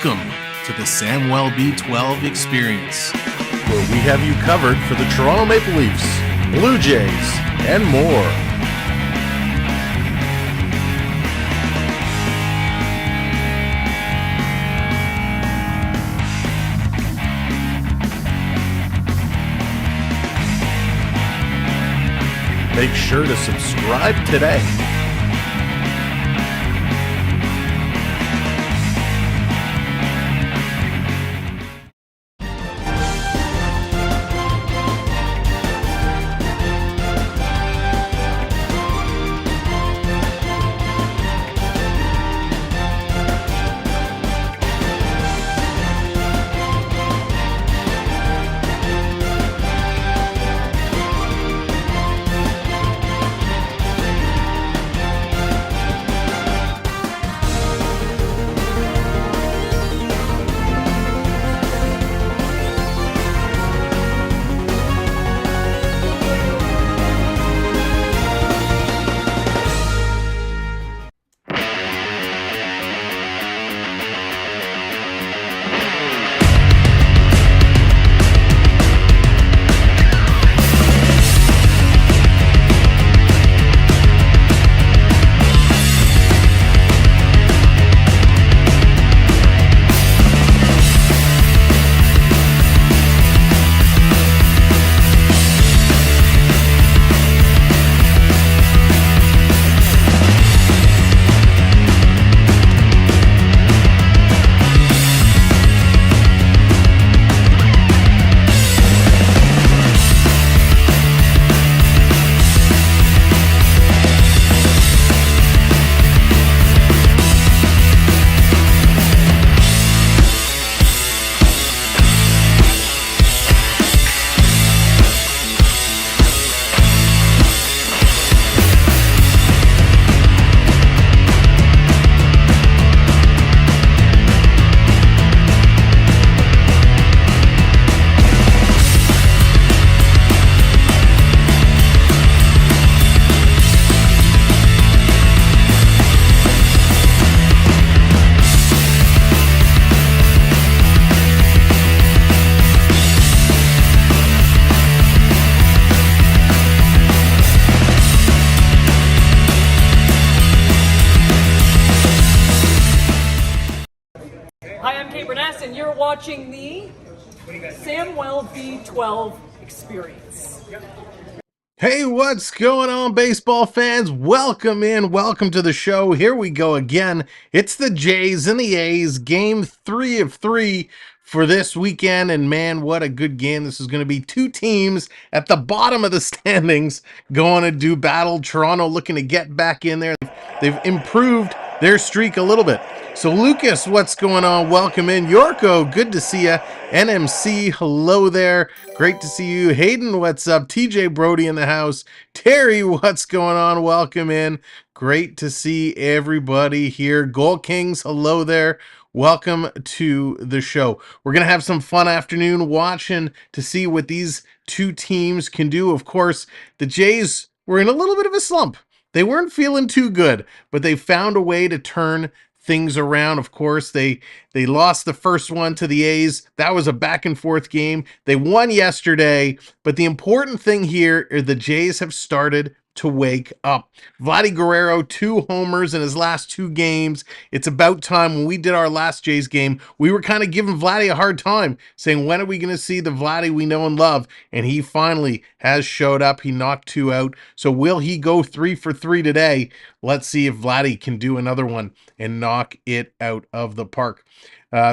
Welcome to the Samwelb12 Experience, where we have you covered for the Toronto Maple Leafs, Blue Jays, and more. Make sure to subscribe today. Watching the Samwelb12 Experience. Hey, what's going on, baseball fans? Welcome in. Welcome to the show. Here we go again. It's the Jays and the A's, game 3 of 3 for this weekend. And man, what a good game. This is going to be two teams at the bottom of the standings going to do battle. Toronto looking to get back in there. They've improved their streak a little bit. So Lucas, what's going on? Welcome in. Yorko, good to see you. NMC, hello there. Great to see you. Hayden, what's up? TJ Brody in the house. Terry, what's going on? Welcome in. Great to see everybody here. Goal Kings, hello there. Welcome to the show. We're going to have some fun afternoon watching to see what these two teams can do. Of course, the Jays were in a little bit of a slump. They weren't feeling too good, but they found a way to turn things around. Of course, they lost the first one to the A's. That was a back and forth game. They won yesterday, but the important thing here is the Jays have started to wake up. Vladdy Guerrero, 2 homers in his last 2 games. It's about time. When we did our last Jays game, we were kind of giving Vladdy a hard time, saying, when are we going to see the Vladdy we know and love? And he finally has showed up. He knocked 2 out. So will he go 3 for 3 today? Let's see if Vladdy can do another one and knock it out of the park.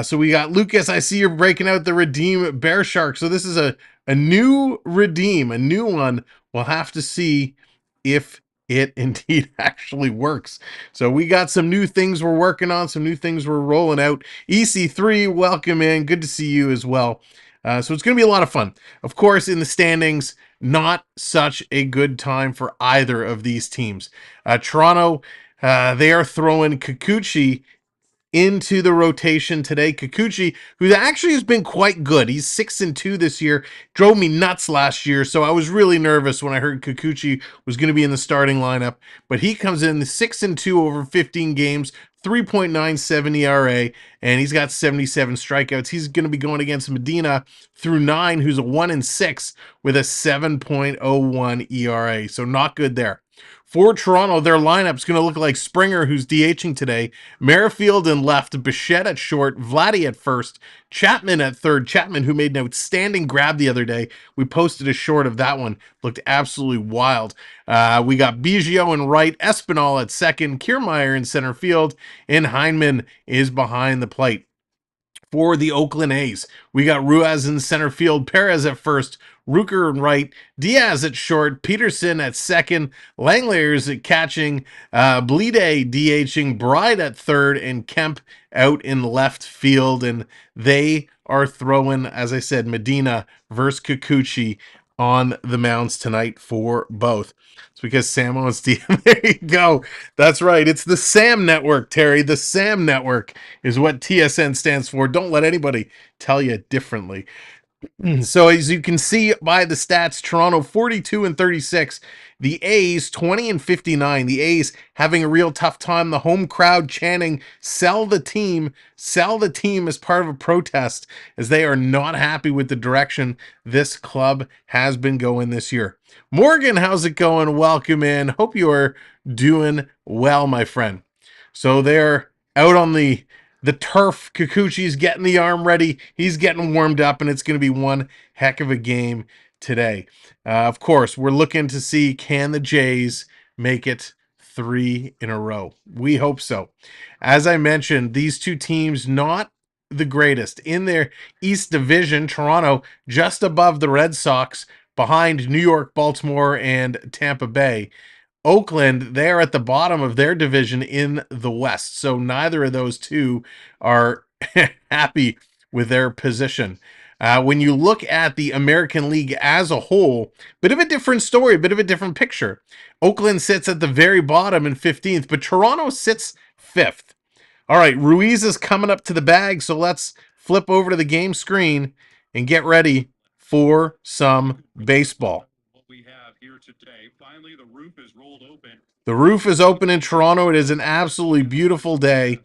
So we got Lucas. I see you're breaking out the Redeem Bear Shark. So this is a new Redeem, a new one. We'll have to see if it indeed actually works. So we got some new things we're working on, some new things we're rolling out. EC3, welcome in. Good to see you as well. So it's going to be a lot of fun. Of course, in the standings, not such a good time for either of these teams. Toronto, they are throwing Kikuchi into the rotation today. Kikuchi, who actually has been quite good. He's 6-2 this year. Drove me nuts last year, so I was really nervous when I heard Kikuchi was going to be in the starting lineup. But he comes in 6-2 over 15 games, 3.97 ERA, and he's got 77 strikeouts. He's going to be going against Medina through 9, who's a 1-6 with a 7.01 ERA. So not good there. For Toronto, their lineup's going to look like Springer, who's DHing today, Merrifield in left, Bichette at short, Vladdy at first, Chapman at third. Chapman, who made an outstanding grab the other day. We posted a short of that one. Looked absolutely wild. We got Biggio in right, Espinal at second, Kiermaier in center field, and Heineman is behind the plate. For the Oakland A's, we got Ruiz in center field, Perez at first, Rucker in right, Diaz at short, Peterson at second, Langlayers at catching, Bleday DHing, Bride at third, and Kemp out in left field. And they are throwing, as I said, Medina versus Kikuchi on the mounds tonight for both. It's because Sam wants to. There you go. That's right. It's the Sam Network, Terry. The Sam Network is what TSN stands for. Don't let anybody tell you differently. So as you can see by the stats, Toronto 42-36, the A's 20-59. The A's having a real tough time. The home crowd chanting, sell the team as part of a protest, as they are not happy with the direction this club has been going this year. Morgan, how's it going? Welcome in. Hope you are doing well, my friend. So they're out on the turf. Kikuchi's getting the arm ready. He's getting warmed up, and it's going to be one heck of a game today. Of course, we're looking to see, can the Jays make it 3 in a row? We hope so. As I mentioned, these two teams not the greatest. In their East Division, Toronto just above the Red Sox, behind New York, Baltimore, and Tampa Bay. Oakland, they're at the bottom of their division in the West, so neither of those two are happy with their position. When you look at the American League as a whole, bit of a different story, a bit of a different picture. Oakland sits at the very bottom in 15th, but Toronto sits 5th. All right, Ruiz is coming up to the bag, so let's flip over to the game screen and get ready for some baseball. Finally, the roof is rolled open. The roof is open in Toronto. It is an absolutely beautiful day.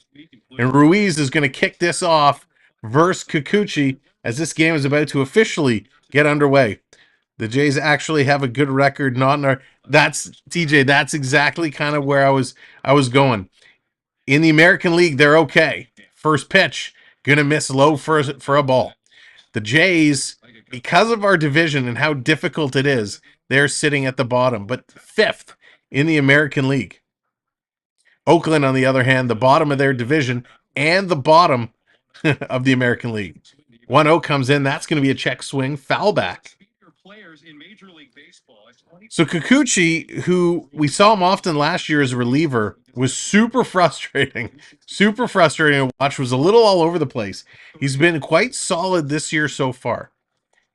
And Ruiz is going to kick this off versus Kikuchi as this game is about to officially get underway. The Jays actually have a good record. That's TJ. That's exactly kind of where I was going. In the American League, they're okay. First pitch, gonna miss low for a ball. The Jays, because of our division and how difficult it is, they're sitting at the bottom, but 5th in the American League. Oakland, on the other hand, the bottom of their division and the bottom of the American League. 1-0 comes in. That's going to be a check swing, foul back. So Kikuchi, who we saw him often last year as a reliever, was super frustrating. Super frustrating to watch. Was a little all over the place. He's been quite solid this year so far.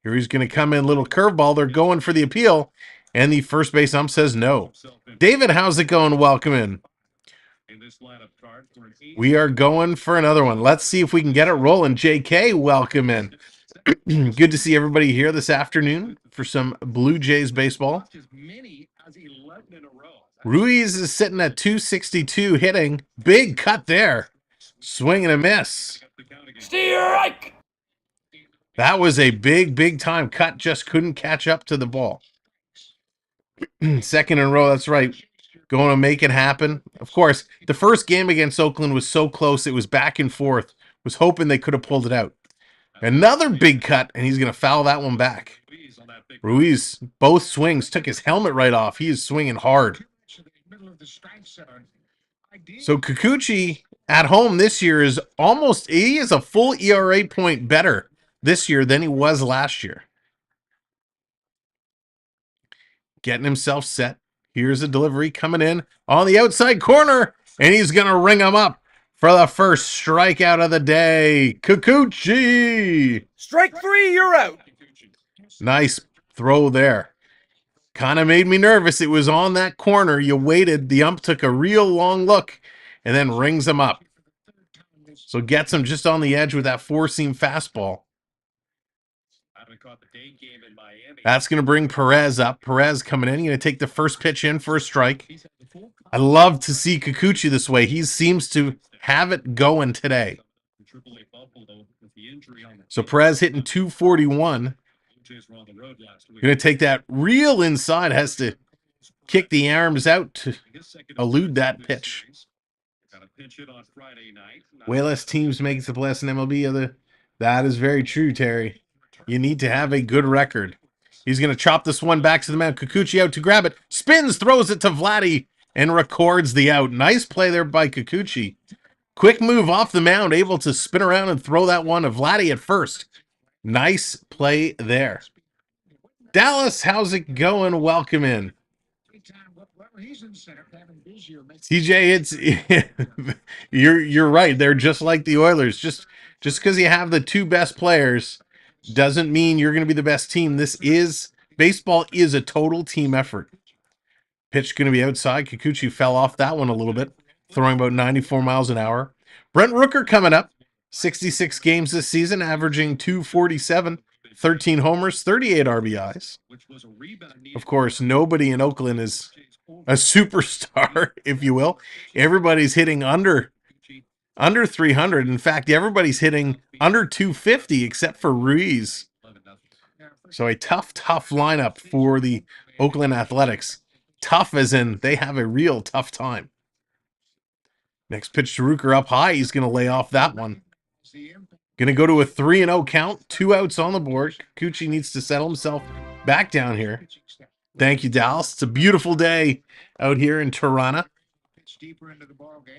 Here he's going to come in, little curveball. They're going for the appeal, and the first base ump says no. David, how's it going? Welcome in. We are going for another one. Let's see if we can get it rolling. JK, welcome in. Good to see everybody here this afternoon for some Blue Jays baseball. Ruiz is sitting at 262 hitting. Big cut there. Swing and a miss. Strike! That was a big time cut. Just couldn't catch up to the ball. Second in a row. That's right. Going to make it happen. Of course, the first game against Oakland was so close. It was back and forth. Was hoping they could have pulled it out. Another big cut, and he's going to foul that one back. Ruiz, both swings, took his helmet right off. He is swinging hard. So Kikuchi at home this year is he is a full ERA point better this year than he was last year. Getting himself set. Here's a delivery coming in on the outside corner, and he's going to ring him up for the first strikeout of the day. Kikuchi! Strike 3, you're out. Nice throw there. Kind of made me nervous. It was on that corner. You waited. The ump took a real long look and then rings him up. So gets him just on the edge with that four-seam fastball. That's going to bring Perez up. Perez coming in. Going to take the first pitch in for a strike. I love to see Kikuchi this way. He seems to have it going today. So Perez hitting 241. Going to take that real inside. Has to kick the arms out to elude that pitch. Way less teams make the playoffs in MLB. That is very true, Terry. You need to have a good record. He's going to chop this one back to the mound. Kikuchi out to grab it. Spins, throws it to Vladdy, and records the out. Nice play there by Kikuchi. Quick move off the mound, able to spin around and throw that one to Vladdy at first. Nice play there. Dallas, how's it going? Welcome in. TJ, it's you're right. They're just like the Oilers. Just because you have the two best players doesn't mean you're going to be the best team. Baseball is a total team effort. Pitch going to be outside. Kikuchi fell off that one a little bit, throwing about 94 miles an hour. Brent Rooker coming up. 66 games this season, averaging 247, 13 homers, 38 RBIs. Of course, nobody in Oakland is a superstar, if you will. Everybody's hitting under 300. In fact, everybody's hitting under 250 except for Ruiz. So a tough lineup for the Oakland Athletics. Tough as in they have a real tough time. Next pitch to Rooker up high. He's going to lay off that one. Going to go to a 3-0 count. 2 outs on the board. Kikuchi needs to settle himself back down here. Thank you, Dallas. It's a beautiful day out here in Toronto.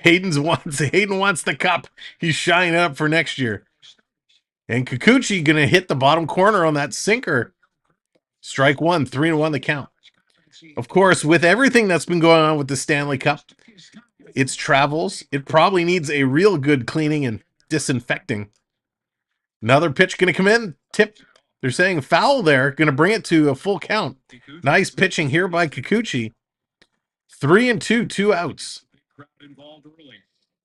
Hayden wants the cup. He's shying it up for next year. And Kikuchi going to hit the bottom corner on that sinker. Strike one, 3-1 the count. Of course, with everything that's been going on with the Stanley Cup, its travels, it probably needs a real good cleaning and disinfecting. Another pitch going to come in. Tip. They're saying foul there. Going to bring it to a full count. Nice pitching here by Kikuchi. 3-2, 2 outs.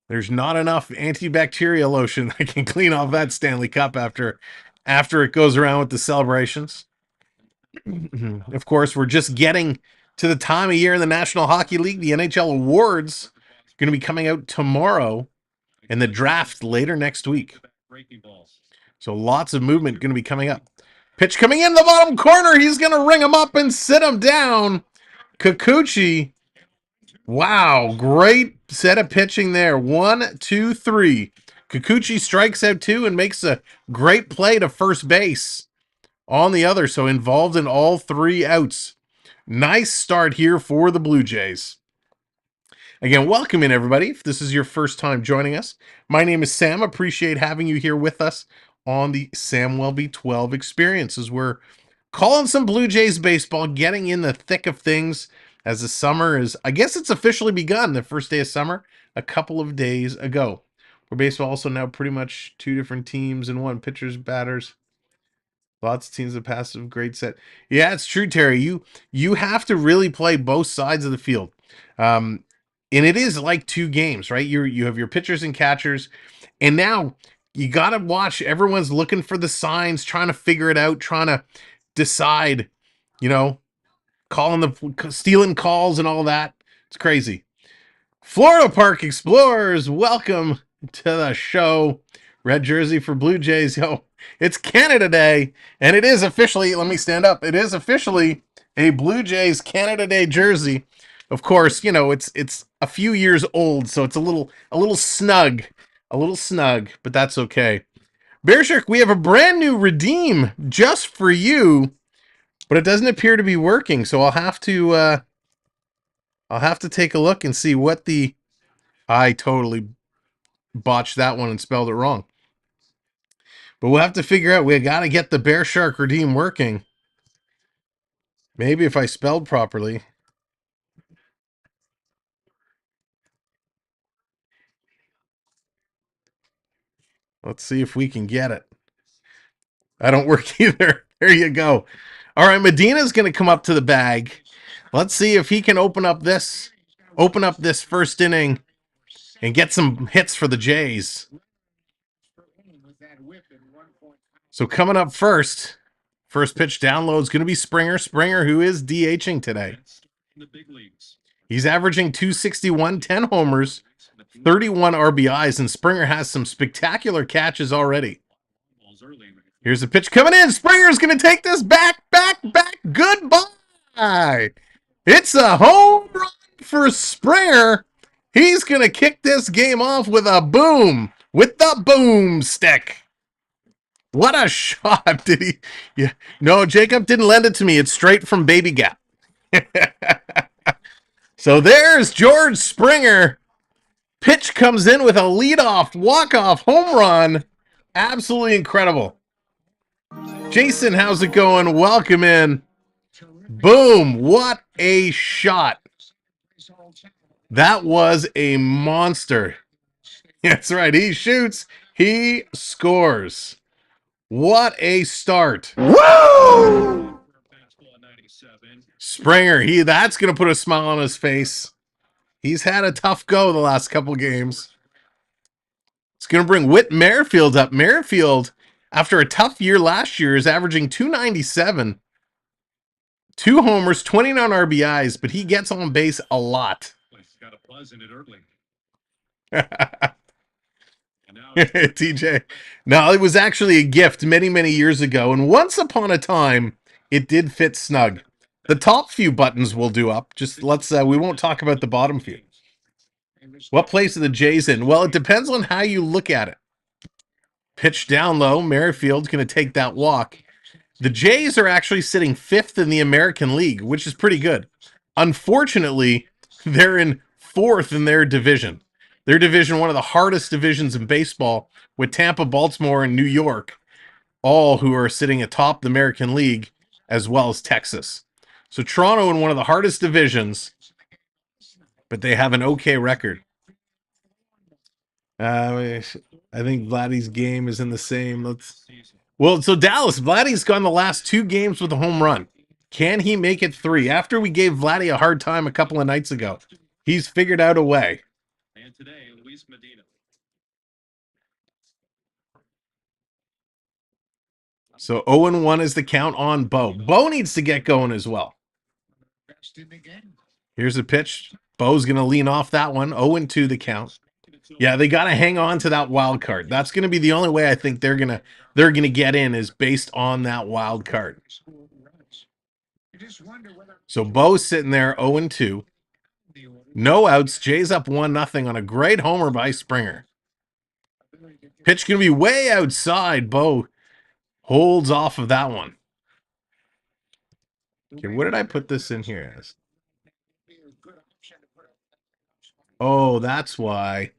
There's not enough antibacterial lotion that can clean off that Stanley Cup after it goes around with the celebrations. Of course, we're just getting to the time of year in the National Hockey League. The NHL awards are going to be coming out tomorrow and the draft later next week. So lots of movement going to be coming up. Pitch coming in the bottom corner. He's going to ring him up and sit him down. Kikuchi. Wow, great set of pitching there. 1, 2, 3. Kikuchi strikes out 2 and makes a great play to first base on the other. So involved in all 3 outs. Nice start here for the Blue Jays. Again, welcome in, everybody. If this is your first time joining us, my name is Sam. Appreciate having you here with us on the Samwelb12 Experience as we're calling some Blue Jays baseball, getting in the thick of things as the summer is, I guess it's officially begun, the first day of summer, a couple of days ago. Where baseball also now pretty much 2 different teams in one, pitchers, batters. Lots of teams that pass a great set. Yeah, it's true, Terry. You have to really play both sides of the field. And it is like 2 games, right? You have your pitchers and catchers, and now you got to watch. Everyone's looking for the signs, trying to figure it out, trying to decide, stealing calls and all that. It's crazy. Florida Park Explorers, welcome to the show. Red jersey for Blue Jays. Yo, it's Canada Day, and it is officially, let me stand up. It is officially a Blue Jays Canada Day jersey. Of course, it's a few years old, so it's a little snug, but that's okay. Bear Shark, we have a brand new redeem just for you, but it doesn't appear to be working. So I'll have to take a look and see what I totally botched that one and spelled it wrong. But we'll have to figure out. We got to get the Bear Shark redeem working. Maybe if I spelled properly. Let's see if we can get it. I don't work either. There you go. All right, Medina's going to come up to the bag. Let's see if he can open up this first inning and get some hits for the Jays. So coming up first pitch down low is going to be Springer. Springer, who is DHing today. He's averaging 261, 10 homers, 31 RBIs, and Springer has some spectacular catches already. Here's the pitch coming in. Springer's going to take this back. Goodbye. It's a home run for Springer. He's going to kick this game off with a boom, with the boomstick. What a shot. Did he? Yeah. No, Jacob didn't lend it to me. It's straight from Baby Gap. So there's George Springer. Pitch comes in with a leadoff, walk-off home run. Absolutely incredible. Jason, how's it going? Welcome in. Boom. What a shot. That was a monster. That's right. He shoots. He scores. What a start. Woo! Springer, that's going to put a smile on his face. He's had a tough go the last couple games. It's going to bring Whit Merrifield up. Merrifield, after a tough year last year, is averaging 297. 2 homers, 29 RBIs, but he gets on base a lot. Got a buzz in it early. TJ. No, it was actually a gift many years ago, and once upon a time, it did fit snug. The top few buttons will do up. Just we won't talk about the bottom few. What place are the Jays in? Well, it depends on how you look at it. Pitch down low. Merrifield's going to take that walk. The Jays are actually sitting 5th in the American League, which is pretty good. Unfortunately, they're in 4th in their division. Their division, one of the hardest divisions in baseball, with Tampa, Baltimore, and New York, all who are sitting atop the American League, as well as Texas. So Toronto in one of the hardest divisions, but they have an okay record. I think Vladdy's game is in the same. So Dallas, Vladdy's gone the last 2 games with a home run. Can he make it 3? After we gave Vladdy a hard time a couple of nights ago, he's figured out a way. And today, Luis Medina. So 0-1 is the count on Bo. Bo needs to get going as well. Here's a pitch. Bo's going to lean off that one. 0-2 the count. Yeah, they got to hang on to that wild card. That's going to be the only way I think they're going to get in, is based on that wild card. So Bo's sitting there 0-2. No outs. Jays up 1-0 on a great homer by Springer. Pitch going to be way outside. Bo holds off of that one. Okay, what did I put this in here as? Oh, that's why.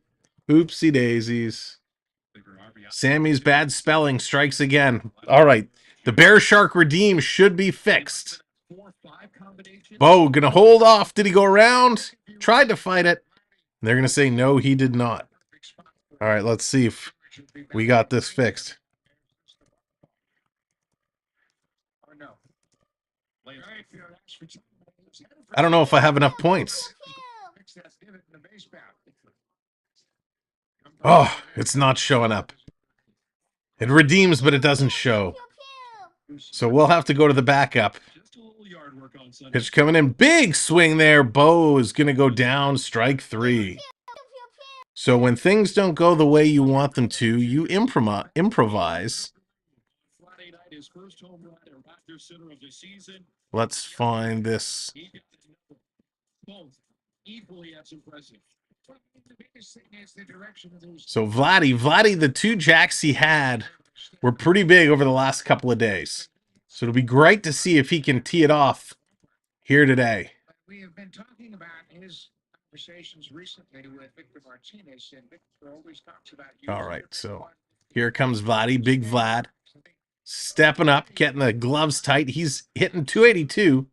Oopsie daisies. Sammy's bad spelling strikes again. All right. The Bear Shark Redeem should be fixed. Bo going to hold off. Did he go around? Tried to fight it. They're going to say, no, he did not. All right, let's see if we got this fixed. I don't know if I have enough points. Oh, it's not showing up. It redeems, but it doesn't show. So we'll have to go to the backup. Pitch coming in. Big swing there. Bo is going to go down. Strike 3. So when things don't go the way you want them to, you improvise. Let's find this. So Vladdy, the 2 jacks he had were pretty big over the last couple of days. So it'll be great to see if he can tee it off here today. We have been talking about his conversations recently with Victor Martinez, and Victor always talks about you. All right, so here comes Vladdy, Big Vlad, stepping up, getting the gloves tight. He's hitting 282.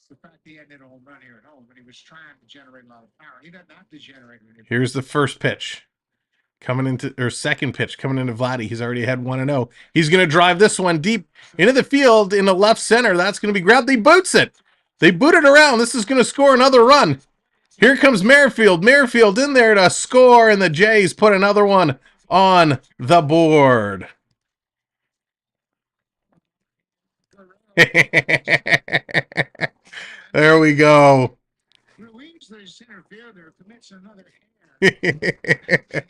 The fact he hadn't hit a home run here at home, but he was trying to generate a lot of power. He doesn't have to generate it. Here's the first pitch. Second pitch coming into Vladdy. He's already had 1-0. He's going to drive this one deep into the field in the left center. That's going to be grabbed. He boots it. They boot it around. This is going to score another run. Here comes Merrifield. Merrifield in there to score, and the Jays put another one on the board. There we go. Relieves the center fielder, commits another error.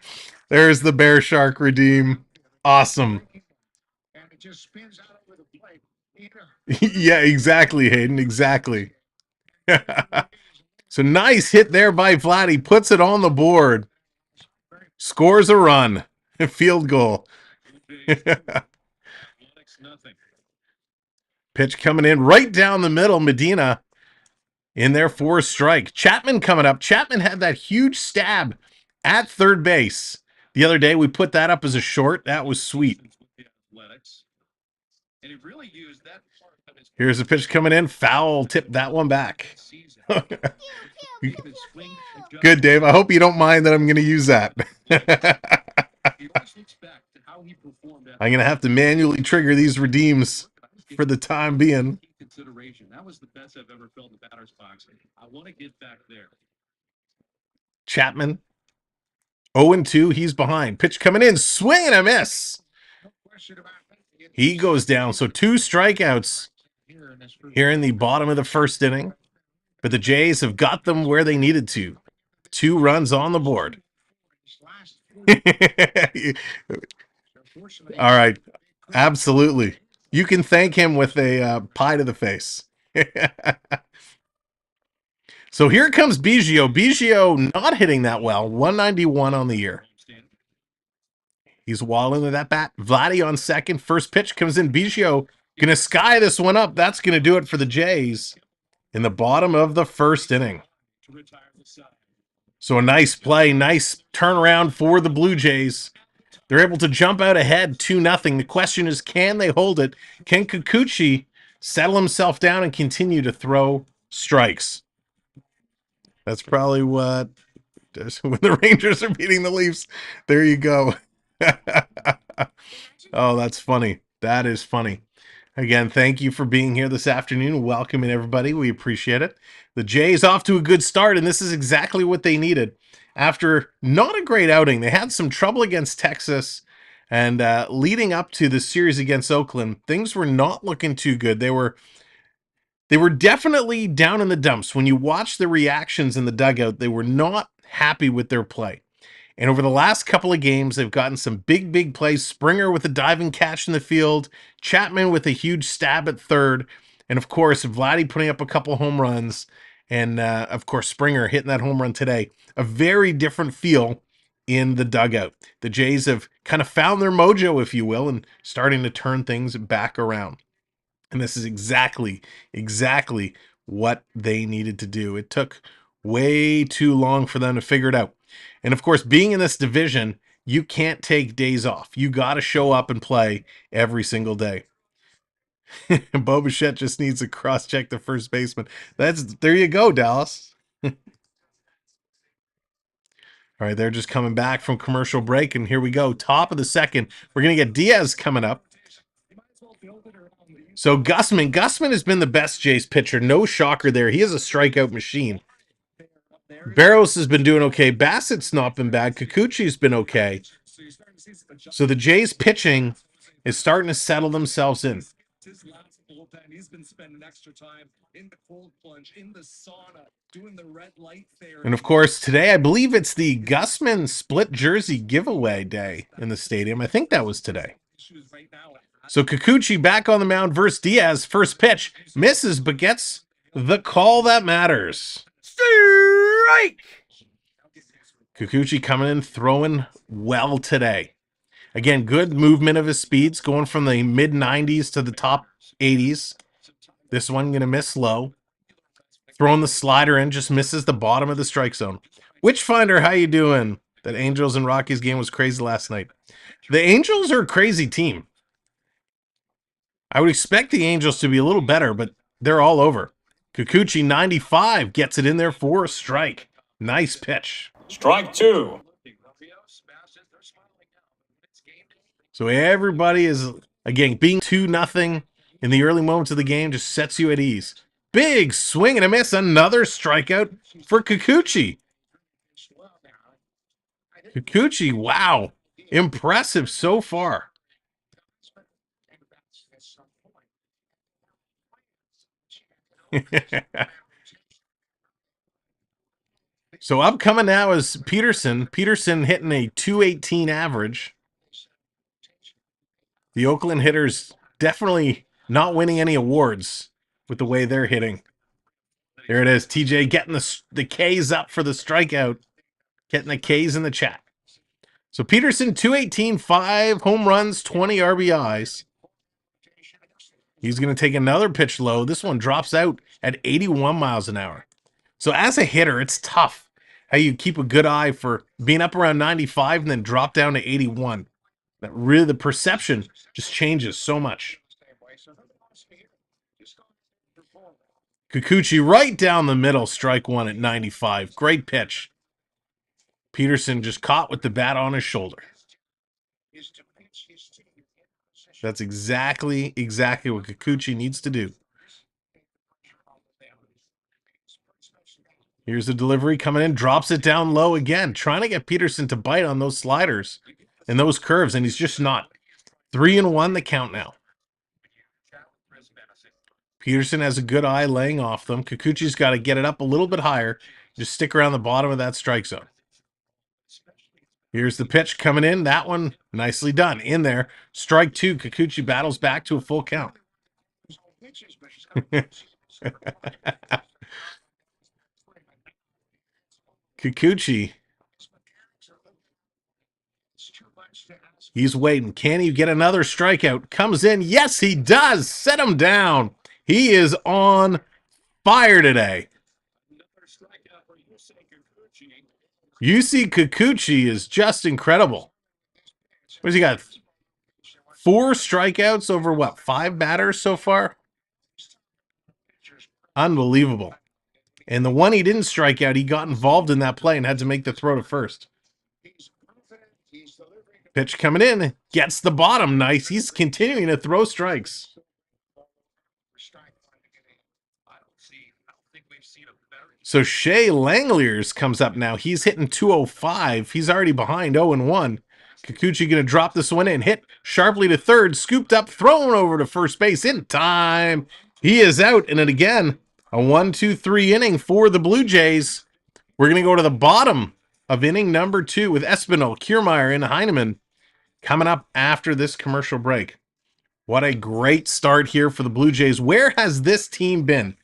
There's the Bear Shark redeem. Awesome. And it just spins out over the plate. Yeah, exactly, Hayden. Exactly. So nice hit there by Vladdy. Puts it on the board. Scores a run. Field goal. Pitch coming in right down the middle. Medina in there for a strike. Chapman coming up. Chapman had that huge stab at third base. The other day, we put that up as a short. That was sweet. Here's a pitch coming in. Foul. Tip that one back. Good, Dave. I hope you don't mind that I'm going to use that. I'm going to have to manually trigger these redeems for the time being. That was the best I've ever felt in the batter's box. I want to get back there. Chapman 0-2. He's behind. Pitch coming in. Swing and a miss. He goes down. So 2 strikeouts here in the bottom of the first inning. But the Jays have got them where they needed to. 2 runs on the board. All right. Absolutely. You can thank him with a pie to the face. So here comes Biggio. Biggio not hitting that well. 191 on the year. He's walling with that bat. Vladdy on second. First pitch comes in. Biggio going to sky this one up. That's going to do it for the Jays in the bottom of the first inning. So a nice play, nice turnaround for the Blue Jays. They're able to jump out ahead 2-0. The question is, can they hold it? Can Kikuchi settle himself down and continue to throw strikes? That's probably what when the Rangers are beating the Leafs. There you go. Oh, that's funny. That is funny. Again, thank you for being here this afternoon. Welcoming everybody. We appreciate it. The Jays off to a good start, and this is exactly what they needed. After not a great outing, they had some trouble against Texas, and leading up to the series against Oakland, things were not looking too good. They were definitely down in the dumps. When you watch the reactions in the dugout, they were not happy with their play. And over the last couple of games, they've gotten some big plays. Springer with a diving catch in the field, Chapman with a huge stab at third, and of course, Vladdy putting up a couple home runs, and of course, Springer hitting that home run today. A very different feel in the dugout. The Jays have kind of found their mojo, if you will, and starting to turn things back around. And this is exactly what they needed to do. It took way too long for them to figure it out. And of course, being in this division, you can't take days off. You got to show up and play every single day. Bo Bichette just needs to cross-check the first baseman. There you go, Dallas. All right, they're just coming back from commercial break, and here we go. Top of the second. We're going to get Diaz coming up. So Gusman has been the best Jays pitcher. No shocker there. He is a strikeout machine. Barros has been doing okay. Bassett's not been bad. Kikuchi's been okay. So the Jays pitching is starting to settle themselves in. He's been spending extra time in the cold plunge, in the sauna, doing the red light therapy. And of course, today I believe it's the Gusman split jersey giveaway day in the stadium. I think that was today. So Kikuchi back on the mound versus Diaz. First pitch misses, but gets the call that matters. Strike! Kikuchi coming in, throwing well today. Again, good movement of his speeds, going from the mid-90s to the top 80s. This one going to miss low. Throwing the slider in, just misses the bottom of the strike zone. Witchfinder, how you doing? That Angels and Rockies game was crazy last night. The Angels are a crazy team. I would expect the Angels to be a little better, but they're all over. Kikuchi, 95, gets it in there for a strike. Nice pitch. Strike two. So everybody is, again, being 2-0 in the early moments of the game just sets you at ease. Big swing and a miss. Another strikeout for Kikuchi. Kikuchi, wow. Impressive so far. So upcoming now is Peterson. Peterson hitting a 218 average. The Oakland hitters definitely not winning any awards with the way they're hitting. There it is. TJ getting the K's up for the strikeout. Getting the K's in the chat. So Peterson, 218, 5 home runs, 20 RBIs. He's going to take another pitch low. This one drops out at 81 miles an hour. So as a hitter, it's tough how you keep a good eye for being up around 95 and then drop down to 81. That really, the perception just changes so much. Kikuchi right down the middle, strike one at 95. Great pitch. Peterson just caught with the bat on his shoulder. That's exactly what Kikuchi needs to do. Here's the delivery coming in, drops it down low again, trying to get Peterson to bite on those sliders and those curves, and he's just not. 3-1 the count now. Peterson has a good eye laying off them. Kikuchi's got to get it up a little bit higher. Just stick around the bottom of that strike zone. Here's the pitch coming in. That one nicely done. In there. Strike two. Kikuchi battles back to a full count. Kikuchi. He's waiting. Can he get another strikeout? Comes in. Yes, he does. Set him down. He is on fire today. Kikuchi is just incredible. What's he got? 4 strikeouts over what? 5 batters so far? Unbelievable. And the one he didn't strike out, he got involved in that play and had to make the throw to first. Pitch coming in. Gets the bottom. Nice. He's continuing to throw strikes. So Shea Langeliers comes up now. He's hitting 205. He's already behind 0-1. Kikuchi going to drop this one in. Hit sharply to third. Scooped up. Thrown over to first base in time. He is out. And then again, a 1-2-3 inning for the Blue Jays. We're going to go to the bottom of inning number 2 with Espinal, Kiermaier, and Heineman coming up after this commercial break. What a great start here for the Blue Jays. Where has this team been?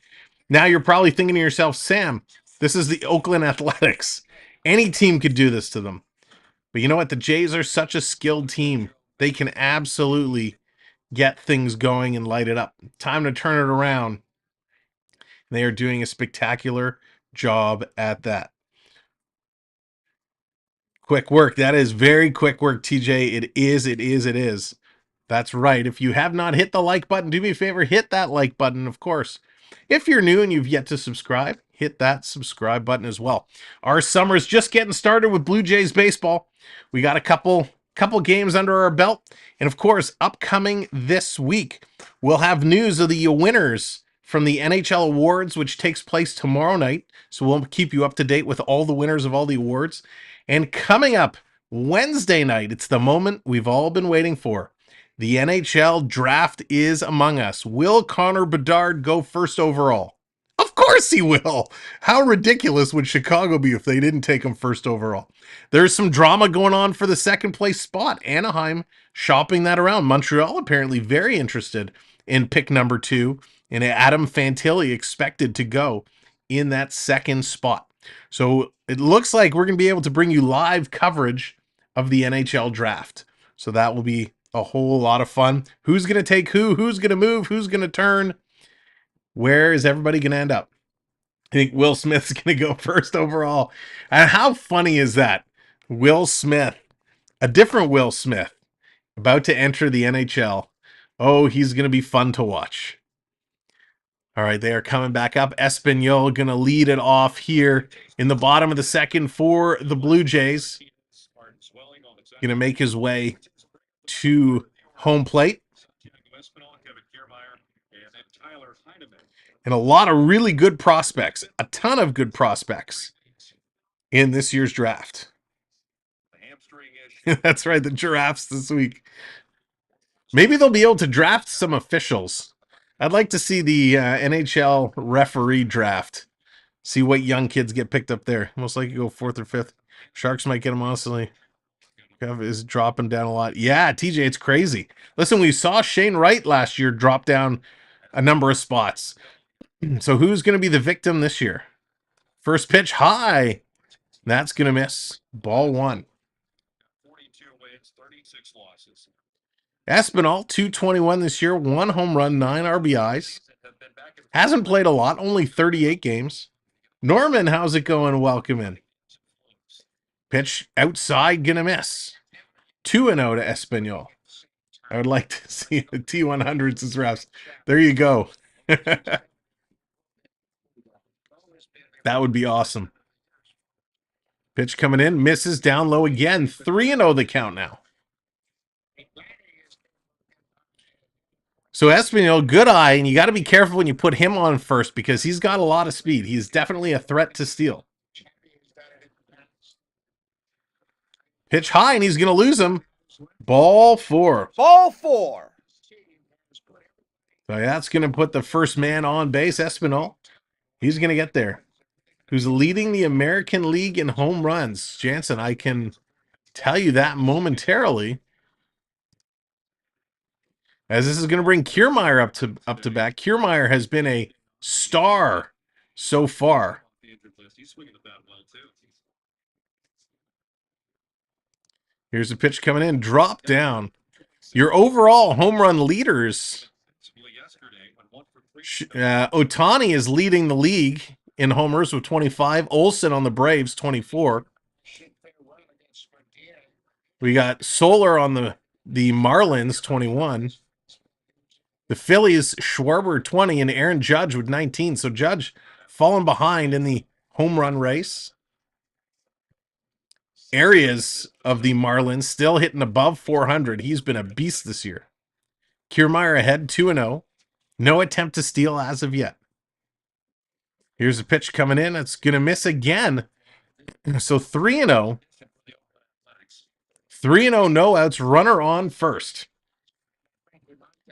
Now you're probably thinking to yourself, Sam, this is the Oakland Athletics. Any team could do this to them. But you know what? The Jays are such a skilled team. They can absolutely get things going and light it up. Time to turn it around. They are doing a spectacular job at that. Quick work. That is very quick work, TJ. It is. That's right. If you have not hit the like button, do me a favor, hit that like button, of course. If you're new and you've yet to subscribe, hit that subscribe button as well. Our summer is just getting started with Blue Jays baseball. We got a couple games under our belt. And of course, upcoming this week, we'll have news of the winners from the NHL awards, which takes place tomorrow night. So we'll keep you up to date with all the winners of all the awards. And coming up Wednesday night, it's the moment we've all been waiting for. The NHL draft is among us. Will Connor Bedard go first overall? Of course he will. How ridiculous would Chicago be if they didn't take him first overall? There's some drama going on for the second place spot. Anaheim shopping that around. Montreal apparently very interested in pick number 2. And Adam Fantilli expected to go in that second spot. So it looks like we're going to be able to bring you live coverage of the NHL draft. So that will be a whole lot of fun. Who's going to take who? Who's going to move? Who's going to turn? Where is everybody going to end up? I think Will Smith's going to go first overall. And how funny is that? Will Smith, a different Will Smith, about to enter the NHL. Oh, he's going to be fun to watch. All right, they are coming back up. Espinal going to lead it off here in the bottom of the second for the Blue Jays. Going to make his way to home plate. And a lot of really good prospects, a ton of good prospects in this year's draft. That's right, the giraffes this week. Maybe they'll be able to draft some officials. I'd like to see the NHL referee draft. See what young kids get picked up there. Most likely go 4th or 5th. Sharks might get them, honestly. Is dropping down a lot. Yeah, TJ, it's crazy. Listen, we saw Shane Wright last year drop down a number of spots. So who's going to be the victim this year? First pitch high. That's going to miss. Ball 1. 42 wins, 36 losses. Espinal, 221 this year. 1 home run, 9 RBIs. Hasn't played a lot, only 38 games. Norman, how's it going? Welcome in. Pitch outside, gonna miss. 2-0 to Espanol. I would like to see the T100s as refs. There you go. That would be awesome. Pitch coming in, misses down low again. 3-0 the count now. So Espanol, good eye, and you got to be careful when you put him on first because he's got a lot of speed. He's definitely a threat to steal. Pitch high, and he's going to lose him. Ball 4. Ball 4. So that's going to put the first man on base, Espinal. He's going to get there. Who's leading the American League in home runs? Jansen, I can tell you that momentarily. As this is going to bring Kiermaier up to bat. Kiermaier has been a star so far. Here's a pitch coming in. Drop down. Your overall home run leaders. Otani is leading the league in homers with 25. Olsen on the Braves, 24. We got Solar on the Marlins, 21. The Phillies, Schwarber, 20, and Aaron Judge with 19. So Judge falling behind in the home run race. Areas of the Marlins still hitting above 400. He's been a beast this year. Kiermaier ahead, 2-0. No attempt to steal as of yet. Here's a pitch coming in. It's going to miss again. So 3-0. 3-0 no outs. Runner on first.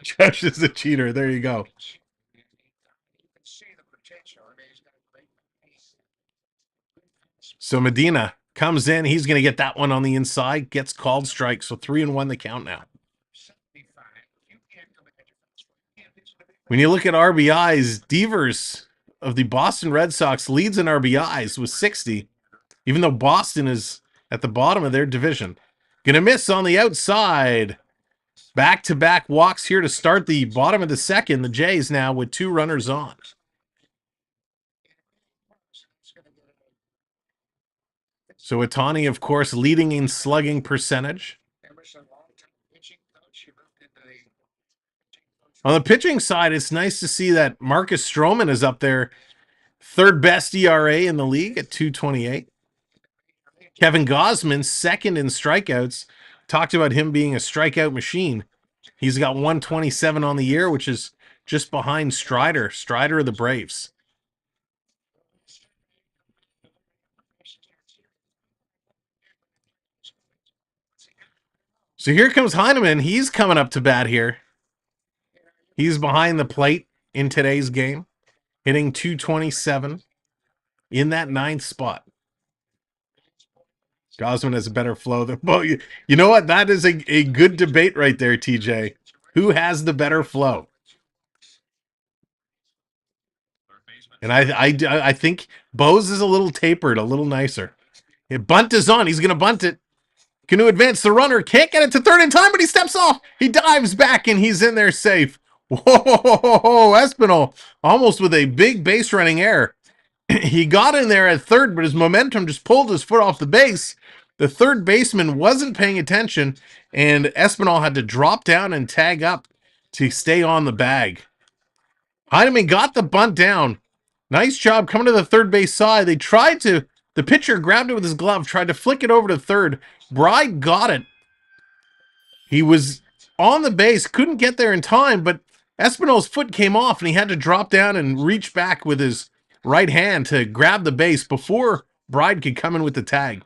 Josh is a cheater. There you go. So Medina comes in. He's going to get that one on the inside. Gets called strike. So 3-1 the count now. When you look at RBIs, Devers of the Boston Red Sox leads in RBIs with 60, even though Boston is at the bottom of their division. Going to miss on the outside. Back-to-back walks here to start the bottom of the second. The Jays now with 2 runners on. So Otani, of course, leading in slugging percentage. On the pitching side, it's nice to see that Marcus Stroman is up there. 3rd best ERA in the league at 2.28. Kevin Gausman, 2nd in strikeouts. Talked about him being a strikeout machine. He's got 127 on the year, which is just behind Strider. Strider of the Braves. So here comes Heineman. He's coming up to bat here. He's behind the plate in today's game, hitting 227 in that 9th spot. Gausman has a better flow than both. You know what? That is a good debate right there, TJ. Who has the better flow? And I think Bose is a little tapered, a little nicer. Bunt is on. He's going to bunt it. Going to advance the runner. Can't get it to third in time, but he steps off. He dives back, and he's in there safe. Whoa, Espinal almost with a big base running error. He got in there at third, but his momentum just pulled his foot off the base. The third baseman wasn't paying attention, and Espinal had to drop down and tag up to stay on the bag. Heineman got the bunt down. Nice job coming to the third base side. The pitcher grabbed it with his glove, tried to flick it over to third. Bride got it. He was on the base, couldn't get there in time, but Espinal's foot came off, and he had to drop down and reach back with his right hand to grab the base before Bride could come in with the tag.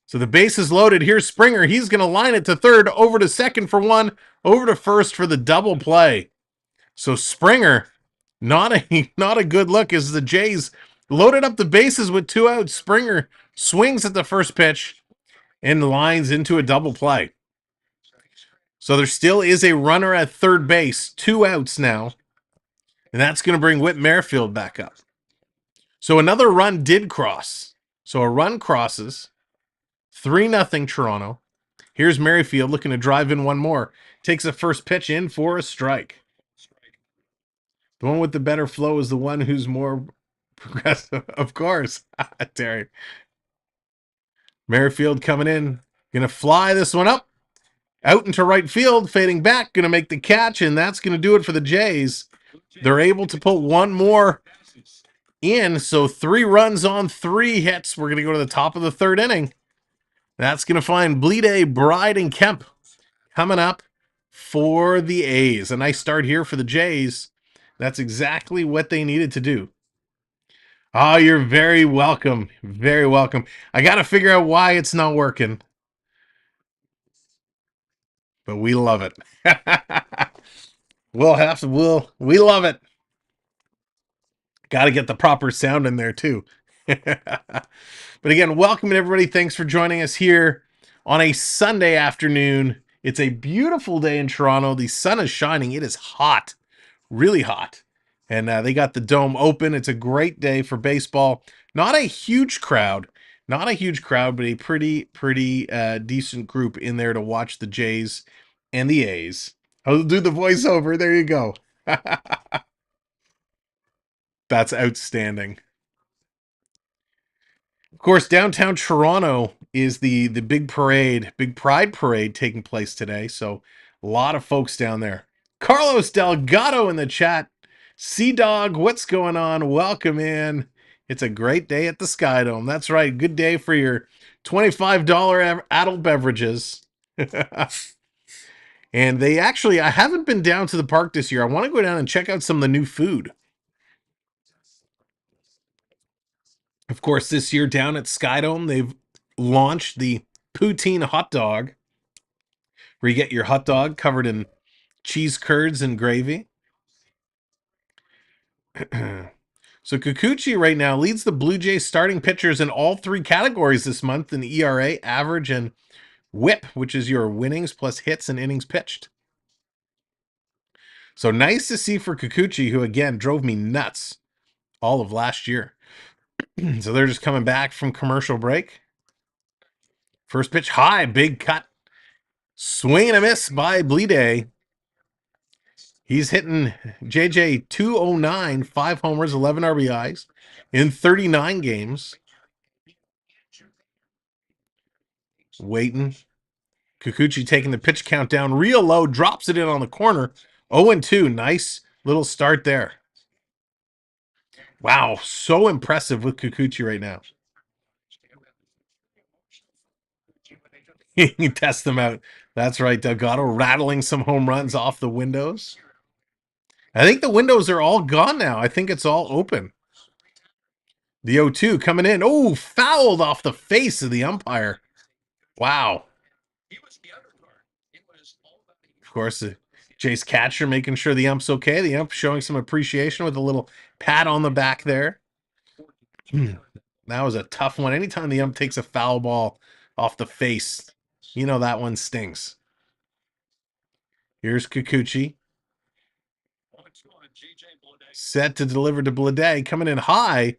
So the base is loaded. Here's Springer. He's going to line it to third, over to second for one, over to first for the double play. So Springer, not a good look as the Jays loaded up the bases with 2 outs. Springer swings at the first pitch and lines into a double play. So there still is a runner at third base, 2 outs now. And that's going to bring Whit Merrifield back up. So another run did cross. So a run crosses. 3-0 Toronto. Here's Merrifield looking to drive in one more. Takes a first pitch in for a strike. The one with the better flow is the one who's more progressive. Of course. Terry. Merrifield coming in. Going to fly this one up. Out into right field. Fading back. Going to make the catch. And that's going to do it for the Jays. They're able to put one more in. So 3 runs on 3 hits. We're going to go to the top of the 3rd inning. That's going to find Bleday, Bride, and Kemp coming up for the A's. A nice start here for the Jays. That's exactly what they needed to do. Oh, you're very welcome. Very welcome. I got to figure out why it's not working. But we love it. We love it. Got to get the proper sound in there too. But again, welcome everybody. Thanks for joining us here on a Sunday afternoon. It's a beautiful day in Toronto. The sun is shining. It is hot, really hot. And they got the dome open. It's a great day for baseball. Not a huge crowd, but a pretty decent group in there to watch the Jays and the A's. I'll do the voiceover. There you go. That's outstanding. Of course, downtown Toronto is the big parade, big pride parade taking place today. So a lot of folks down there. Carlos Delgado in the chat. Sea-Dog, what's going on? Welcome in. It's a great day at the Sky Dome. That's right. Good day for your $25 adult beverages. And they actually, I haven't been down to the park this year. I want to go down and check out some of the new food. Of course, this year down at Skydome, they've launched the poutine hot dog, where you get your hot dog covered in cheese curds and gravy. So Kikuchi right now leads the Blue Jays starting pitchers in all 3 categories this month in ERA, average, and whip, which is your winnings plus hits and innings pitched. So nice to see for Kikuchi, who again drove me nuts all of last year. So they're just coming back from commercial break. First pitch high, big cut. Swing and a miss by Bleday. He's hitting JJ 209, 5 homers, 11 RBIs in 39 games. Waiting. Kikuchi taking the pitch count down real low, drops it in on the corner. 0-2. Nice little start there. Wow, so impressive with Kikuchi right now. You test them out. That's right, Delgado rattling some home runs off the windows. I think the windows are all gone now. I think it's all open. The 0-2 coming in. Oh, fouled off the face of the umpire. Wow. Of course, Jace catcher making sure the ump's okay. The ump showing some appreciation with a little pat on the back there. That was a tough one. Anytime the ump takes a foul ball off the face, you know that one stings. Here's Kikuchi. Set to deliver to Bleday. Coming in high.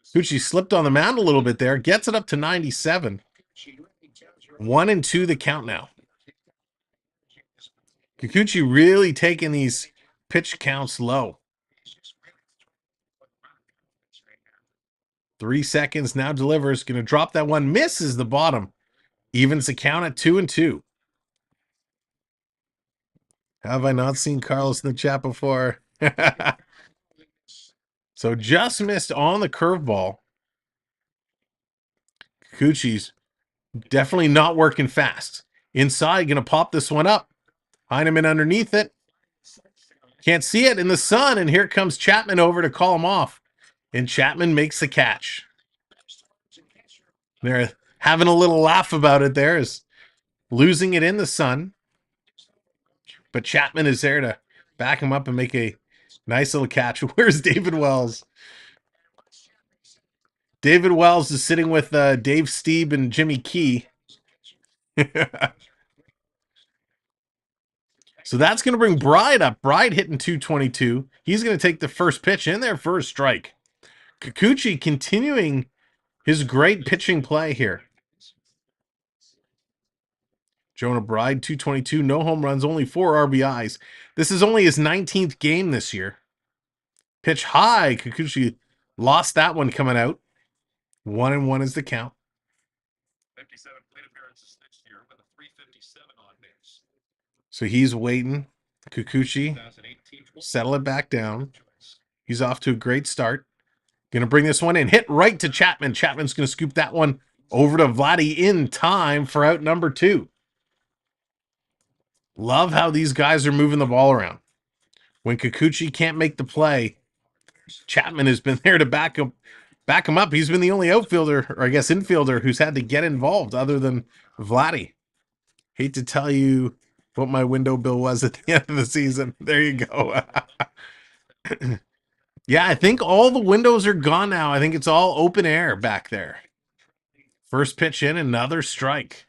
Kikuchi slipped on the mound a little bit there. Gets it up to 97. 1-2 the count now. Kikuchi really taking these pitch counts low. 3 seconds now delivers. Going to drop that one. Misses the bottom. Evens the count at 2-2. Have I not seen Carlos in the chat before? So just missed on the curveball. Kikuchi's definitely not working fast. Inside, going to pop this one up. Heineman underneath it. Can't see it in the sun, and here comes Chapman over to call him off. And Chapman makes the catch. They're having a little laugh about it there, is losing it in the sun. But Chapman is there to back him up and make a nice little catch. Where's David Wells? David Wells is sitting with Dave Stieb and Jimmy Key. So that's going to bring Bride up. Bride hitting 222. He's going to take the first pitch in there for a strike. Kikuchi continuing his great pitching play here. Jonah Bride, 222, no home runs, only 4 RBIs. This is only his 19th game this year. Pitch high. Kikuchi lost that one coming out. 1-1 is the count. 57 plate appearances next year with a 357 on base. So he's waiting. Kikuchi, 2018 settle it back down. He's off to a great start. Going to bring this one in. Hit right to Chapman. Chapman's going to scoop that one over to Vladdy in time for out number 2. Love how these guys are moving the ball around. When Kikuchi can't make the play, Chapman has been there to back him up. He's been the only outfielder, or I guess infielder, who's had to get involved other than Vladdy. Hate to tell you what my window bill was at the end of the season. There you go. Yeah, I think all the windows are gone now. I think it's all open air back there. First pitch in, another strike.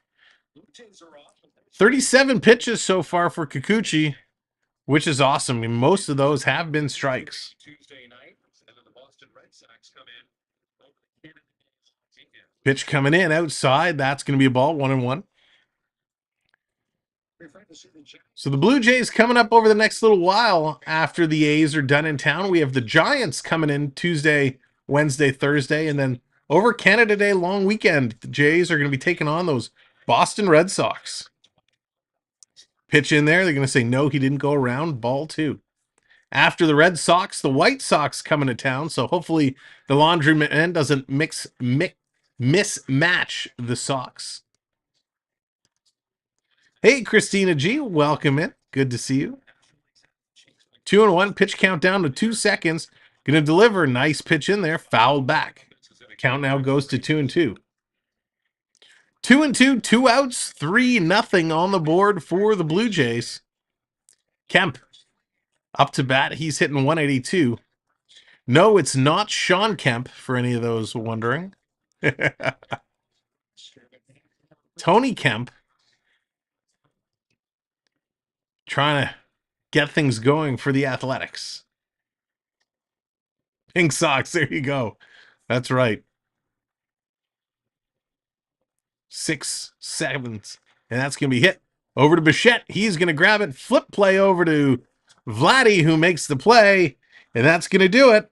37 pitches so far for Kikuchi, which is awesome. I mean, most of those have been strikes. Tuesday night, and then the Boston Red Sox come in. Pitch coming in outside. That's going to be a ball, 1-1. So the Blue Jays coming up over the next little while after the A's are done in town. We have the Giants coming in Tuesday, Wednesday, Thursday, and then over Canada Day long weekend, the Jays are going to be taking on those Boston Red Sox. Pitch in there. They're going to say, no, he didn't go around. Ball 2. After the Red Sox, the White Sox coming to town. So hopefully the laundryman doesn't mismatch the Sox. Hey, Christina G, welcome in. Good to see you. 2-1, pitch count down to 2 seconds. Going to deliver. Nice pitch in there. Fouled back. Count now goes to 2-2. 2-2, 2 outs, 3-0 on the board for the Blue Jays. Kemp up to bat. He's hitting 182. No, it's not Sean Kemp, for any of those wondering. Tony Kemp trying to get things going for the Athletics. Pink Sox, there you go. That's right. 6 sevens. And that's going to be hit over to Bichette. He's going to grab it. Flip play over to Vladdy, who makes the play. And that's going to do it.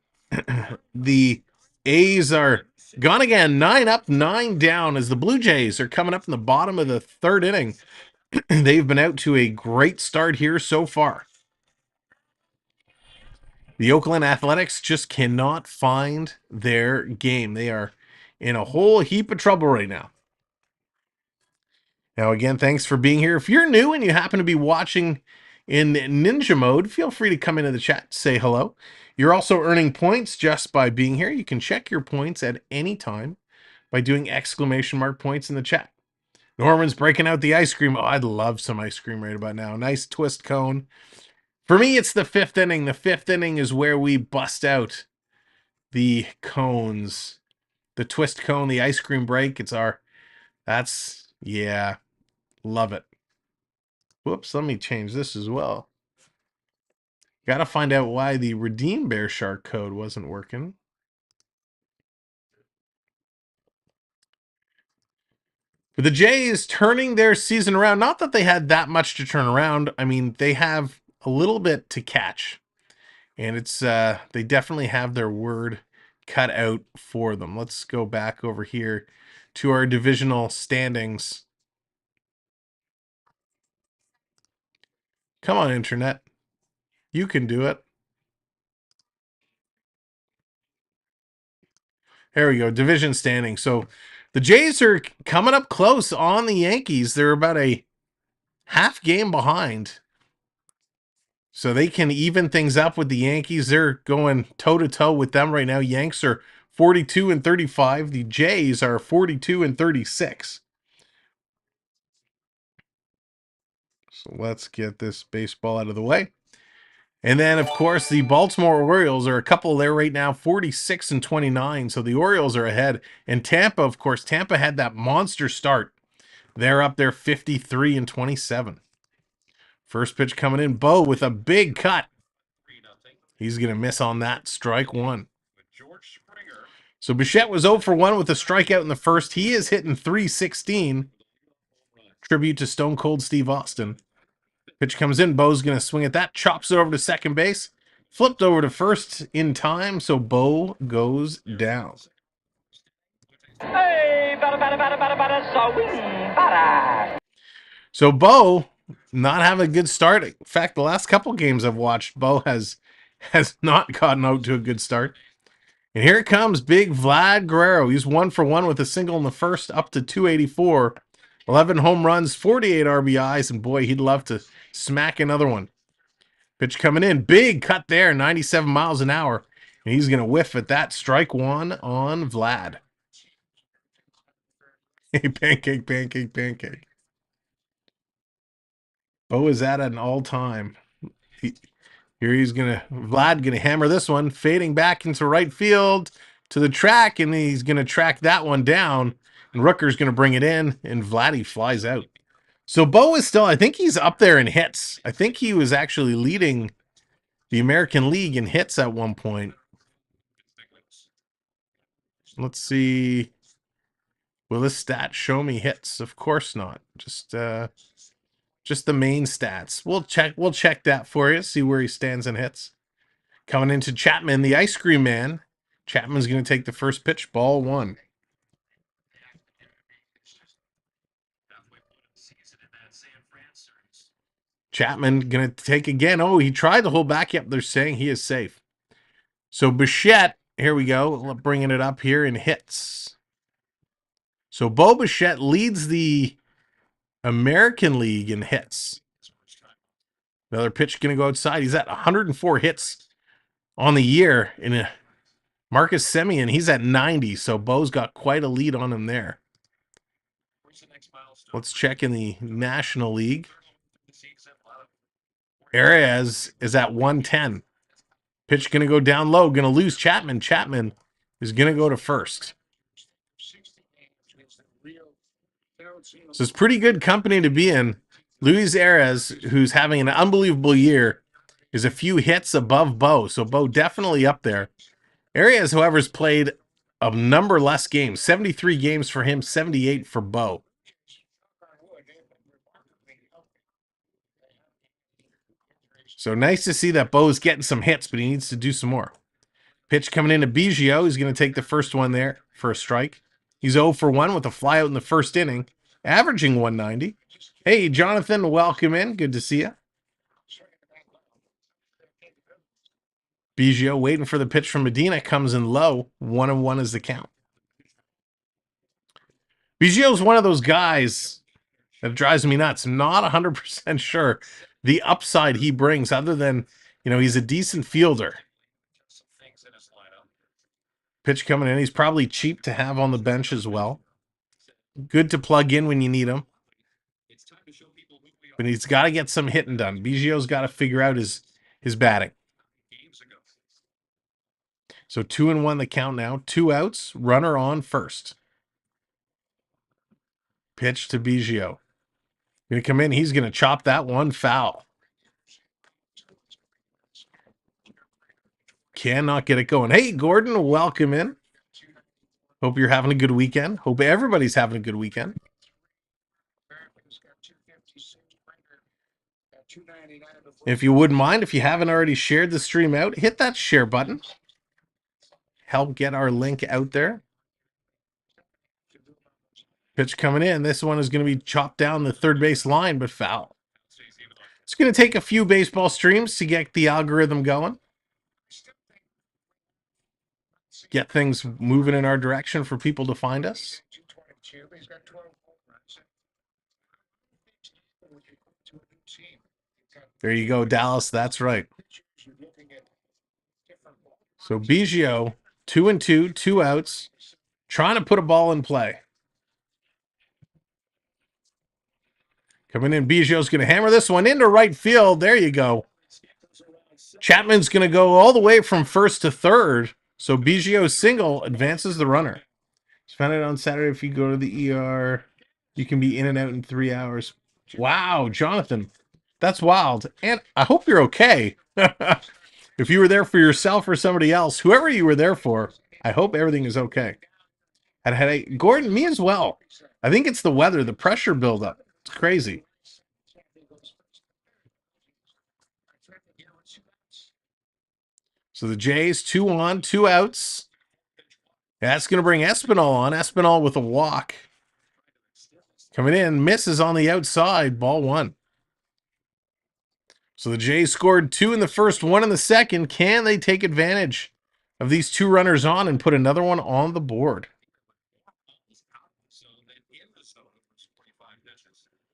The A's are gone again. 9 up, 9 down as the Blue Jays are coming up in the bottom of the 3rd inning. They've been out to a great start here so far. The Oakland Athletics just cannot find their game. They are in a whole heap of trouble right now. Now, again, thanks for being here. If you're new and you happen to be watching in ninja mode, feel free to come into the chat, say hello. You're also earning points just by being here. You can check your points at any time by doing ! points in the chat. Norman's breaking out the ice cream. Oh, I'd love some ice cream right about now. Nice twist cone. For me, it's the 5th inning. The 5th inning is where we bust out the cones. The twist cone, the ice cream break. Yeah, love it. Whoops, let me change this as well. Got to find out why the Redeem Bear Shark code wasn't working. But the Jays turning their season around. Not that they had that much to turn around. I mean, they have a little bit to catch. And it's they definitely have their word cut out for them. Let's go back over here to our divisional standings. Come on, Internet. You can do it. There we go. Division standing. So the Jays are coming up close on the Yankees. They're about a half game behind. So they can even things up with the Yankees. They're going toe-to-toe with them right now. Yanks are 42-35. The Jays are 42-36. So let's get this baseball out of the way. And then, of course, the Baltimore Orioles are a couple there right now, 46 and 29. So the Orioles are ahead. And Tampa, of course, Tampa had that monster start. They're up there 53 and 27. First pitch coming in. Bo with a big cut. He's going to miss on that. Strike one. So Bichette was 0 for 1 with a strikeout in the first. He is hitting .316. Tribute to Stone Cold Steve Austin. Pitch comes in. Bo's going to swing at that. Chops it over to second base. Flipped over to first in time. So Bo goes down. So Bo not having a good start. In fact, the last couple games I've watched, Bo has not gotten out to a good start. And here it comes, big Vlad Guerrero. He's 1 for 1 with a single in the first, up to 284. 11 home runs, 48 RBIs, and boy, he'd love to smack another one. Pitch coming in, big cut there, 97 miles an hour. And he's going to whiff at that. Strike one on Vlad. Hey, pancake, pancake, pancake. Bo is at an all-time. Here he's Vlad gonna hammer this one, fading back into right field to the track, and he's gonna track that one down, and Rooker's gonna bring it in, and Vladdy flies out. So Bo is still, I think he's up there in hits. I think he was actually leading the American League in hits at one point. Let's see. Will this stat show me hits? Of course not. Just the main stats. We'll check that for you, see where he stands in hits. Coming into Chapman, the ice cream man. Chapman's going to take the first pitch, ball one. Chapman going to take again. Oh, he tried to hold back. Yep, they're saying he is safe. So Bichette, here we go, bringing it up here in hits. So Bo Bichette leads the American League in hits. Another pitch going to go outside. He's at 104 hits on the year. In Marcus Semien, he's at 90, so Bo's got quite a lead on him there. Let's check in the National League. Arias is at 110. Pitch going to go down low, going to lose Chapman. Chapman is going to go to first. So it's pretty good company to be in. Luis Arias, who's having an unbelievable year, is a few hits above Bo. So Bo definitely up there. Arias, however, has played a number less games. 73 games for him, 78 for Bo. So nice to see that Bo's getting some hits, but he needs to do some more. Pitch coming into Biggio. He's going to take the first one there for a strike. He's 0 for 1 with a flyout in the first inning, averaging 190. Hey, Jonathan, welcome in. Good to see you. Biggio waiting for the pitch from Medina. Comes in low. 1-1 is the count. Biggio's one of those guys that drives me nuts. I'm not 100% sure the upside he brings, other than, he's a decent fielder. Pitch coming in. He's probably cheap to have on the bench as well. Good to plug in when you need him. But he's got to get some hitting done. Biggio's got to figure out his batting. So 2-1 the count now. 2 outs. Runner on first. Pitch to Biggio. Going to come in. He's going to chop that one foul. Cannot get it going. Hey, Gordon, welcome in. Hope you're having a good weekend. Hope everybody's having a good weekend. If you wouldn't mind, if you haven't already shared the stream out, hit that share button. Help get our link out there. Pitch coming in. This one is going to be chopped down the third base line, but foul. It's going to take a few baseball streams to get the algorithm going. Get things moving in our direction for people to find us. There you go, Dallas. That's right. So Biggio, 2-2, 2 outs, trying to put a ball in play. Coming in, Biggio's going to hammer this one into right field. There you go. Chapman's going to go all the way from first to third. So Biggio's single advances the runner. It's found out on Saturday if you go to the ER, you can be in and out in 3 hours. Wow, Jonathan, that's wild. And I hope you're okay. If you were there for yourself or somebody else, whoever you were there for, I hope everything is okay. Had a headache. Gordon, me as well. I think it's the weather, the pressure buildup. It's crazy. So the Jays, 2 on, 2 outs. That's going to bring Espinal on. Espinal with a walk. Coming in, misses on the outside, ball 1. So the Jays scored 2 in the first, 1 in the second. Can they take advantage of these 2 runners on and put another one on the board?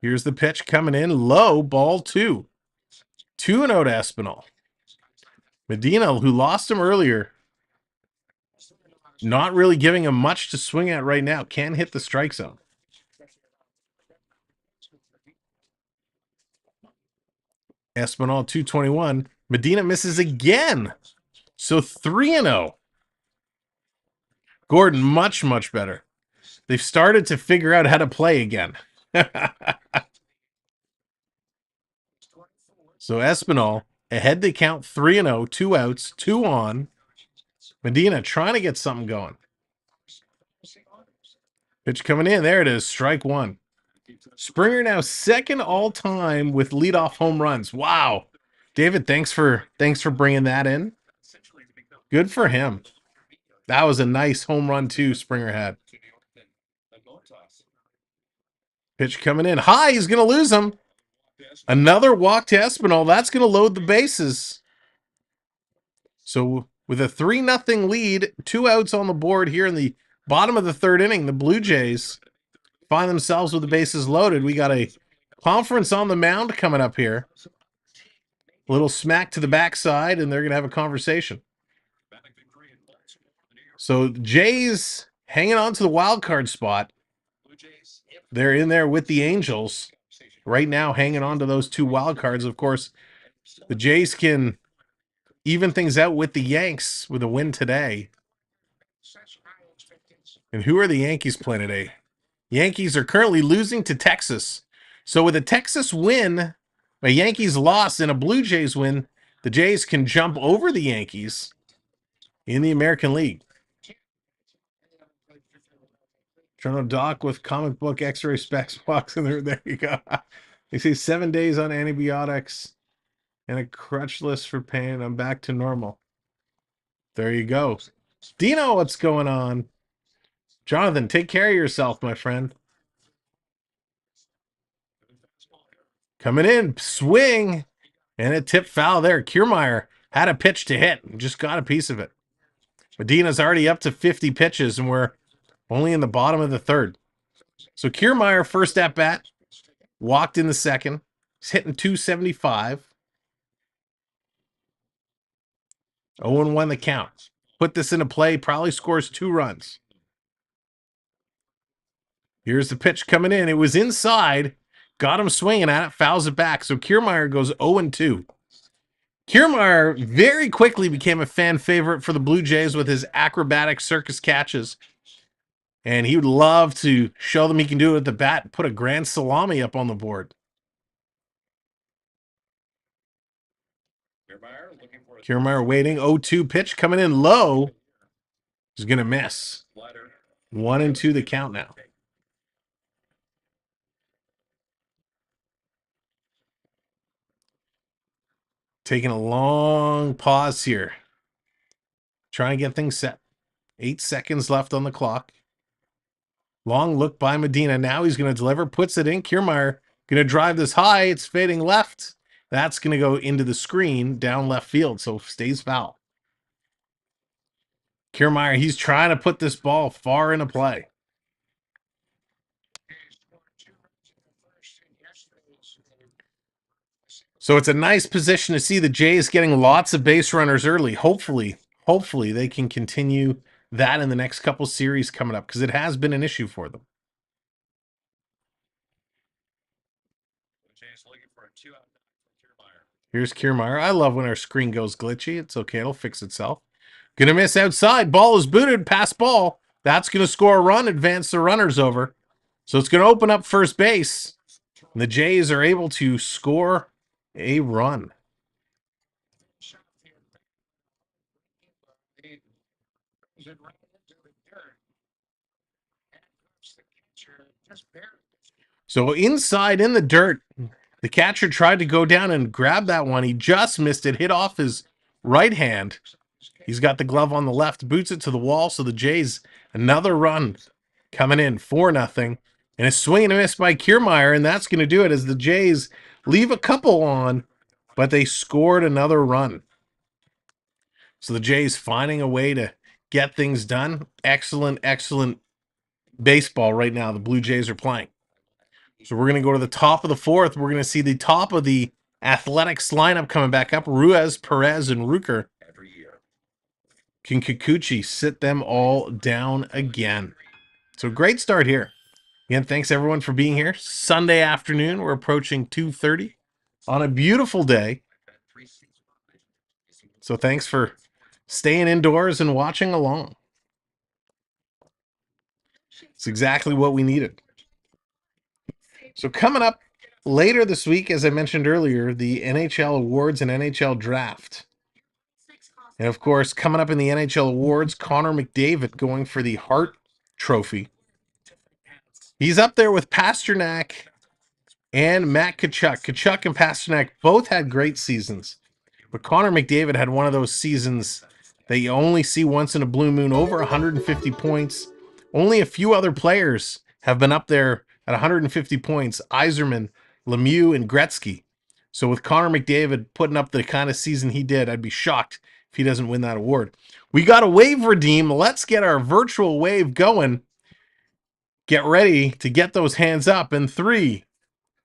Here's the pitch coming in low, ball 2. 2-0 to Espinal. Medina, who lost him earlier, not really giving him much to swing at right now. Can hit the strike zone. Espinal 221. Medina misses again. So 3-0. Gordon, much, much better. They've started to figure out how to play again. So Espinal, ahead they count 3-0, 2 outs, 2 on. Medina trying to get something going. Pitch coming in. There it is. Strike 1. Springer now second all-time with leadoff home runs. Wow. David, thanks for bringing that in. Good for him. That was a nice home run too Springer had. Pitch coming in. High. He's going to lose him. Another walk to Espinal. That's going to load the bases. So with a 3-0 lead, 2 outs on the board here in the bottom of the 3rd inning, the Blue Jays find themselves with the bases loaded. We got a conference on the mound coming up here. A little smack to the backside, and they're going to have a conversation. So Jays hanging on to the wild card spot. They're in there with the Angels right now, hanging on to those 2 wild cards. Of course, the Jays can even things out with the Yanks with a win today. And who are the Yankees playing today? Yankees are currently losing to Texas. So with a Texas win, a Yankees loss, and a Blue Jays win, the Jays can jump over the Yankees in the American League. Toronto Doc with comic book X-ray specs walks in there. There you go. They say 7 days on antibiotics and a crutchless for pain. I'm back to normal. There you go. Dino, what's going on? Jonathan, take care of yourself, my friend. Coming in, swing, and a tip foul there. Kiermaier had a pitch to hit and just got a piece of it. Medina's already up to 50 pitches, and we're only in the bottom of the 3rd. So Kiermaier, first at bat, walked in the 2nd. He's hitting 275. 0-1 the count. Put this into play, probably scores 2 runs. Here's the pitch coming in. It was inside. Got him swinging at it, fouls it back. So Kiermaier goes 0-2. Kiermaier very quickly became a fan favorite for the Blue Jays with his acrobatic circus catches. And he would love to show them he can do it at the bat and put a grand salami up on the board. Kiermaier waiting. 0-2 pitch coming in low. He's going to miss. 1-2 the count now. Taking a long pause here. Trying to get things set. 8 seconds left on the clock. Long look by Medina. Now he's going to deliver. Puts it in. Kiermaier going to drive this high. It's fading left. That's going to go into the screen down left field. So stays foul. Kiermaier, he's trying to put this ball far into play. So it's a nice position to see the Jays getting lots of base runners early. Hopefully they can continue that in the next couple series coming up, because it has been an issue for them. The Jays looking for a 2-out for Kiermaier. Here's Kiermaier. I love when our screen goes glitchy. It's okay. It'll fix itself. Gonna miss outside. Ball is booted. Pass ball. That's gonna score a run. Advance the runners over. So it's gonna open up first base. And the Jays are able to score a run. So inside in the dirt, the catcher tried to go down and grab that one. He just missed it, hit off his right hand. He's got the glove on the left, boots it to the wall. So the Jays, another run coming in, 4-0. And a swing and a miss by Kiermaier, and that's going to do it as the Jays leave a couple on, but they scored another run. So the Jays finding a way to get things done. Excellent, excellent baseball right now the Blue Jays are playing. So we're going to go to the top of the fourth. We're going to see the top of the Athletics lineup coming back up. Ruiz, Perez, and Rucker. Can Kikuchi sit them all down again? So great start here. Again, thanks everyone for being here. Sunday afternoon, we're approaching 2:30 on a beautiful day. So thanks for staying indoors and watching along. It's exactly what we needed. So coming up later this week, as I mentioned earlier, the NHL Awards and NHL Draft. And of course, coming up in the NHL Awards, Connor McDavid going for the Hart Trophy. He's up there with Pasternak and Matt Tkachuk. Tkachuk and Pasternak both had great seasons. But Connor McDavid had one of those seasons that you only see once in a blue moon, over 150 points. Only a few other players have been up there at 150 points. Yzerman, Lemieux, and Gretzky. So with Connor McDavid putting up the kind of season he did, I'd be shocked if he doesn't win that award. We got a wave redeem. Let's get our virtual wave going. Get ready to get those hands up in 3,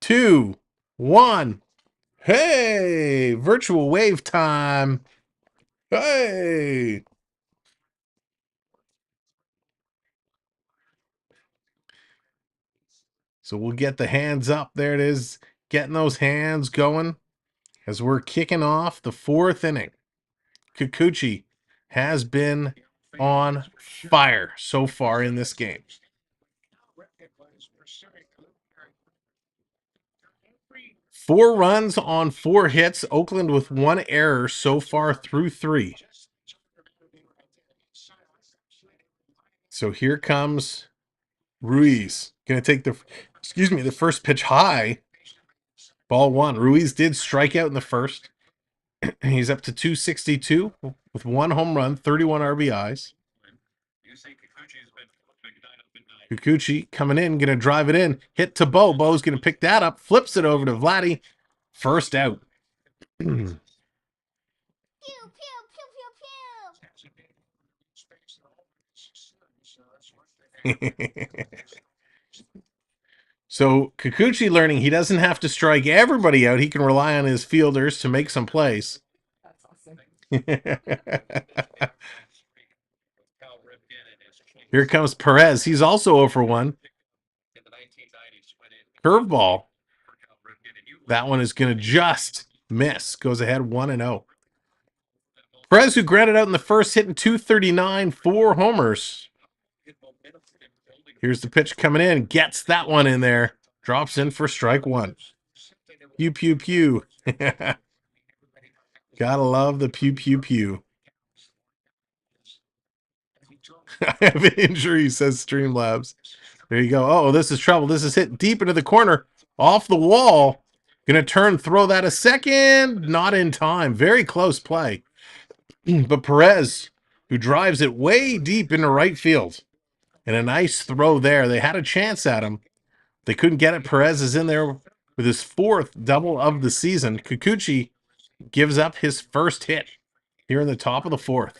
2, 1. Hey, virtual wave time. Hey. So we'll get the hands up. There it is. Getting those hands going as we're kicking off the fourth inning. Kikuchi has been on fire so far in this game. 4 runs on 4 hits. Oakland with 1 error so far through 3. So here comes Ruiz. Going to take the first pitch high. Ball 1. Ruiz did strike out in the first. He's up to 262 with 1 home run, 31 RBIs. Kikuchi coming in, going to drive it in. Hit to Bo. Bo's going to pick that up. Flips it over to Vladdy. First out. So Kikuchi learning he doesn't have to strike everybody out. He can rely on his fielders to make some plays. Here comes Perez. He's also 0 for 1. Curveball. That one is going to just miss. Goes ahead 1-0. Perez, who grounded out in the first, hitting 239, 4 homers. Here's the pitch coming in. Gets that one in there. Drops in for strike 1. Pew, pew, pew. Gotta love the pew, pew, pew. I have an injury, says Streamlabs. There you go. Oh, this is trouble. This is hit deep into the corner. Off the wall. Gonna turn, throw that a second. Not in time. Very close play. But Perez, who drives it way deep into right field. And a nice throw there. They had a chance at him. They couldn't get it. Perez is in there with his 4th double of the season. Kikuchi gives up his first hit here in the top of the 4th.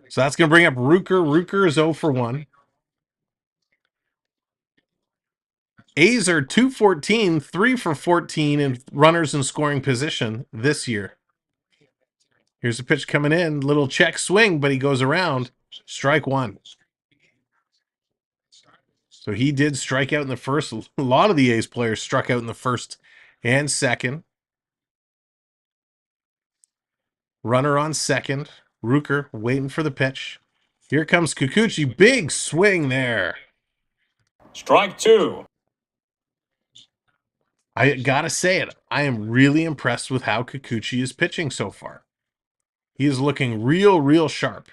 So that's going to bring up Rucker. Rucker is 0 for 1. A's are 214, 3 for 14 in runners in scoring position this year. Here's a pitch coming in. Little check swing, but he goes around. Strike 1. So he did strike out in the first. A lot of the A's players struck out in the first and second. Runner on second. Rooker waiting for the pitch. Here comes Kikuchi. Big swing there. Strike two. I gotta say it. I am really impressed with how Kikuchi is pitching so far. He is looking real sharp.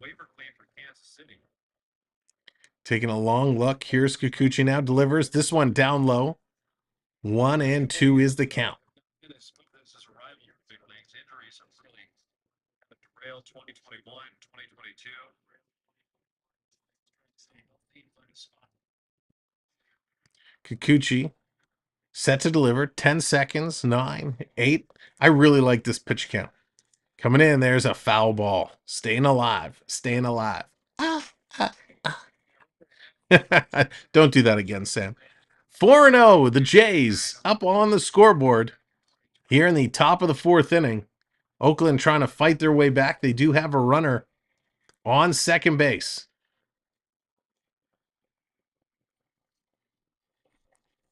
Waiver claim for Kansas City. Taking a long look. Here's Kikuchi now. Delivers this one down low. 1-2 is the count. This is arriving your big leagues. Injuries have really derailed 2021, 2022. Kikuchi set to deliver. 10 seconds. 9, 8. I really like this pitch count. Coming in, there's a foul ball. Staying alive. Staying alive. Don't do that again, Sam. 4-0, the Jays up on the scoreboard here in the top of the fourth inning. Oakland trying to fight their way back. They do have a runner on second base.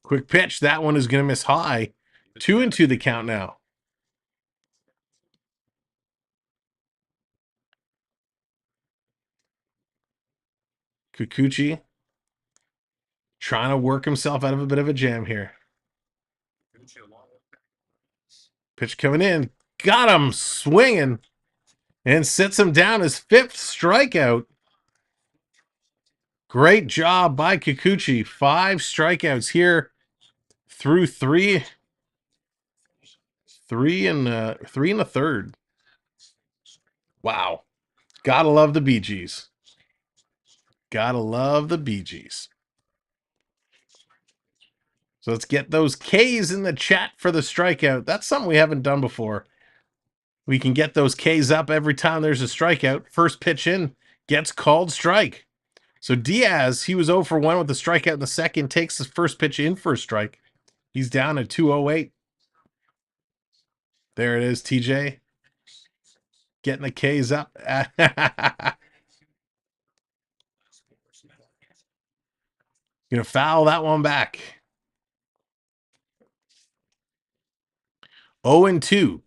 Quick pitch. That one is going to miss high. 2-2 the count now. Kikuchi trying to work himself out of a bit of a jam here. Pitch coming in. Got him swinging and sits him down. His fifth strikeout. Great job by Kikuchi. 5 strikeouts here through 3 and a third. Wow. Gotta love the Bee Gees. Gotta love the Bee Gees. So let's get those K's in the chat for the strikeout. That's something we haven't done before. We can get those K's up every time there's a strikeout. First pitch in gets called strike. So Diaz, he was 0 for 1 with the strikeout in the second, takes his first pitch in for a strike. He's down at 208. There it is, TJ. Getting the K's up. Gonna foul that one back. 0-2.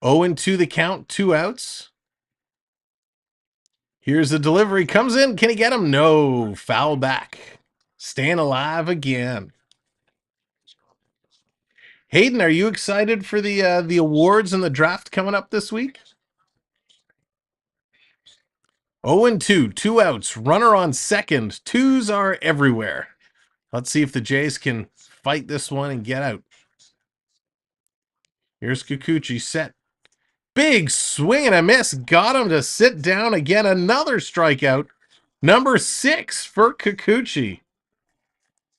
Oh, and 2 the count, 2 outs. Here's the delivery. Comes in. Can he get him? No. Foul back. Staying alive again. Hayden, are you excited for the awards and the draft coming up this week? 0-2, 2 outs. Runner on second. 2s are everywhere. Let's see if the Jays can fight this one and get out. Here's Kikuchi set. Big swing and a miss. Got him to sit down again. Another strikeout. Number 6 for Kikuchi.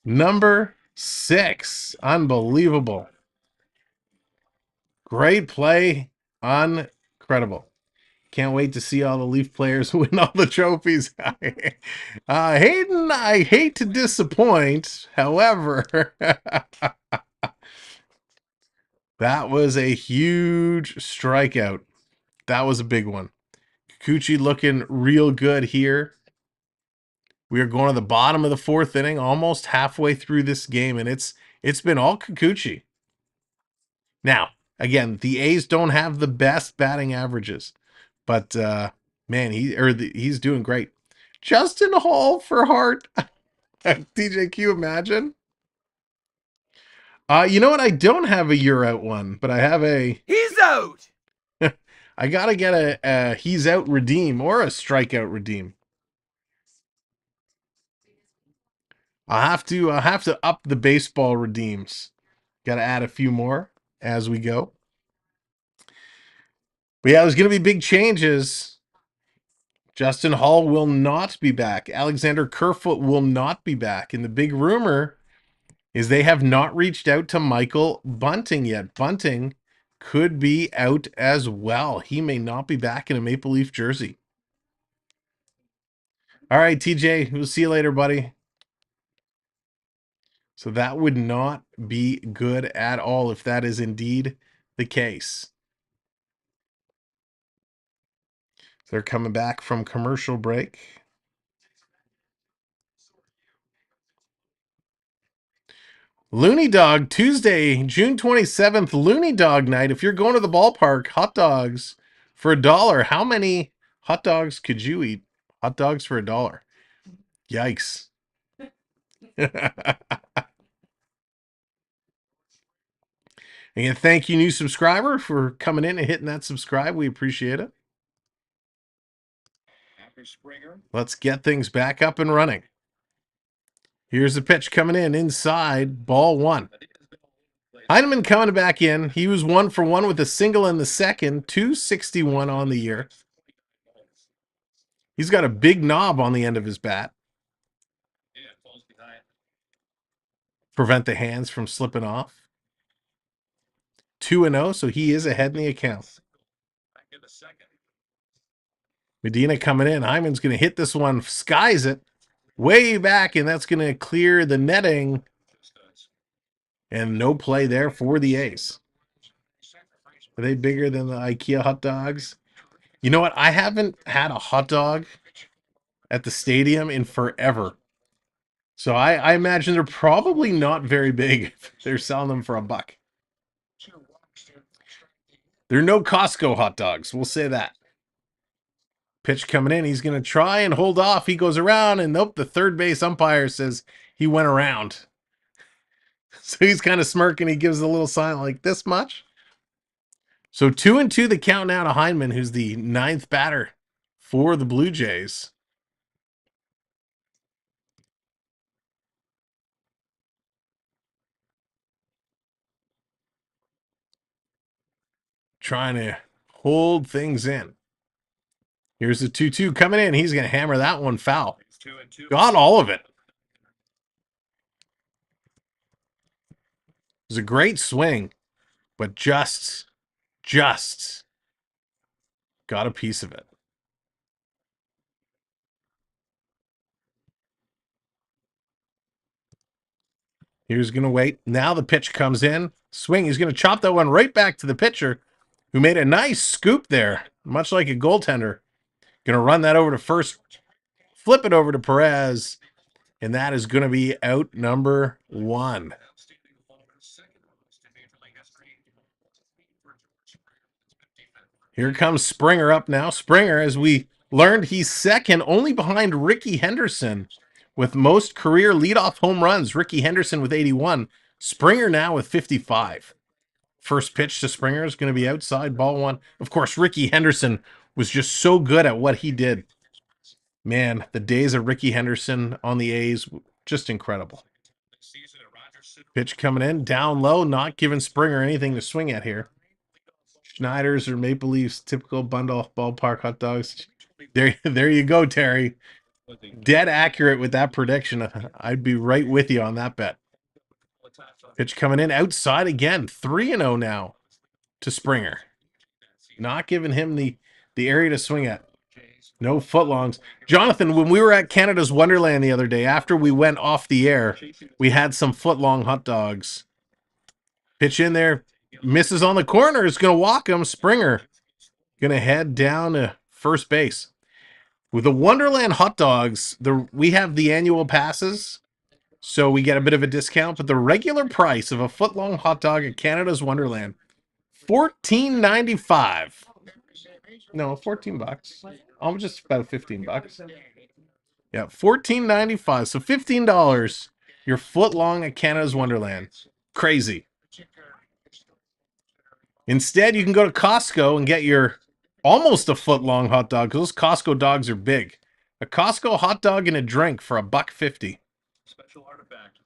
Number 6. Unbelievable. Great play. Incredible. Can't wait to see all the Leaf players win all the trophies. Hayden, I hate to disappoint. However, that was a huge strikeout. That was a big one. Kikuchi looking real good here. We are going to the bottom of the fourth inning, almost halfway through this game, and it's been all Kikuchi. Now, again, the A's don't have the best batting averages, but man, he's doing great. Justin Hall for Hart. TJQ, imagine. You know what? I don't have a "you're out" one, but I have a He's out. I gotta get a he's out redeem or a strikeout redeem. I'll have to up the baseball redeems. Gotta add a few more as we go. But yeah, there's gonna be big changes. Justin Hall will not be back. Alexander Kerfoot will not be back. And the big rumor is they have not reached out to Michael Bunting yet. Bunting could be out as well. He may not be back in a Maple Leaf jersey. All right, TJ, we'll see you later, buddy. So that would not be good at all if that is indeed the case. They're coming back from commercial break. Looney Dog, Tuesday, June 27th, Looney Dog night. If you're going to the ballpark, hot dogs for $1. How many hot dogs could you eat? Hot dogs for $1. Yikes. And thank you, new subscriber, for coming in and hitting that subscribe. We appreciate it. Let's get things back up and running. Here's the pitch coming in inside, ball one. Heineman coming back in. He was 1 for 1 with a single in the second, 261 on the year. He's got a big knob on the end of his bat. Prevent the hands from slipping off. 2-0, so he is ahead in the account. Medina coming in. Hyman's going to hit this one, skies it way back, and that's going to clear the netting. And no play there for the A's. Are they bigger than the IKEA hot dogs? You know what? I haven't had a hot dog at the stadium in forever. So I imagine they're probably not very big if they're selling them for $1. They're no Costco hot dogs. We'll say that. Pitch coming in. He's going to try and hold off. He goes around, and nope, the third base umpire says he went around. So he's kind of smirking. He gives a little sign like this much. So 2-2 the count now to Heineman, who's the 9th batter for the Blue Jays. Trying to hold things in. Here's the 2-2 coming in. He's going to hammer that one foul. Got all of it. It was a great swing, but just got a piece of it. Here's going to wait. Now the pitch comes in. Swing. He's going to chop that one right back to the pitcher, who made a nice scoop there, much like a goaltender. Going to run that over to first, flip it over to Perez, and that is going to be out number 1. Here comes Springer up now. Springer, as we learned, he's second, only behind Ricky Henderson with most career leadoff home runs. Ricky Henderson with 81. Springer now with 55. First pitch to Springer is going to be outside, ball 1. Of course, Ricky Henderson was just so good at what he did. Man, the days of Ricky Henderson on the A's, just incredible. Pitch coming in, down low, not giving Springer anything to swing at here. Schneider's or Maple Leafs typical bundle ballpark hot dogs. There you go, Terry. Dead accurate with that prediction. I'd be right with you on that bet. Pitch coming in outside again. 3-0 now to Springer. Not giving him the area to swing at. No footlongs. Jonathan, when we were at Canada's Wonderland the other day, after we went off the air, we had some footlong hot dogs. Pitch in there. Misses on the corner. Is going to walk him. Springer going to head down to first base. With the Wonderland hot dogs, we have the annual passes, so we get a bit of a discount. But the regular price of a foot-long hot dog at Canada's Wonderland, $14.95. No, $14. I'm just about $15. Yeah, $14.95. So $15. Your foot-long at Canada's Wonderland. Crazy. Instead, you can go to Costco and get your almost a foot-long hot dog, because those Costco dogs are big. A Costco hot dog and a drink for $1.50. Special artifact.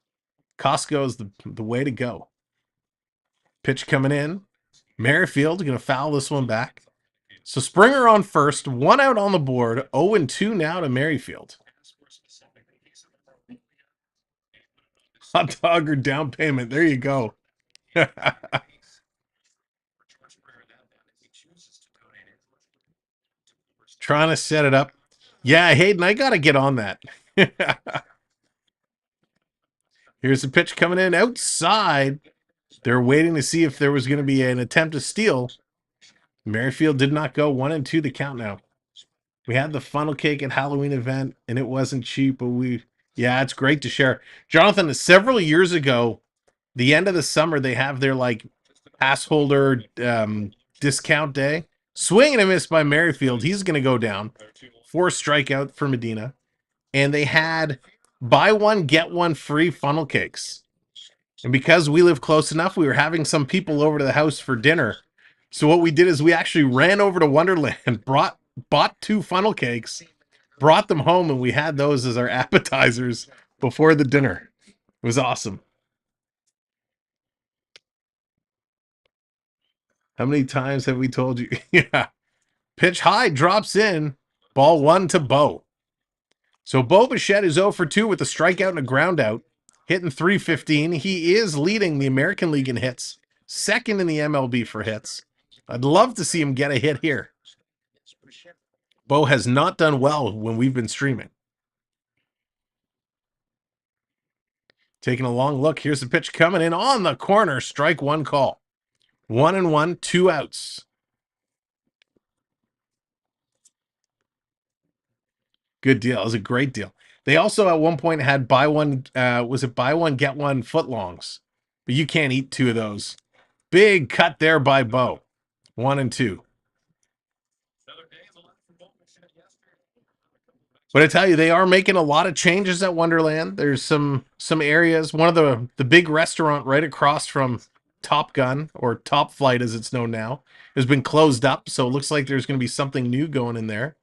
Costco is the way to go. Pitch coming in. Merrifield going to foul this one back. So Springer on first, 1 out on the board, 0-2 now to Merrifield. Hot dog or down payment. There you go. Trying to set it up. Yeah, Hayden, I got to get on that. Here's the pitch coming in outside. They're waiting to see if there was going to be an attempt to steal. Merrifield did not go. 1-2 the count now. We had the funnel cake at Halloween event, and it wasn't cheap, but yeah, it's great to share. Jonathan, several years ago, the end of the summer, they have their like pass holder discount day. Swing and a miss by Merrifield. He's going to go down. 4 strikeout for Medina. And they had buy one, get one free funnel cakes. And because we live close enough, we were having some people over to the house for dinner. So what we did is we actually ran over to Wonderland, bought 2 funnel cakes, brought them home, and we had those as our appetizers before the dinner. It was awesome. How many times have we told you? Yeah. Pitch high, drops in. Ball 1 to Bo. So Bo Bichette is 0 for 2 with a strikeout and a ground out. Hitting .315. He is leading the American League in hits. Second in the MLB for hits. I'd love to see him get a hit here. Bo has not done well when we've been streaming. Taking a long look. Here's the pitch coming in on the corner. Strike 1 call. 1-1, 2 outs. Good deal. It was a great deal. They also at one point had buy one, buy one, get one footlongs. But you can't eat 2 of those. Big cut there by Bo. 1-2. But I tell you, they are making a lot of changes at Wonderland. There's some areas. One of the big restaurant right across from Top Gun, or Top Flight as it's known now, has been closed up. So it looks like there's going to be something new going in there.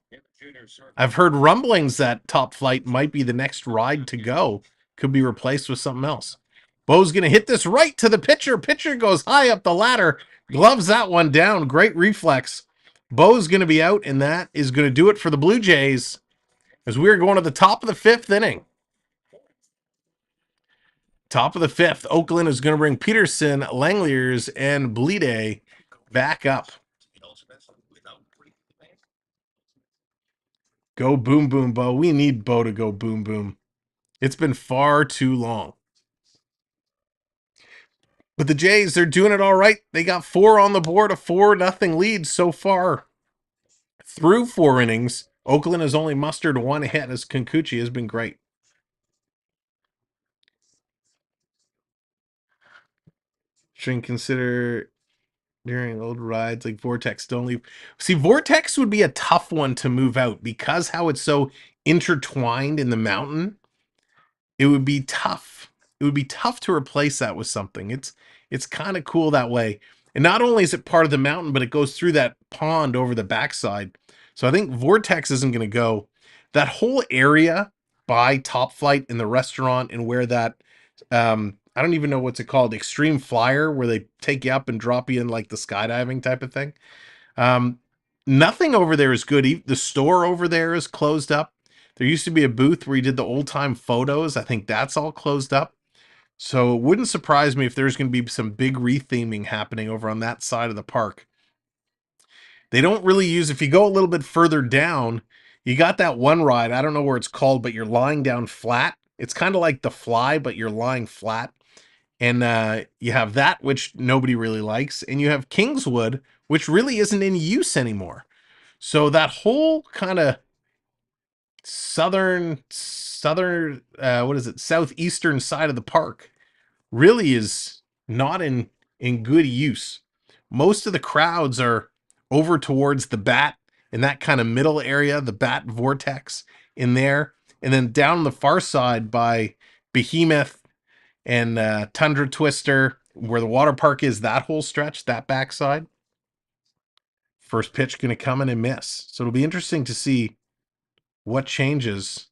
I've heard rumblings that Top Flight might be the next ride to go. Could be replaced with something else. Bo's going to hit this right to the pitcher. Pitcher goes high up the ladder. Gloves that one down. Great reflex. Bo's going to be out, and that is going to do it for the Blue Jays as we're going to the top of the 5th inning. Top of the 5th. Oakland is going to bring Peterson, Langeliers, and Bleede back up. Go boom, boom, Bo. We need Bo to go boom, boom. It's been far too long. But the Jays, they're doing it all right. They got 4 on the board, a 4-0 lead so far. Through 4 innings, Oakland has only mustered 1 hit as Kikuchi has been great. Shouldn't consider during old rides like Vortex. Don't leave. See, Vortex would be a tough one to move out because how it's so intertwined in the mountain. It would be tough. It would be tough to replace that with something. It's kind of cool that way. And not only is it part of the mountain, but it goes through that pond over the backside. So I think Vortex isn't going to go. That whole area by Top Flight in the restaurant and where that, I don't even know what's it called, Extreme Flyer, where they take you up and drop you in like the skydiving type of thing. Nothing over there is good. The store over there is closed up. There used to be a booth where you did the old time photos. I think that's all closed up. So it wouldn't surprise me if there's going to be some big retheming happening over on that side of the park. They don't really use, if you go a little bit further down, you got that one ride. I don't know where it's called, but you're lying down flat. It's kind of like the Fly, but you're lying flat. And you have that, which nobody really likes. And you have Kingswood, which really isn't in use anymore. So that whole kind of southern, southeastern side of the park really is not in good use. Most of the crowds are over towards the Bat in that kind of middle area, the Bat Vortex in there. And then down the far side by Behemoth and Tundra Twister, where the water park is, that whole stretch, that backside. First pitch going to come in and miss. So it'll be interesting to see what changes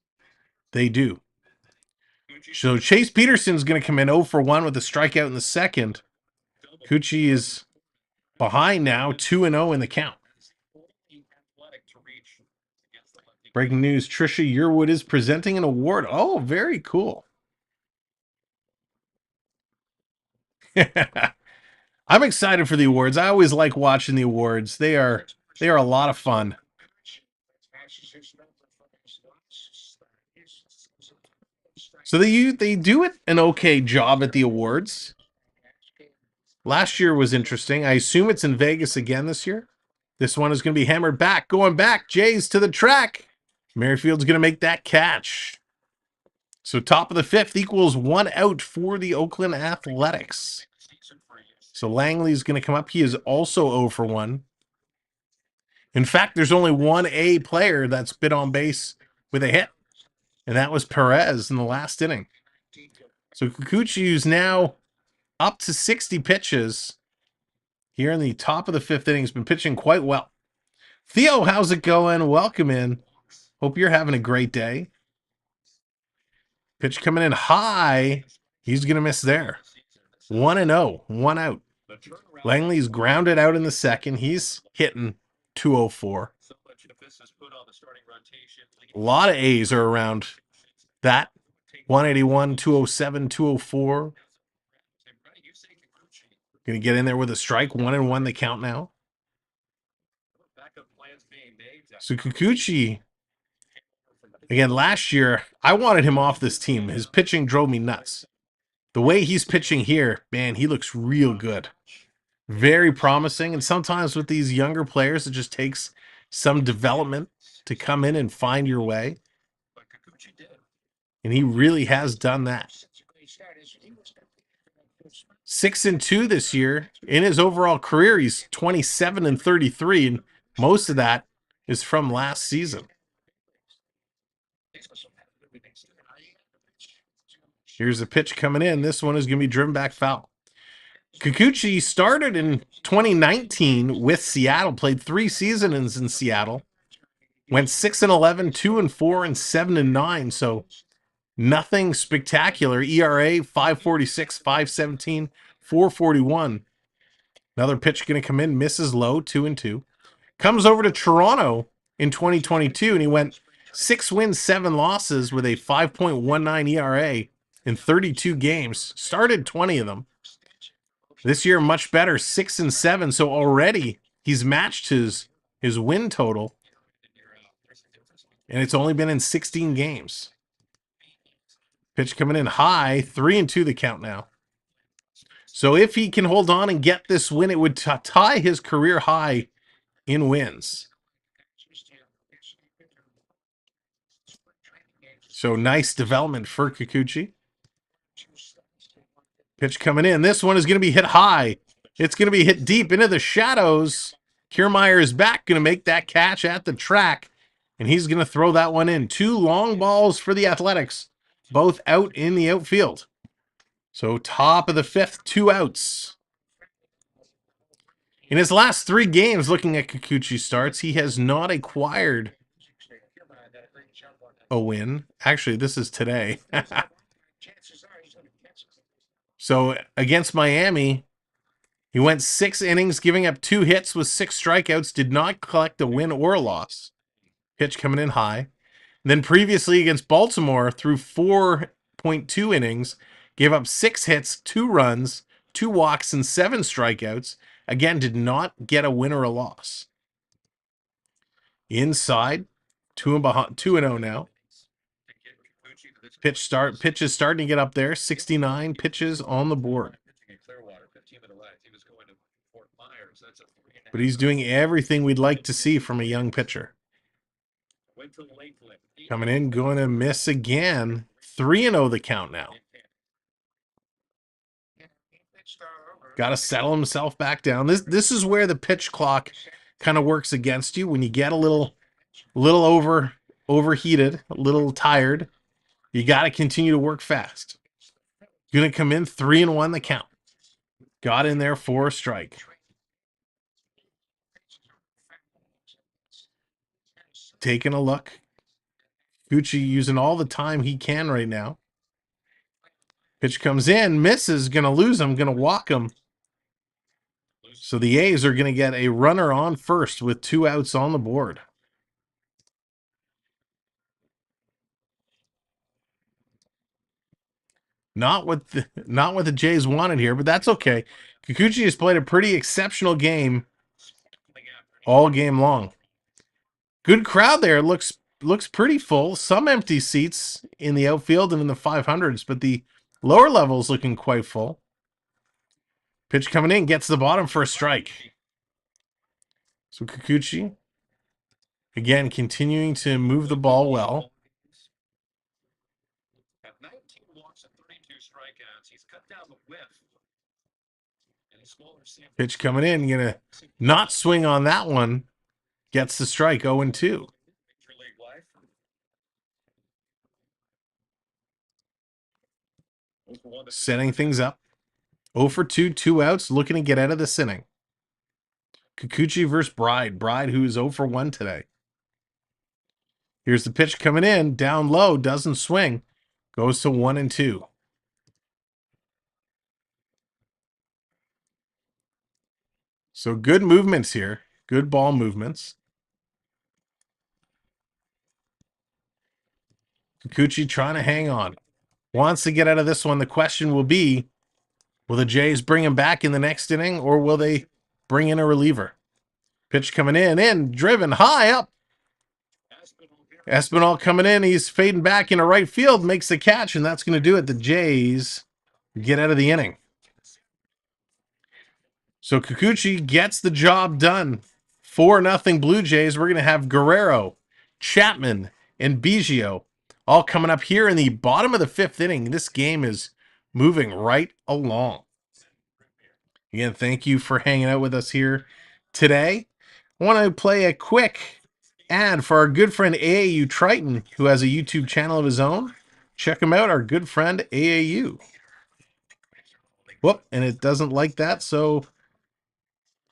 they do. So Chase Peterson's going to come in 0 for 1 with a strikeout in the second. Kikuchi is behind now, 2-0 in the count. Breaking news, Trisha Yearwood is presenting an award. Oh, very cool. I'm excited for the awards. I always like watching the awards. They are a lot of fun. So they do an okay job at the awards. Last year was interesting. I assume it's in Vegas again this year. This one is going to be hammered back. Going back. Jays to the track. Merrifield's going to make that catch. So top of the fifth equals 1 out for the Oakland Athletics. So Langley's going to come up. He is also 0 for 1. In fact, there's only one A player that's been on base with a hit, and that was Perez in the last inning. So Kikuchi is now up to 60 pitches here in the top of the fifth inning. He's been pitching quite well. Theo, how's it going? Welcome in. Hope you're having a great day. Pitch coming in high. He's going to miss there. 1-0, 1 out. Langley's grounded out in the second. He's hitting 204. A lot of A's are around that. 181, 207, 204. Going to get in there with a strike. 1-1 the count now. So Kikuchi, again, last year, I wanted him off this team. His pitching drove me nuts. The way he's pitching here, man, he looks real good. Very promising. And sometimes with these younger players, it just takes some development to come in and find your way. And he really has done that. 6-2 this year. In his overall career, he's 27-33, and most of that is from last season. Here's a pitch coming in. This one is going to be driven back foul. Kikuchi started in 2019 with Seattle, played 3 seasons in Seattle, went 6-11, 2-4, and 7-9. So nothing spectacular. ERA 5.46, 5.17, 4.41. Another pitch going to come in, misses low, 2-2. Comes over to Toronto in 2022, and he went 6 wins, 7 losses with a 5.19 ERA in 32 games. Started 20 of them. This year, much better, 6-7. So already he's matched his win total, and it's only been in 16 games. Pitch coming in high, 3-2 the count now. So if he can hold on and get this win, it would tie his career high in wins. So nice development for Kikuchi. Pitch coming in. This one is going to be hit high. It's going to be hit deep into the shadows. Kiermaier is back, going to make that catch at the track, and he's going to throw that one in. 2 long balls for the Athletics, both out in the outfield. So top of the fifth, 2 outs. In his last 3 games, looking at Kikuchi starts, he has not acquired a win. Actually, this is today. So against Miami, he went 6 innings, giving up 2 hits with 6 strikeouts, did not collect a win or a loss. Pitch coming in high. And then previously against Baltimore, through 4.2 innings, gave up 6 hits, 2 runs, 2 walks, and 7 strikeouts. Again, did not get a win or a loss. Inside, 2-0 now. Pitch is starting to get up there. 69 pitches on the board. But he's doing everything we'd like to see from a young pitcher. Coming in, going to miss again. 3-0 the count now. Got to settle himself back down. This is where the pitch clock kind of works against you. When you get a little overheated, a little tired, you got to continue to work fast. Going to come in, 3-1 the count. Got in there for a strike. Taking a look. Gucci using all the time he can right now. Pitch comes in, misses, going to lose him, going to walk him. So the A's are going to get a runner on first with 2 outs on the board. Not what the Jays wanted here, but that's okay. Kikuchi has played a pretty exceptional game all game long. Good crowd there. Looks pretty full. Some empty seats in the outfield and in the 500s, but the lower levels looking quite full. Pitch coming in, gets the bottom for a strike. So Kikuchi, again, continuing to move the ball well. At 19 walks and 32 strikeouts, he's cut down the whiff. And his smaller sample. Pitch coming in, gonna not swing on that one. Gets the strike, 0-2. Major league life. Setting things up. 0 for 2, 2 outs, looking to get out of this inning. Kikuchi versus Bride. Bride, who is 0 for 1 today. Here's the pitch coming in, down low, doesn't swing. Goes to 1-2. So good movements here. Good ball movements. Kikuchi trying to hang on. Wants to get out of this one. The question will be, will the Jays bring him back in the next inning, or will they bring in a reliever? Pitch coming in, driven high up. Espinal coming in. He's fading back into right field, makes the catch, and that's going to do it. The Jays get out of the inning. So Kikuchi gets the job done. 4-0 Blue Jays. We're going to have Guerrero, Chapman, and Biggio all coming up here in the bottom of the 5th inning. This game is moving right along. Again, thank you for hanging out with us here today. I want to play a quick ad for our good friend AAU Triton, who has a YouTube channel of his own. Check him out, our good friend AAU. Whoop, and it doesn't like that, so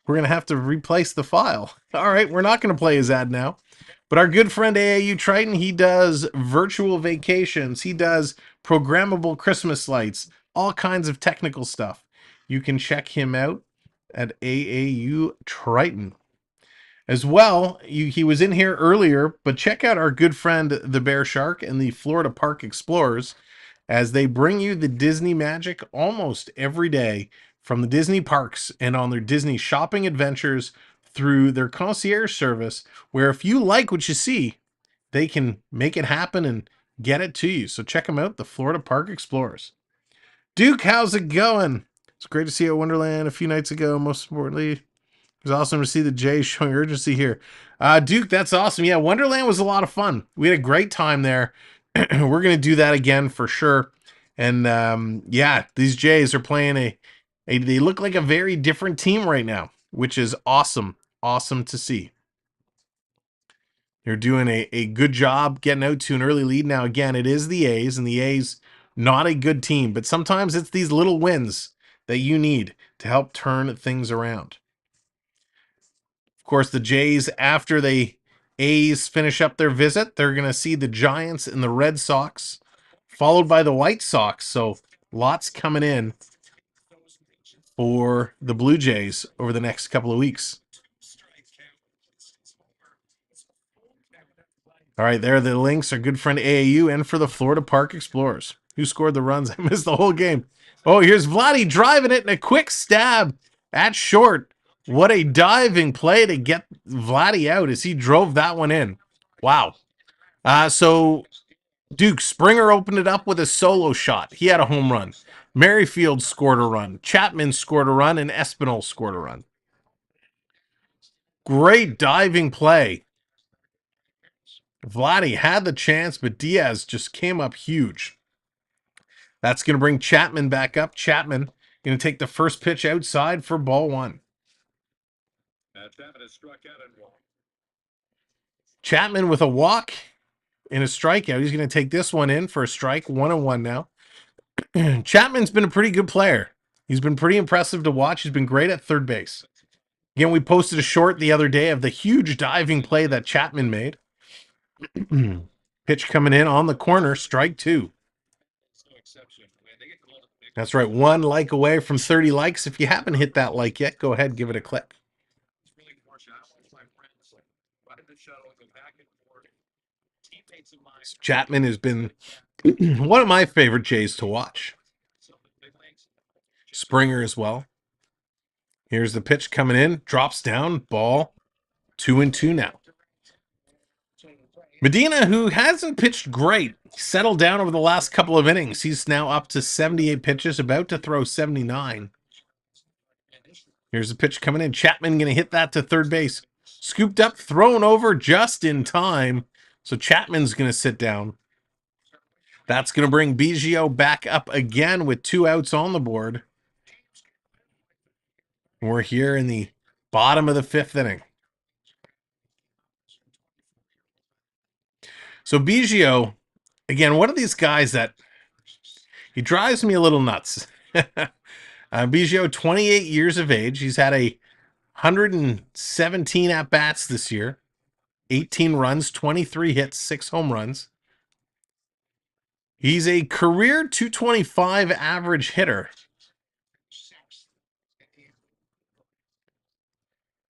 we're going to have to replace the file. All right, we're not going to play his ad now. But our good friend AAU Triton, he does virtual vacations. He does programmable Christmas lights, all kinds of technical stuff. You can check him out at AAU Triton. As well, he was in here earlier, but check out our good friend the Bear Shark and the Florida Park Explorers as they bring you the Disney magic almost every day from the Disney parks and on their Disney shopping adventures through their concierge service, where if you like what you see, they can make it happen and get it to you. So check them out, the Florida Park Explorers. Duke, how's it going? It's great to see you at Wonderland a few nights ago. Most importantly, it was awesome to see the Jays showing urgency here. Duke, that's awesome. Yeah, Wonderland was a lot of fun. We had a great time there. We're going to do that again for sure. And yeah, these Jays are playing they look like a very different team right now, which is awesome. Awesome to see. They're doing a good job getting out to an early lead. Now, again, it is the A's, and the A's not a good team, but sometimes it's these little wins that you need to help turn things around. Of course, the Jays, after the A's finish up their visit, they're going to see the Giants and the Red Sox, followed by the White Sox. So lots coming in for the Blue Jays over the next couple of weeks. All right, there are the links. Our good friend AAU and for the Florida Park Explorers. Who scored the runs? I missed the whole game. Oh, here's Vladdy driving it in a quick stab at short. What a diving play to get Vladdy out as he drove that one in. Wow. So Duke Springer opened it up with a solo shot. He had a home run. Merrifield scored a run. Chapman scored a run, and Espinal scored a run. Great diving play. Vladdy had the chance, but Diaz just came up huge. That's going to bring Chapman back up. Chapman going to take the first pitch outside for ball 1. Chapman has struck out and walked. Chapman with a walk and a strikeout. He's going to take this one in for a strike. 1-1 now. Chapman's been a pretty good player. He's been pretty impressive to watch. He's been great at third base. Again, we posted a short the other day of the huge diving play that Chapman made. Pitch coming in on the corner, strike 2. That's right, 1 like away from 30 likes. If you haven't hit that like yet, go ahead, give it a click. Chapman has been one of my favorite Jays to watch. Springer as well. Here's the pitch coming in, drops down, ball 2-2 now. Medina, who hasn't pitched great, settled down over the last couple of innings. He's now up to 78 pitches, about to throw 79. Here's the pitch coming in. Chapman going to hit that to third base. Scooped up, thrown over just in time. So Chapman's going to sit down. That's going to bring Biggio back up again with 2 outs on the board. We're here in the bottom of the 5th inning. So Biggio, again, one of these guys that he drives me a little nuts. Biggio, 28 years of age. He's had 117 at-bats this year. 18 runs, 23 hits, 6 home runs. He's a career 225 average hitter.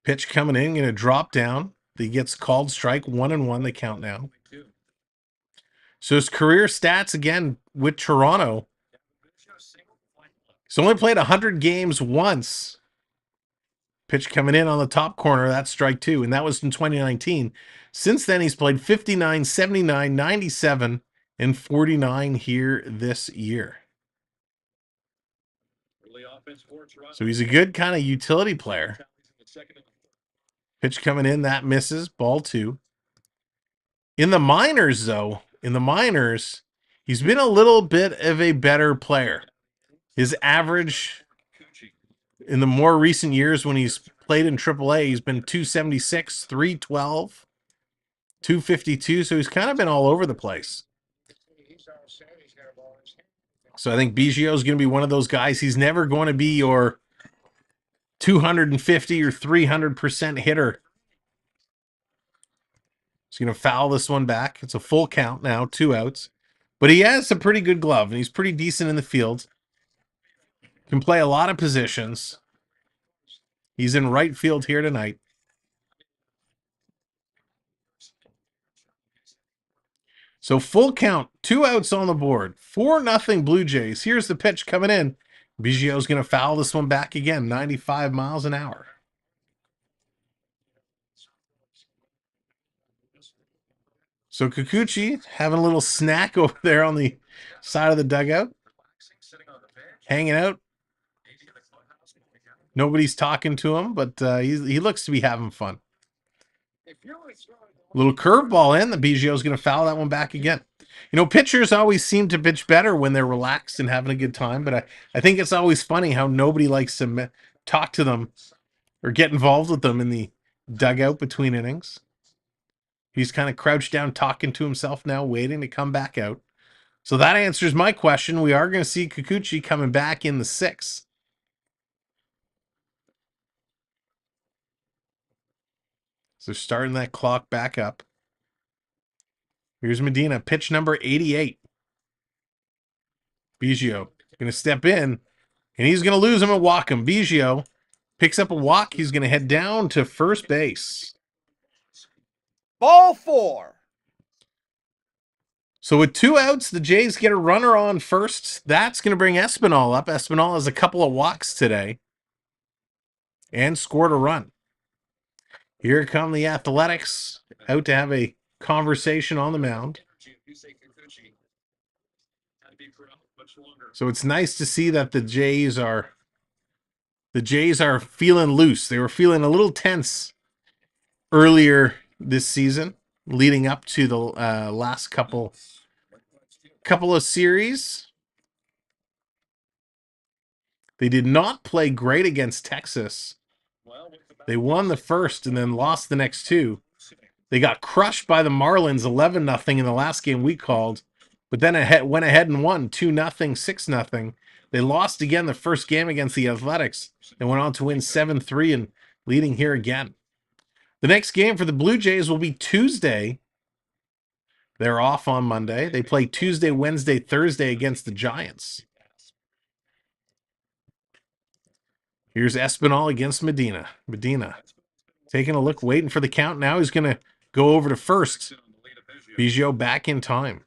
Pitch coming in, going to drop down. He gets called strike, 1-1. They count now. So his career stats, again, with Toronto. He's only played 100 games once. Pitch coming in on the top corner, that's strike 2, and that was in 2019. Since then, he's played 59, 79, 97, and 49 here this year. So he's a good kind of utility player. Pitch coming in, that misses, ball 2. In the minors, though, he's been a little bit of a better player. His average in the more recent years when he's played in AAA, he's been 276, 312, 252. So he's kind of been all over the place. So I think Biggio is going to be one of those guys. He's never going to be your 250 or 300% hitter. He's going to foul this one back. It's a full count now, 2 outs. But he has a pretty good glove, and he's pretty decent in the field. Can play a lot of positions. He's in right field here tonight. So full count, 2 outs on the board, 4-0 Blue Jays. Here's the pitch coming in. Biggio's going to foul this one back again, 95 miles an hour. So Kikuchi having a little snack over there on the side of the dugout. Hanging out. Nobody's talking to him, but he looks to be having fun. Little curveball in. The Biggio's going to foul that one back again. You know, pitchers always seem to pitch better when they're relaxed and having a good time, but I think it's always funny how nobody likes to talk to them or get involved with them in the dugout between innings. He's kind of crouched down talking to himself now, waiting to come back out. So that answers my question. We are going to see Kikuchi coming back in the 6th. So starting that clock back up. Here's Medina, pitch number 88. Biggio going to step in, and he's going to lose him and walk him. Biggio picks up a walk. He's going to head down to first base. Ball 4. So with 2 outs, the Jays get a runner on first. That's going to bring Espinal up. Espinal has a couple of walks today and scored a run. Here come the Athletics out to have a conversation on the mound. So it's nice to see that the Jays are feeling loose. They were feeling a little tense earlier this season, leading up to the last couple of series. They did not play great against Texas. They won the first and then lost the next 2. They got crushed by the Marlins 11-0 in the last game we called, but then went ahead and won 2-0, 6-0. They lost again the first game against the Athletics and went on to win 7-3 and leading here again. The next game for the Blue Jays will be Tuesday. They're off on Monday. They play Tuesday, Wednesday, Thursday against the Giants. Here's Espinal against Medina. Medina taking a look, waiting for the count. Now he's going to go over to first. Biggio back in time.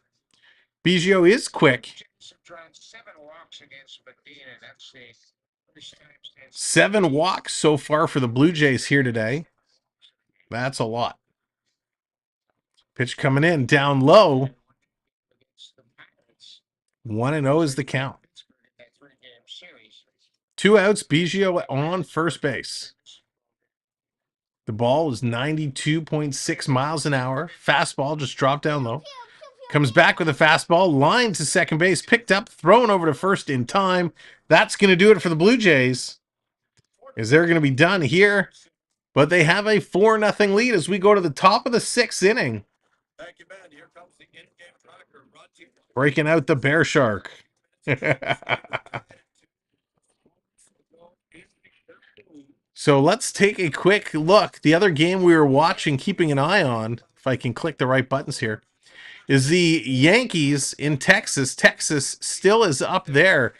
Biggio is quick. 7 walks so far for the Blue Jays here today. That's a lot. Pitch coming in, down low. 1-0 is the count. 2 outs, Biggio on first base. The ball is 92.6 miles an hour. Fastball just dropped down low. Comes back with a fastball, line to second base, picked up, thrown over to first in time. That's going to do it for the Blue Jays. Is they're going to be done here, but they have a 4-0 lead as we go to the top of the 6th inning. Thank you, Ben. Here comes the in-game tracker. Brought to you Breaking out the Bear Shark. So let's take a quick look. The other game we were watching, keeping an eye on, if I can click the right buttons here, is the Yankees in Texas. Texas still is up there,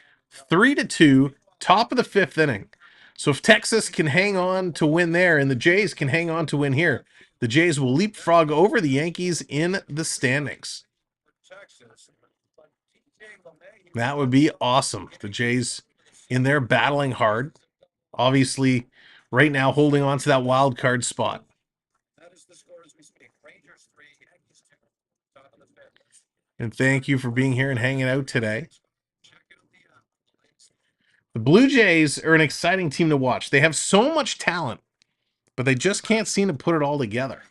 3-2, top of the 5th inning. So if Texas can hang on to win there and the Jays can hang on to win here, the Jays will leapfrog over the Yankees in the standings. Texas. That would be awesome. The Jays in there battling hard. Obviously, right now holding on to that wild card spot. That is the score as we speak. Rangers 3, Yankees 2. Top of the 5th. And thank you for being here and hanging out today. Check out the The Blue Jays are an exciting team to watch. They have so much talent, but they just can't seem to put it all together,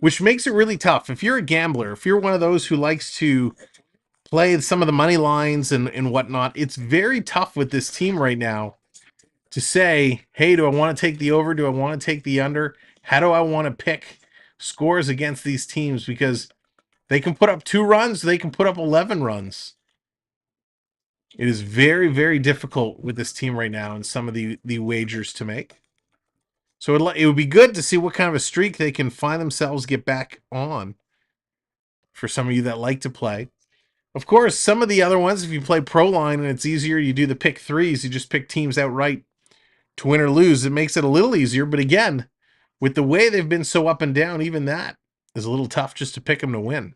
which makes it really tough. If you're a gambler, if you're one of those who likes to play some of the money lines and whatnot, it's very tough with this team right now to say, hey, do I want to take the over? Do I want to take the under? How do I want to pick scores against these teams? Because they can put up 2 runs, they can put up 11 runs. It is very, very difficult with this team right now and some of the wagers to make. So it would be good to see what kind of a streak they can find themselves get back on for some of you that like to play. Of course, some of the other ones, if you play Pro Line and it's easier, you do the pick 3s. You just pick teams outright to win or lose. It makes it a little easier. But again, with the way they've been so up and down, even that is a little tough just to pick them to win.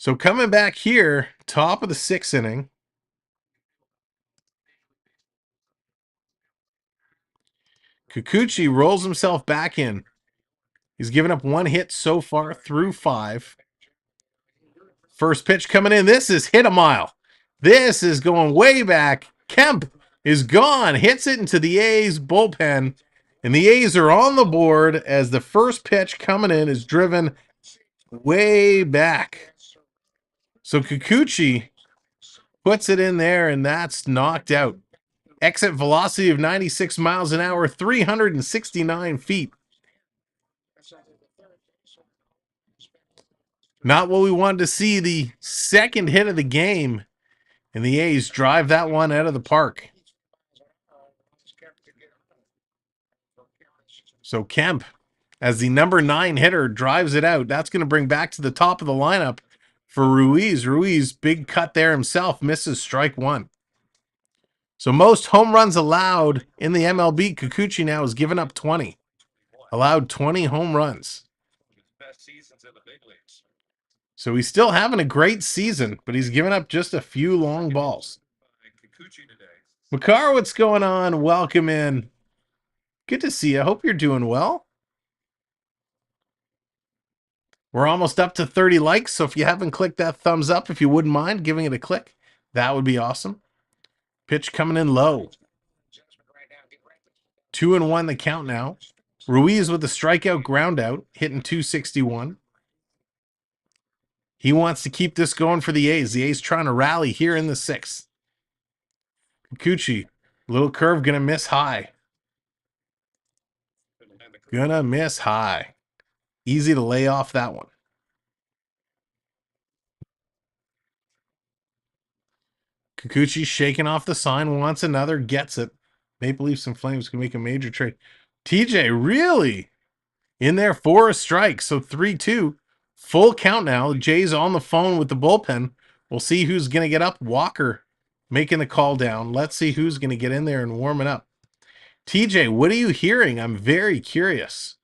So coming back here, top of the 6th inning. Kikuchi rolls himself back in. He's given up 1 hit so far through 5. First pitch coming in. This is hit a mile. This is going way back. Kemp is gone. Hits it into the A's bullpen. And the A's are on the board as the first pitch coming in is driven way back. So Kikuchi puts it in there, and that's knocked out. Exit velocity of 96 miles an hour, 369 feet. Not what we wanted to see. The second hit of the game, and the A's drive that one out of the park. So Kemp, as the number 9 hitter, drives it out. That's going to bring back to the top of the lineup for Ruiz. Ruiz, big cut there himself, misses strike 1. So most home runs allowed in the MLB, Kikuchi now has given up 20. Allowed 20 home runs. best seasons in the big leagues. So he's still having a great season, but he's given up just a few long balls. Kikuchi today. Makar, what's going on? Welcome in. Good to see you. I hope you're doing well. We're almost up to 30 likes, so if you haven't clicked that thumbs up, if you wouldn't mind giving it a click, that would be awesome. Pitch coming in low. 2-1 the count now. Ruiz with the strikeout ground out, hitting 261. He wants to keep this going for the A's. The A's trying to rally here in the 6th. Kikuchi, little curve, gonna miss high. Gonna miss high. Easy to lay off that one. Kikuchi shaking off the sign, wants another, gets it. Maple Leafs and Flames can make a major trade. TJ, really? In there for a strike. So 3-2. Full count now. Jay's on the phone with the bullpen. We'll see who's going to get up. Walker making the call down. Let's see who's going to get in there and warm it up. TJ, what are you hearing? I'm very curious.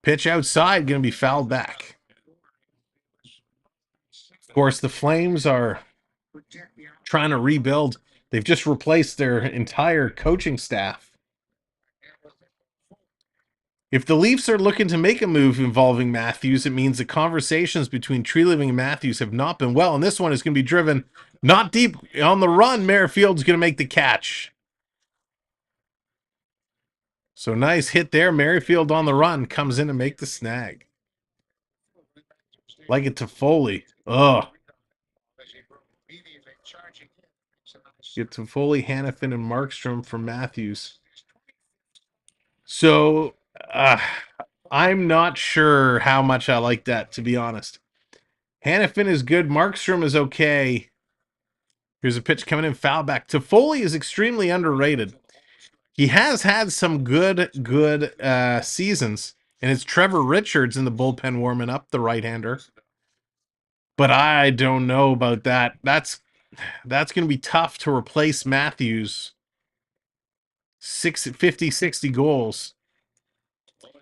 Pitch outside, going to be fouled back. Of course, the Flames are trying to rebuild. They've just replaced their entire coaching staff. If the Leafs are looking to make a move involving Matthews, it means the conversations between Treliving and Matthews have not been well, and this one is going to be driven not deep on the run. Merrifield's going to make the catch. So nice hit there. Merrifield on the run comes in to make the snag. Like it to Foley. Ugh. Get to Foley, Hannafin, and Markstrom for Matthews. So I'm not sure how much I like that, to be honest. Hannafin is good. Markstrom is okay. Here's a pitch coming in, foul back. Toffoli is extremely underrated. He has had some good seasons, and it's Trevor Richards in the bullpen warming up, the right-hander. But I don't know about that. That's going to be tough to replace Matthews. 50, 60 goals.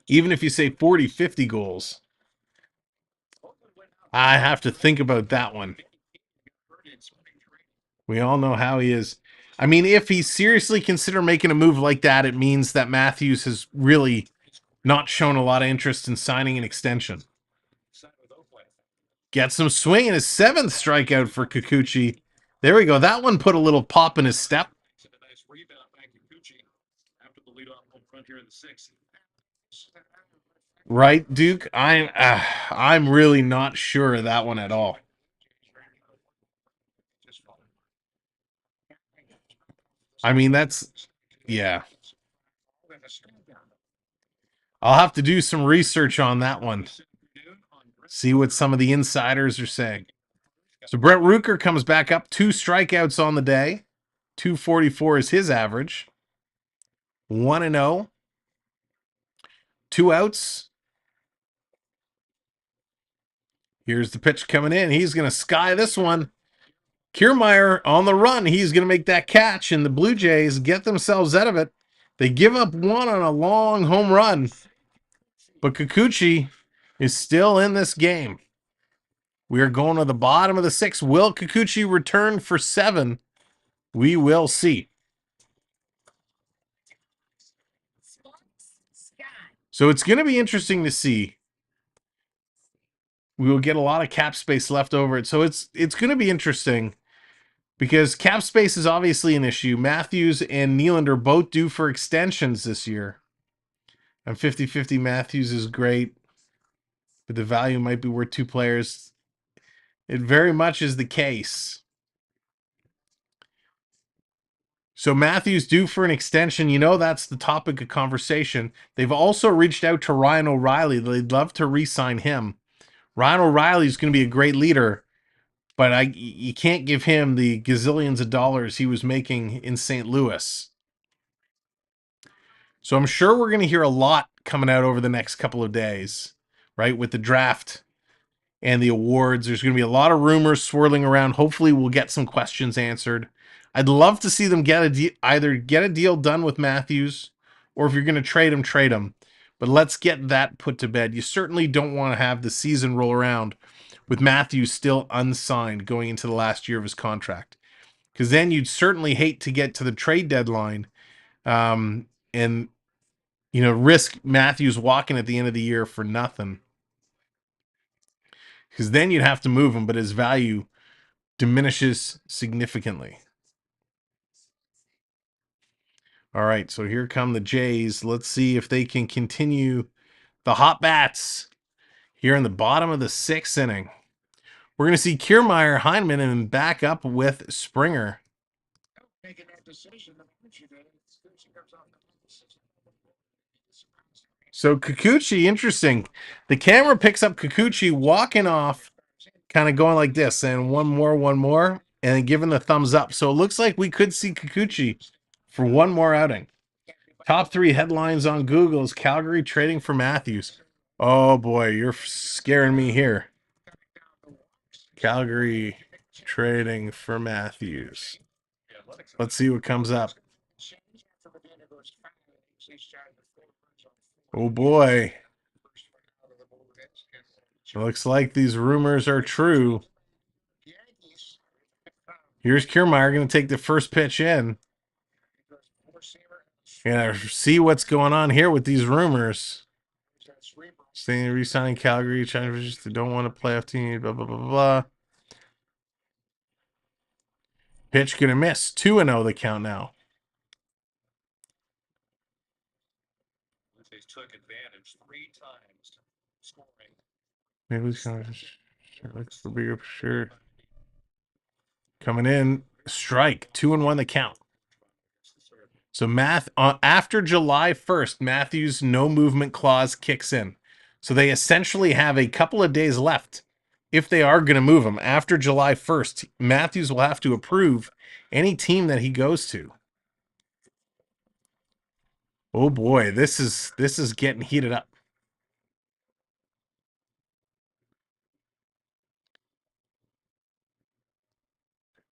Even if you say 40, 50 goals. I have to think about that one. We all know how he is. I mean, if he seriously consider making a move like that, it means that Matthews has really not shown a lot of interest in signing an extension. Gets some swing in his 7th strikeout for Kikuchi. There we go. That one put a little pop in his step. Right, Duke? I'm really not sure of that one at all. I mean, yeah. I'll have to do some research on that one. See what some of the insiders are saying. So Brett Rooker comes back up. 2 strikeouts on the day. 244 is his average. 1-0. 2 outs. Here's the pitch coming in. He's going to sky this one. Kiermaier on the run. He's going to make that catch, and the Blue Jays get themselves out of it. They give up 1 on a long home run, but Kikuchi is still in this game. We are going to the bottom of the 6th. Will Kikuchi return for 7? We will see. So it's going to be interesting to see. We will get a lot of cap space left over. So it's going to be interesting because cap space is obviously an issue. Matthews and Nylander both due for extensions this year. And 50-50 Matthews is great, but the value might be worth 2 players. It very much is the case. So Matthews due for an extension. You know, that's the topic of conversation. They've also reached out to Ryan O'Reilly. They'd love to re-sign him. Ryan O'Reilly is going to be a great leader, but you can't give him the gazillions of dollars he was making in St. Louis. So I'm sure we're going to hear a lot coming out over the next couple of days, right? With the draft and the awards, there's going to be a lot of rumors swirling around. Hopefully we'll get some questions answered. I'd love to see them get either get a deal done with Matthews, or if you're going to trade him, trade him. But let's get that put to bed. You certainly don't want to have the season roll around with Matthews still unsigned going into the last year of his contract, because then you'd certainly hate to get to the trade deadline and risk Matthews walking at the end of the year for nothing, because then you'd have to move him, but his value diminishes significantly. All right, so here come the Jays. Let's see if they can continue the hot bats here in the bottom of the 6th inning. We're going to see Kiermaier, Heineman, and back up with Springer. So Kikuchi, interesting. The camera picks up Kikuchi walking off, kind of going like this, and one more, and then giving the thumbs up. So it looks like we could see Kikuchi for one more outing. Top 3 headlines on Google is Calgary trading for Matthews. Oh boy, you're scaring me here. Calgary trading for Matthews. Let's see what comes up. Oh boy. It looks like these rumors are true. Here's Kiermaier going to take the first pitch in. And see what's going on here with these rumors. Staying, re-signing Calgary. China just don't want to playoff team. Blah blah blah blah. Pitch gonna miss. 2-0 the count now. Blue Jays took advantage 3 times, scoring. Maybe he's gonna looks for bigger for sure. Coming in, strike. 2-1 the count. So after July 1st, Matthews' no movement clause kicks in. So they essentially have a couple of days left. If they are going to move him after July 1st, Matthews will have to approve any team that he goes to. Oh boy, this is getting heated up.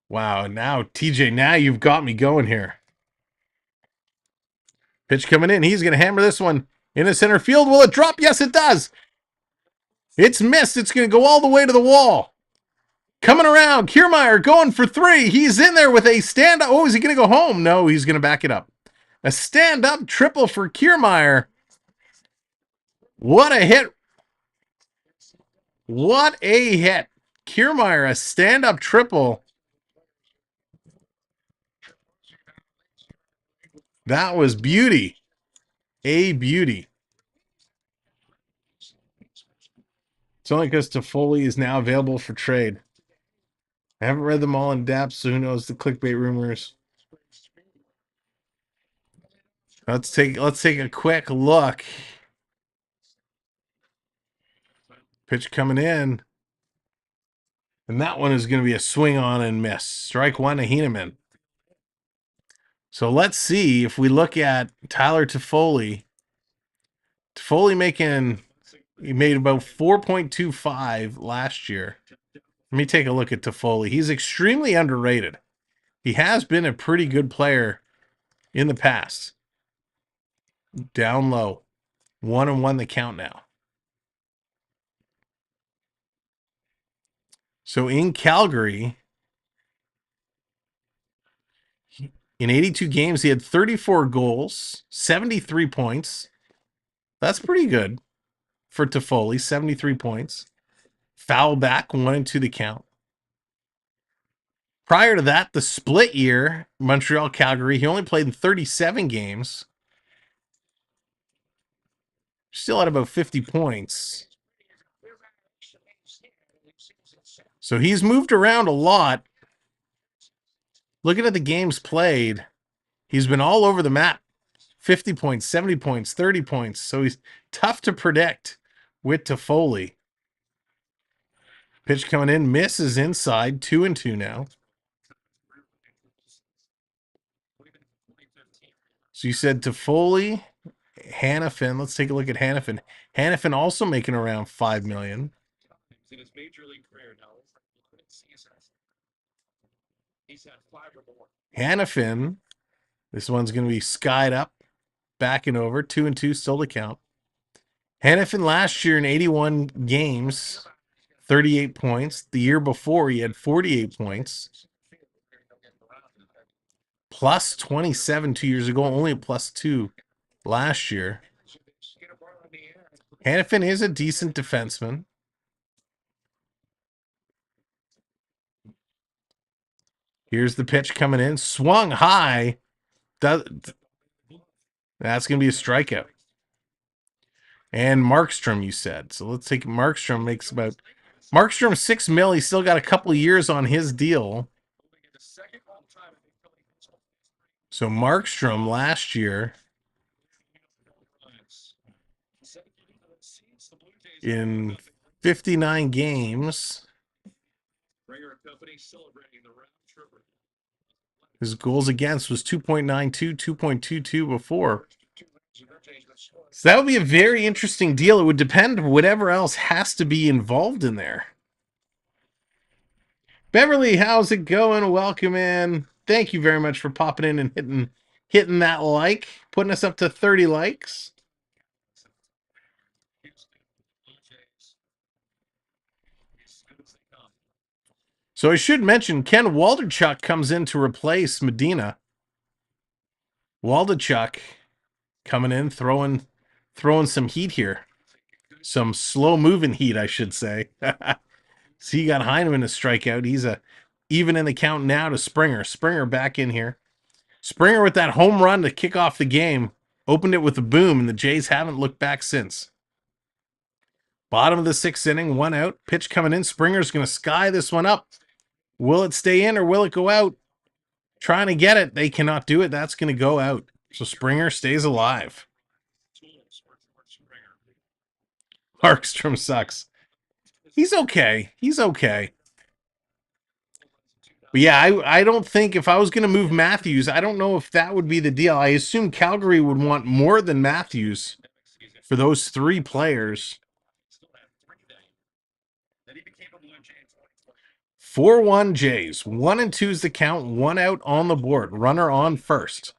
Wow, now TJ, now you've got me going here. Pitch coming in. He's going to hammer this one into center field. Will it drop? Yes, it does. It's missed. It's going to go all the way to the wall. Coming around, Kiermaier going for 3. He's in there with a stand-up. Oh, is he going to go home? No, he's going to back it up. A stand-up triple for Kiermaier. What a hit. What a hit. Kiermaier, a stand-up triple. That was beauty. A beauty. It's only because Toffoli is now available for trade. I haven't read them all in depth, so who knows the clickbait rumors. Let's take a quick look. Pitch coming in. And that one is going to be a swing on and miss. Strike 1 to Heineman. So let's see if we look at Tyler Toffoli. Toffoli he made about 4.25 last year. Let me take a look at Toffoli. He's extremely underrated. He has been a pretty good player in the past. Down low. 1-1 the count now. So in Calgary, in 82 games, he had 34 goals, 73 points. That's pretty good for Toffoli, 73 points. Foul back, 1-2 the count. Prior to that, the split year, Montreal-Calgary, he only played in 37 games. Still had about 50 points. So he's moved around a lot. Looking at the games played, he's been all over the map. 50 points, 70 points, 30 points. So he's tough to predict with Toffoli. Pitch coming in, misses inside, 2-2 now. So you said Toffoli, Hanifin. Let's take a look at Hanifin. Hanifin also making around $5 million. In his major league career now, he's had 5 or more. Hanifin, this one's going to be skied up, backing over, 2-2 still to count. Hanifin last year in 81 games, 38 points. The year before, he had 48 points. Plus 27 2 years ago, only a +2 last year. Hanifin is a decent defenseman. Here's the pitch coming in. Swung high. That's going to be a strikeout. And Markstrom, you said. So let's take Markstrom. Markstrom $6 million. He's still got a couple of years on his deal. So Markstrom last year in 59 games, his goals against was 2.92, 2.22 before. So that would be a very interesting deal. It would depend whatever else has to be involved in there. Beverly, how's it going? Welcome in. Thank you very much for popping in and hitting that like, putting us up to 30 likes. So I should mention Ken Waldichuk comes in to replace Medina. Waldichuk coming in, throwing some heat here. some slow-moving heat, I should say. So you got Heineman to strike out. He's even in the count now to Springer. Springer back in here. Springer with that home run to kick off the game. Opened it with a boom, and the Jays haven't looked back since. Bottom of the 6th inning, 1 out. Pitch coming in. Springer's going to sky this one up. Will it stay in or will it go out? Trying to get it. They cannot do it. That's going to go out. So Springer stays alive. Markstrom sucks. He's okay. He's okay. But yeah, I don't think if I was going to move Matthews, I don't know if that would be the deal. I assume Calgary would want more than Matthews for those 3 players. 4-1 Jays. 1 and 2 is the count. 1 out on the board. Runner on first.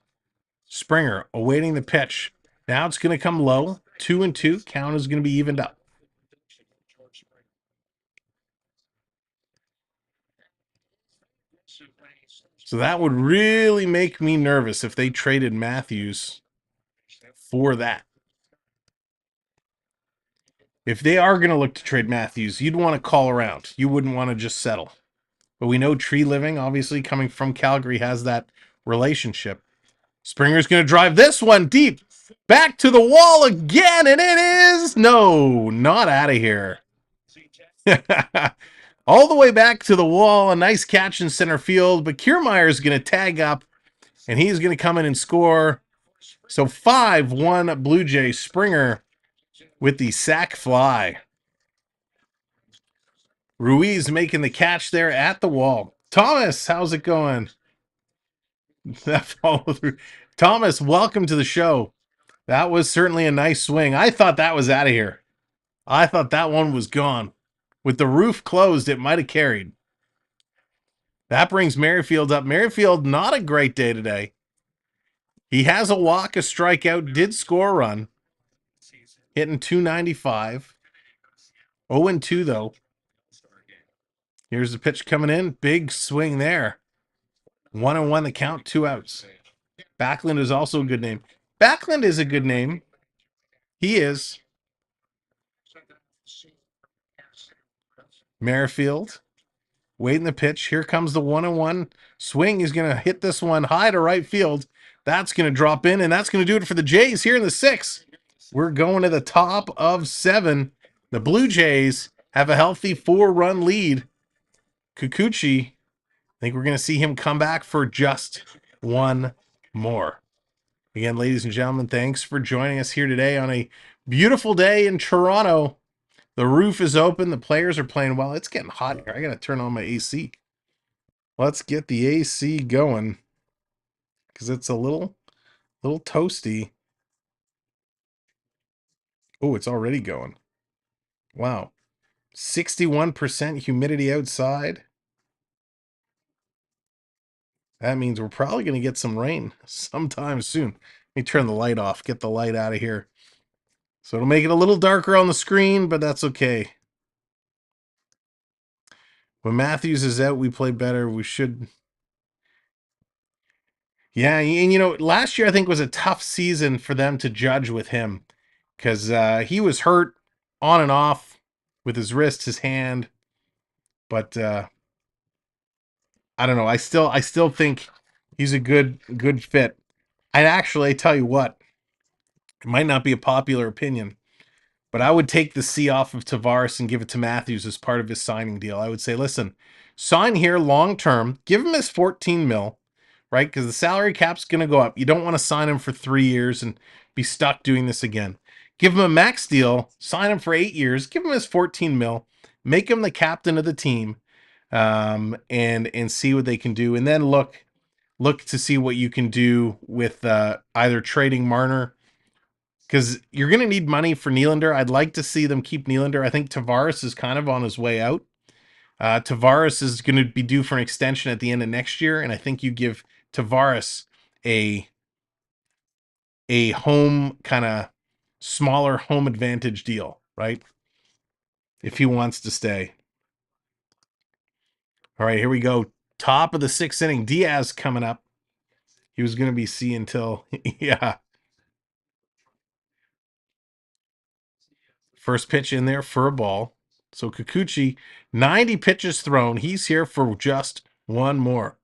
Springer awaiting the pitch. Now it's going to come low. 2 and 2. Count is going to be evened up. So that would really make me nervous if they traded Matthews for that. If they are going to look to trade Matthews, you'd want to call around. You wouldn't want to just settle. But we know Tree Living, obviously coming from Calgary, has that relationship. Springer's going to drive this one deep. Back to the wall again, and it is... No, not out of here. All the way back to the wall. A nice catch in center field, but Kiermaier's going to tag up, and he's going to come in and score. So 5-1 Blue Jays. Springer with the sac fly. Ruiz making the catch there at the wall. Thomas, how's it going? That follow through. Thomas, welcome to the show. That was certainly a nice swing. I thought that was out of here. I thought that one was gone. With the roof closed, it might have carried. That brings Merrifield up. Merrifield, not a great day today. He has a walk, a strikeout, did score a run. Hitting .295. 0-2, though. Here's the pitch coming in. Big swing there. 1-1 the count, 2 outs. Backlund is also a good name. Backlund is a good name. He is. Merrifield waiting the pitch. Here comes the 1-1 swing. He's going to hit this one high to right field. That's going to drop in, and that's going to do it for the Jays here in the 6th. We're going to the top of 7. The Blue Jays have a healthy 4-run lead. Kikuchi, I think we're going to see him come back for just one more. Again, ladies and gentlemen, thanks for joining us here today on a beautiful day in Toronto. The roof is open. The players are playing well. It's getting hot here. I got to turn on my AC. Let's get the AC going because it's a little toasty. Oh, it's already going. Wow. 61% humidity outside. That means we're probably going to get some rain sometime soon. Let me turn the light off, get the light out of here. So it'll make it a little darker on the screen, but that's okay. When Matthews is out, we play better. We should. Yeah, and you know, last year I think was a tough season for them to judge with him because he was hurt on and off with his wrist, his hand. But I don't know. I still think he's a good fit. I'd actually tell you what, it might not be a popular opinion, but I would take the C off of Tavares and give it to Matthews as part of his signing deal. I would say, listen, sign here long term, give him his 14 mil, right? Because the salary cap's going to go up. You don't want to sign him for 3 years and be stuck doing this again. Give him a max deal, sign him for 8 years, give him his 14 mil, make him the captain of the team, and see what they can do. And then look to see what you can do with either trading Marner, because you're going to need money for Nylander. I'd like to see them keep Nylander. I think Tavares is kind of on his way out. Tavares is going to be due for an extension at the end of next year, and I think you give Tavares a home kind of smaller home advantage deal, right? If he wants to stay. All right, here we go. Top of the 6th inning. Diaz coming up. He was going to be C until, yeah. First pitch in there for a ball. So Kikuchi, 90 pitches thrown. He's here for just one more.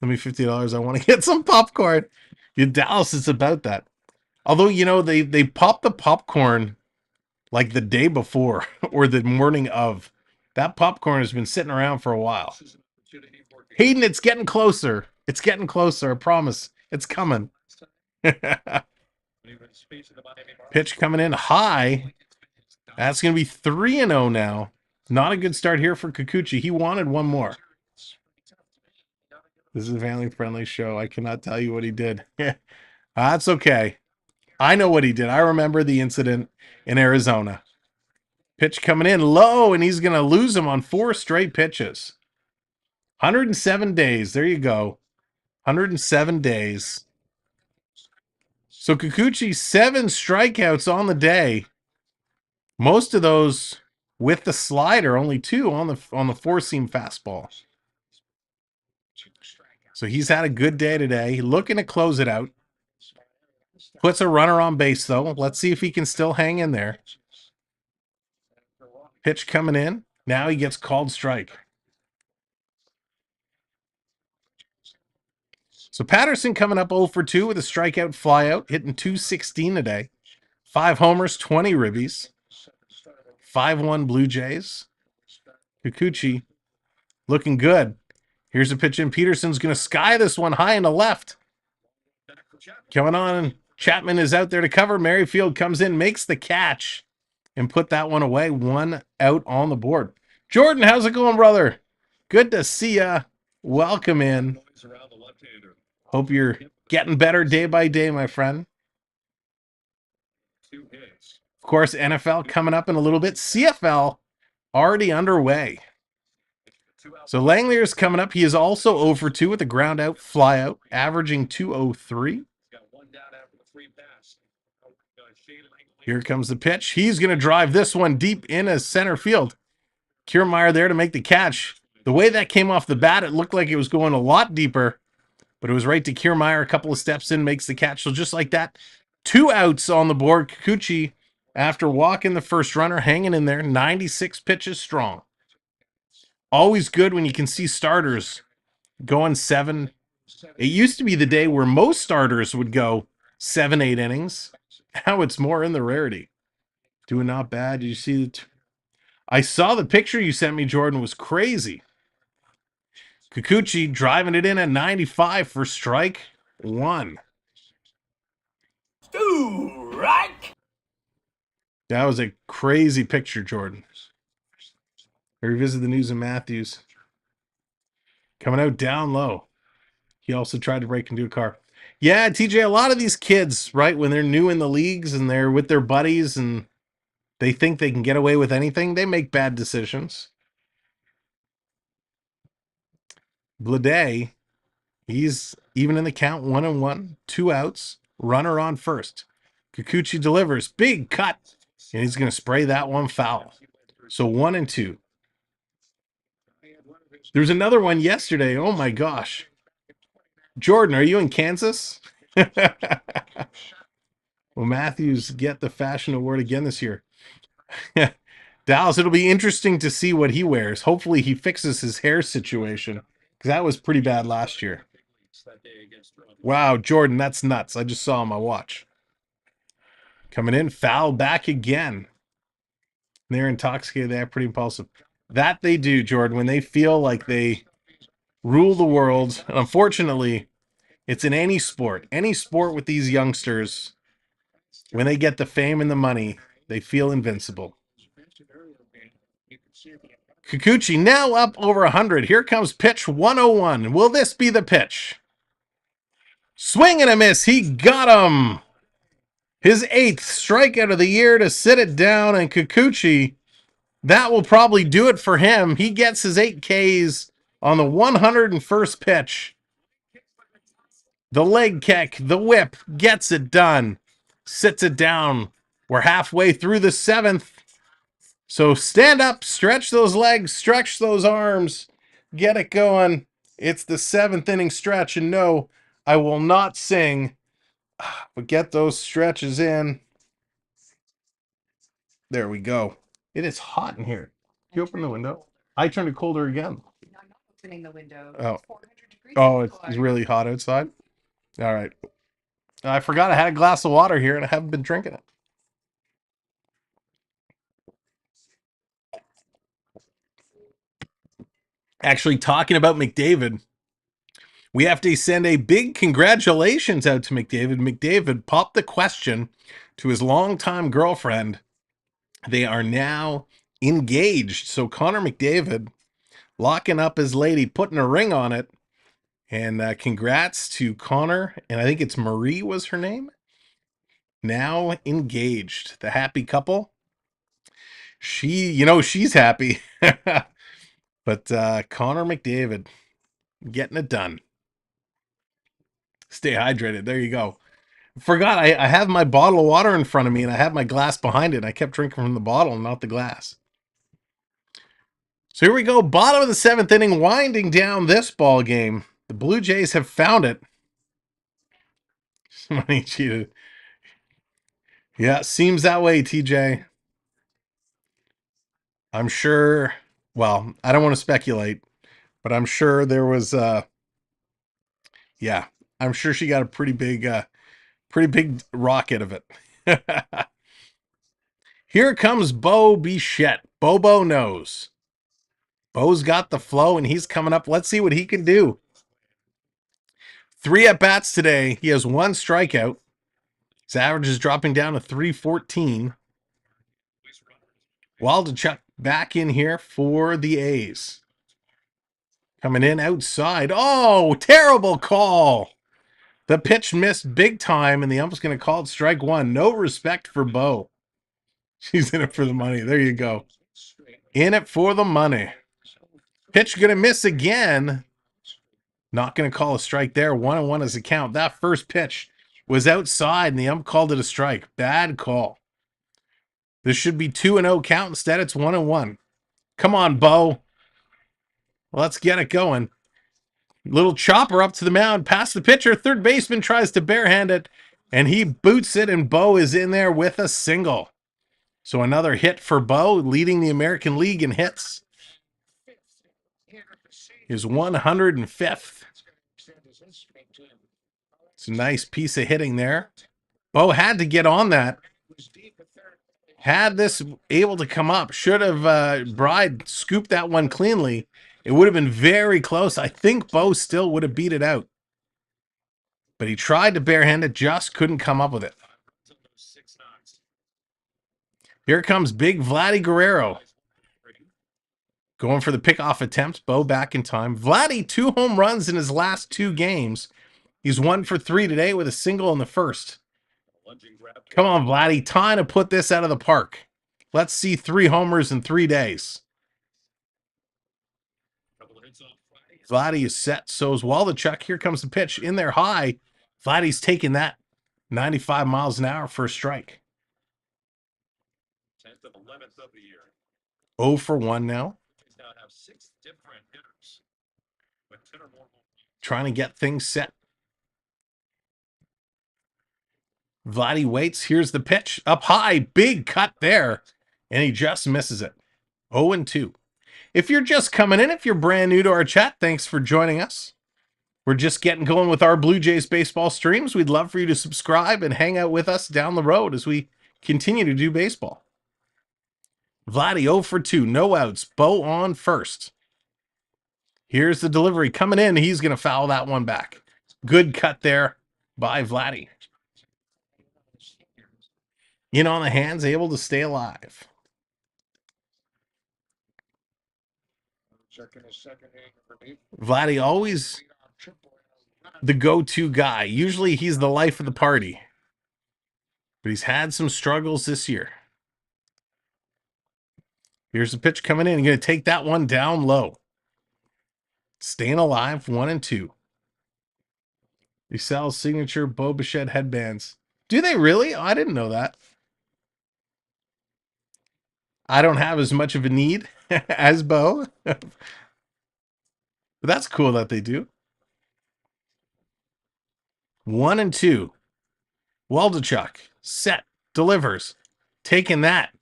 Let me $50. I want to get some popcorn. In Dallas, it's about that. Although, you know, they pop the popcorn like the day before or the morning of. That popcorn has been sitting around for a while. Hayden, it's getting closer. It's getting closer. I promise. It's coming. Pitch coming in high. That's going to be 3-0 now. Not a good start here for Kikuchi. He wanted one more. This is a family-friendly show. I cannot tell you what he did. That's okay. I know what he did. I remember the incident in Arizona. Pitch coming in low, and he's going to lose him on 4 straight pitches. 107 days. There you go. 107 days. So Kikuchi, 7 strikeouts on the day. Most of those with the slider, only 2 on the 4-seam fastball. So he's had a good day today. Looking to close it out. Puts a runner on base, though. Let's see if he can still hang in there. Pitch coming in. Now he gets called strike. So Patterson coming up 0 for 2 with a strikeout flyout, hitting .216 today. 5 homers, 20 ribbies. 5-1 Blue Jays. Kikuchi looking good. Here's a pitch in. Peterson's going to sky this one high and to left. Coming on. Chapman is out there to cover. Merrifield comes in, makes the catch, and put that one away. 1 out on the board. Jordan, how's it going, brother? Good to see ya. Welcome in. Hope you're getting better day by day, my friend. Of course, NFL coming up in a little bit. CFL already underway. So Langlier's coming up. He is also 0 for 2 with a ground out fly out, averaging .203. Here comes the pitch. He's going to drive this one deep in as center field. Kiermaier there to make the catch. The way that came off the bat, it looked like it was going a lot deeper, but it was right to Kiermaier. A couple of steps in, makes the catch. So just like that, 2 outs on the board. Kikuchi, after walking the first runner, hanging in there, 96 pitches strong. Always good when you can see starters going 7. It used to be the day where most starters would go 7-8 innings. Now it's more in the rarity. Doing not bad. Did you see it? I saw the picture you sent me, Jordan. It was crazy. Kikuchi driving it in at 95 for strike 1. Strike. That was a crazy picture, Jordan. I revisit the news of Matthews. Coming out down low. He also tried to break into a car. Yeah, TJ, a lot of these kids, right, when they're new in the leagues and they're with their buddies and they think they can get away with anything, they make bad decisions. Blade, he's even in the count, 1-1, 2 outs, runner on first. Kikuchi delivers, big cut, and he's going to spray that one foul. So 1-2. There was another one yesterday. Oh my gosh. Jordan, are you in Kansas? Will Matthews get the fashion award again this year? Dallas, it'll be interesting to see what he wears. Hopefully he fixes his hair situation, because that was pretty bad last year. Wow, Jordan, that's nuts. I just saw on my watch. Coming in, foul back again. They're intoxicated. They're pretty impulsive. That they do, Jordan, when they feel like they rule the world. And unfortunately, it's in any sport. Any sport with these youngsters, when they get the fame and the money, they feel invincible. Kikuchi now up over 100. Here comes pitch 101. Will this be the pitch? Swing and a miss. He got him. His 8th strikeout of the year to sit it down. And Kikuchi, that will probably do it for him. He gets his 8 Ks on the 101st pitch. The leg kick, the whip, gets it done. Sits it down. We're halfway through the 7th. So stand up, stretch those legs, stretch those arms, get it going. It's the 7th inning stretch, and no, I will not sing, but get those stretches in. There we go. It is hot in here. Can you open the window? I turned it colder again. No, I'm not opening the window. Oh. It's 400 degrees. Oh, it's really hot outside? All right. I forgot I had a glass of water here and I haven't been drinking it. Actually, talking about McDavid, we have to send a big congratulations out to McDavid. McDavid popped the question to his longtime girlfriend. They are now engaged. So Connor McDavid locking up his lady, putting a ring on it. And congrats to Connor. And I think it's Marie was her name. Now engaged. The happy couple. She's happy. But Connor McDavid getting it done. Stay hydrated. There you go. Forgot I have my bottle of water in front of me and I have my glass behind it. And I kept drinking from the bottle and not the glass. So here we go. Bottom of the 7th inning, winding down this ball game. The Blue Jays have found it. Somebody cheated. Yeah, seems that way, TJ. I'm sure. Well, I don't want to speculate, but I'm sure there was. Yeah, I'm sure she got a pretty big rock out of it. Here comes Bo Bichette. Bobo knows. Bo's got the flow and he's coming up. Let's see what he can do. 3 at-bats today. He has 1 strikeout. His average is dropping down to 314. Waldachuk back in here for the A's. Coming in outside. Oh, terrible call. The pitch missed big time, and the ump's going to call it strike 1. No respect for Bo. She's in it for the money. There you go. In it for the money. Pitch going to miss again. Not going to call a strike there. 1-1 is the count. That first pitch was outside, and the ump called it a strike. Bad call. This should be 2-0 count. Instead, it's 1-1. Come on, Bo. Let's get it going. Little chopper up to the mound, past the pitcher. Third baseman tries to barehand it, and he boots it, and Bo is in there with a single. So another hit for Bo, leading the American League in hits. His 105th. It's a nice piece of hitting there. Bo had to get on that. Had this able to come up, should have Bride scooped that one cleanly. It would have been very close. I think Bo still would have beat it out. But he tried to barehand it, just couldn't come up with it. Here comes big Vladdy Guerrero. Going for the pickoff attempt. Bo back in time. Vladdy, 2 home runs in his last 2 games. He's 1 for 3 today with a single in the first. Come on, Vladdy. Time to put this out of the park. Let's see 3 homers in 3 days. Vladdy is set. So is Waldachuk. Here comes the pitch in there high. Vladdy's taking that 95 miles an hour for a strike. 10th and 11th of the year. 0 for 1 now. Now have 6 different hitters with 10 or more. Trying to get things set. Vladdy waits. Here's the pitch. Up high. Big cut there. And he just misses it. 0-2. If you're just coming in, if you're brand new to our chat, thanks for joining us. We're just getting going with our Blue Jays baseball streams. We'd love for you to subscribe and hang out with us down the road as we continue to do baseball. Vladdy 0 for 2. No outs. Bo on first. Here's the delivery coming in. He's going to foul that one back. Good cut there by Vladdy. In on the hands, able to stay alive. Vladdy always the go-to guy. Usually he's the life of the party. But he's had some struggles this year. Here's the pitch coming in. You're going to take that one down low. Staying alive, 1-2. He sells signature Bo Bichette headbands. Do they really? Oh, I didn't know that. I don't have as much of a need as Bo. But that's cool that they do. 1-2. Waldachuk. Set. Delivers. Taking that.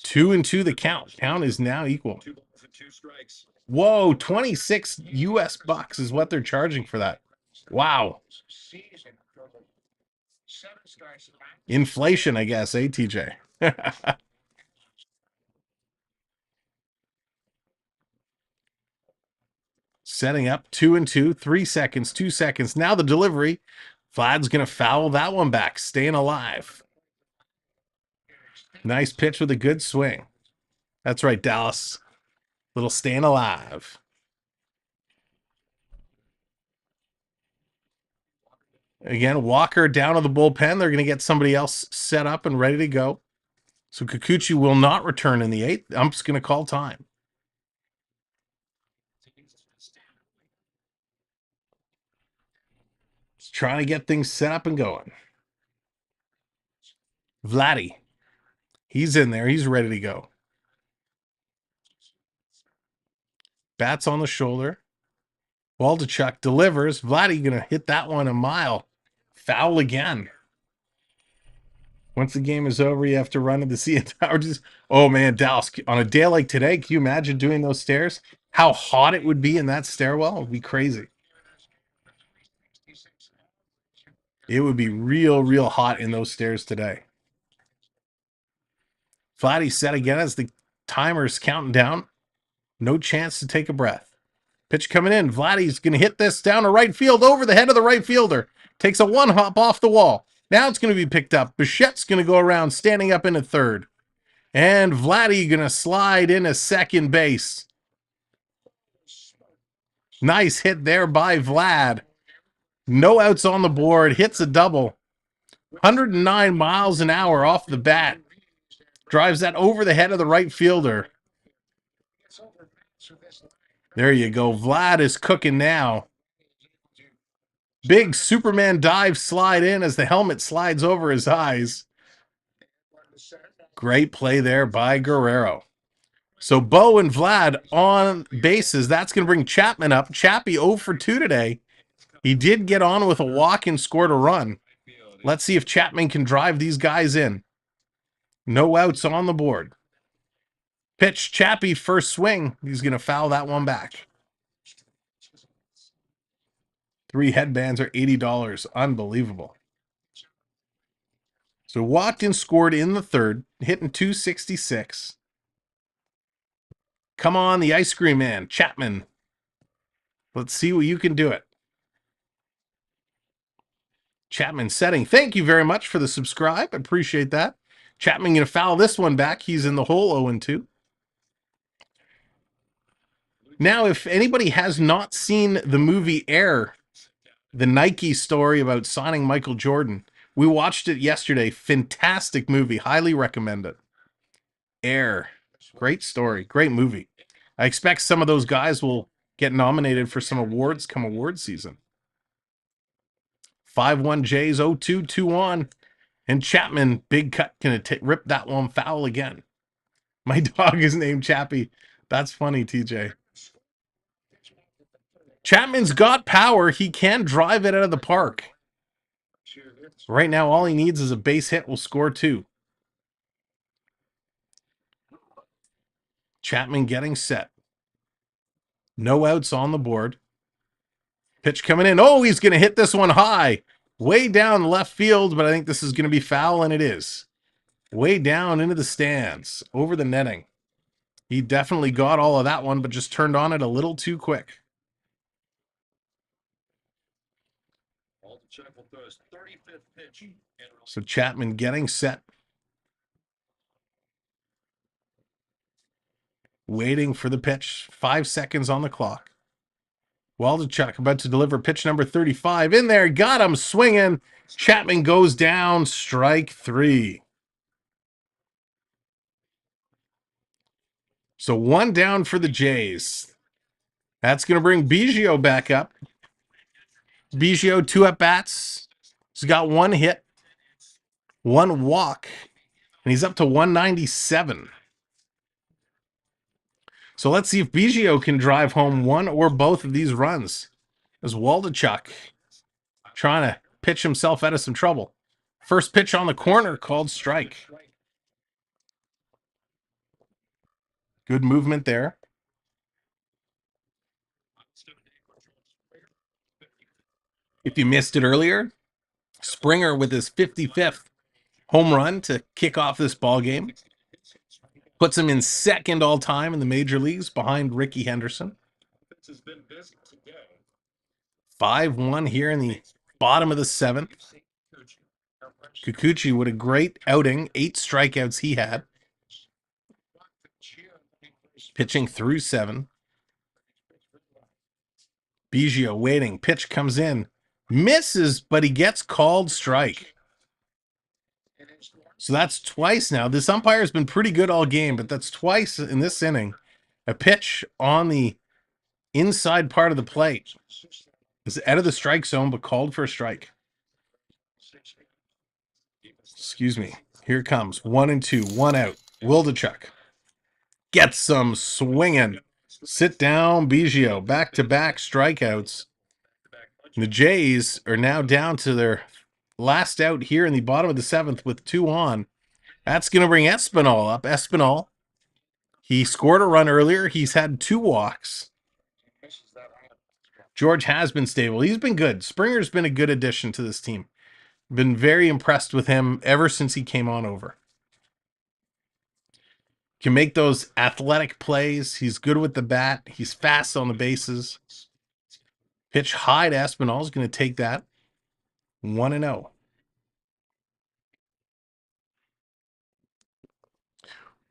2-2 the count. Count is now equal. 2 balls and 2 strikes. Whoa, 26 US bucks is what they're charging for that. Wow. Season for the 7 starts back. Inflation, I guess, eh, TJ? Setting up 2-2, 3 seconds, 2 seconds. Now the delivery. Vlad's going to foul that one back, staying alive. Nice pitch with a good swing. That's right, Dallas. Little staying alive. Again, Walker down to the bullpen. They're going to get somebody else set up and ready to go. So Kikuchi will not return in the 8th. I'm just going to call time. Just trying to get things set up and going. Vladdy. He's in there. He's ready to go. Bats on the shoulder. Waldichuk delivers. Vladdy going to hit that one a mile. Foul again. Once the game is over, you have to run to the CN Tower. Oh, man, Dallas, on a day like today, can you imagine doing those stairs? How hot it would be in that stairwell? It would be crazy. It would be real, real hot in those stairs today. Vladdy set again as the timer's counting down. No chance to take a breath. Pitch coming in. Vladdy's going to hit this down to right field over the head of the right fielder. Takes a one hop off the wall. Now it's going to be picked up. Bichette's going to go around, standing up into third. And Vladdy going to slide into second base. Nice hit there by Vlad. No outs on the board. Hits a double. 109 miles an hour off the bat. Drives that over the head of the right fielder. There you go. Vlad is cooking now. Big Superman dive slide in as the helmet slides over his eyes. Great play there by Guerrero. So Bo and Vlad on bases. That's going to bring Chapman up. Chappie 0 for 2 today. He did get on with a walk and scored a run. Let's see if Chapman can drive these guys in. No outs on the board. Pitch, Chappie, first swing. He's going to foul that one back. 3 headbands are $80. Unbelievable. So walked and scored in the 3rd, hitting 266. Come on, the ice cream man, Chapman. Let's see what you can do it. Chapman setting. Thank you very much for the subscribe. Appreciate that. Chapman going to foul this one back. He's in the hole 0-2. Now, if anybody has not seen the movie Air, the Nike story about signing Michael Jordan, we watched it yesterday. Fantastic movie. Highly recommend it. Air. Great story. Great movie. I expect some of those guys will get nominated for some awards come award season. 5-1 Jays, 0-2, 2-on. And Chapman, big cut, gonna rip that one foul again. My dog is named Chappie. That's funny, TJ. Chapman's got power. He can drive it out of the park. Right now, all he needs is a base hit. Will score 2. Chapman getting set. No outs on the board. Pitch coming in. Oh, he's going to hit this one high. Way down left field, but I think this is going to be foul, and it is. Way down into the stands, over the netting. He definitely got all of that one, but just turned on it a little too quick. So Chapman getting set. Waiting for the pitch. 5 seconds on the clock. Waldichuk about to deliver pitch number 35. In there. Got him swinging. Chapman goes down. Strike 3. So 1 down for the Jays. That's going to bring Biggio back up. Biggio 2 at-bats. He's got 1 hit. 1 walk. And he's up to 197. So let's see if Biggio can drive home 1 or both of these runs. As Waldichuk trying to pitch himself out of some trouble. First pitch on the corner called strike. Good movement there. If you missed it earlier, Springer with his 55th home run to kick off this ball game. Puts him in second all time in the major leagues behind Ricky Henderson. 5-1 here in the bottom of the 7th. Kikuchi with a great outing. 8 strikeouts he had. Pitching through 7. Biggio waiting. Pitch comes in. Misses, but he gets called strike. So that's twice now. This umpire's been pretty good all game, but that's twice in this inning. A pitch on the inside part of the plate is out of the strike zone, but called for a strike. Excuse me. Here it comes. 1-2, 1 out. Wildachuk gets some swinging. Sit down, Biggio. Back-to-back strikeouts. The Jays are now down to their last out here in the bottom of the 7th with 2 on. That's going to bring Espinal up. Espinal, he scored a run earlier. He's had 2 walks. George has been stable. He's been good. Springer's been a good addition to this team. Been very impressed with him ever since he came on over. Can make those athletic plays. He's good with the bat. He's fast on the bases. Pitch high to Espinal. Is going to take that. 1-0.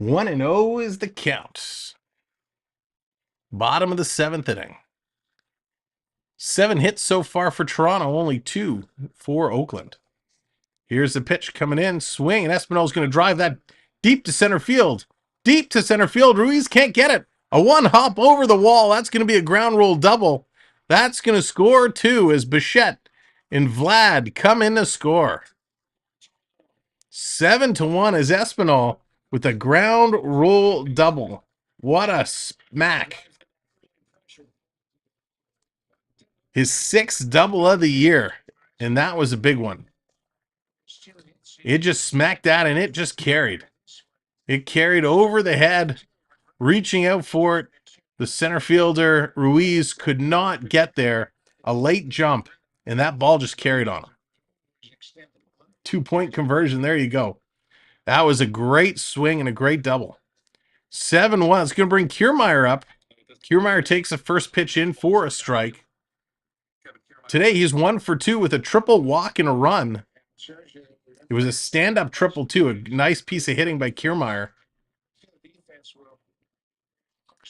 1-0 is the count. Bottom of the 7th inning. 7 hits so far for Toronto, only 2 for Oakland. Here's the pitch coming in, swing, and Espinal's going to drive that deep to center field. Deep to center field. Ruiz can't get it. A 1-hop over the wall. That's going to be a ground rule double. That's going to score 2 as Bichette and Vlad come in to score. 7-1 is Espinal with a ground rule double. What a smack. His 6th double of the year, and that was a big one. It just smacked that, and it just carried. It carried over the head, reaching out for it. The center fielder, Ruiz, could not get there. A late jump, and that ball just carried on him. 2-point conversion. There you go. That was a great swing and a great double. 7-1. It's going to bring Kiermaier up. Kiermaier takes the first pitch in for a strike. Today, he's 1 for 2 with a triple walk and a run. It was a stand-up triple, too. A nice piece of hitting by Kiermaier.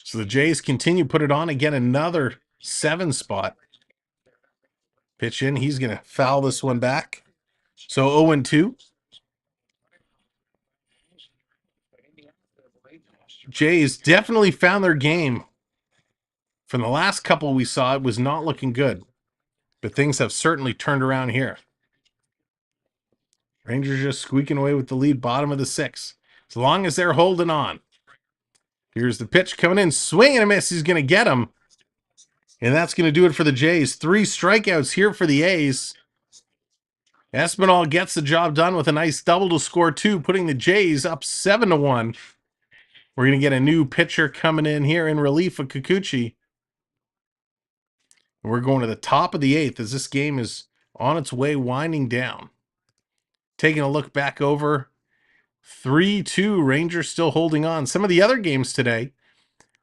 So the Jays continue, put it on again, another 7 spot. Pitch in. He's going to foul this one back. So 0-2. Jays definitely found their game. From the last couple we saw, it was not looking good. But things have certainly turned around here. Rangers just squeaking away with the lead, bottom of the 6th. As long as they're holding on. Here's the pitch coming in. Swing and a miss. He's going to get him. And that's going to do it for the Jays. 3 strikeouts here for the A's. Espinal gets the job done with a nice double to score 2, putting the Jays up 7-1. We're going to get a new pitcher coming in here in relief of Kikuchi. We're going to the top of the 8th as this game is on its way winding down. Taking a look back over. 3-2, Rangers still holding on. Some of the other games today.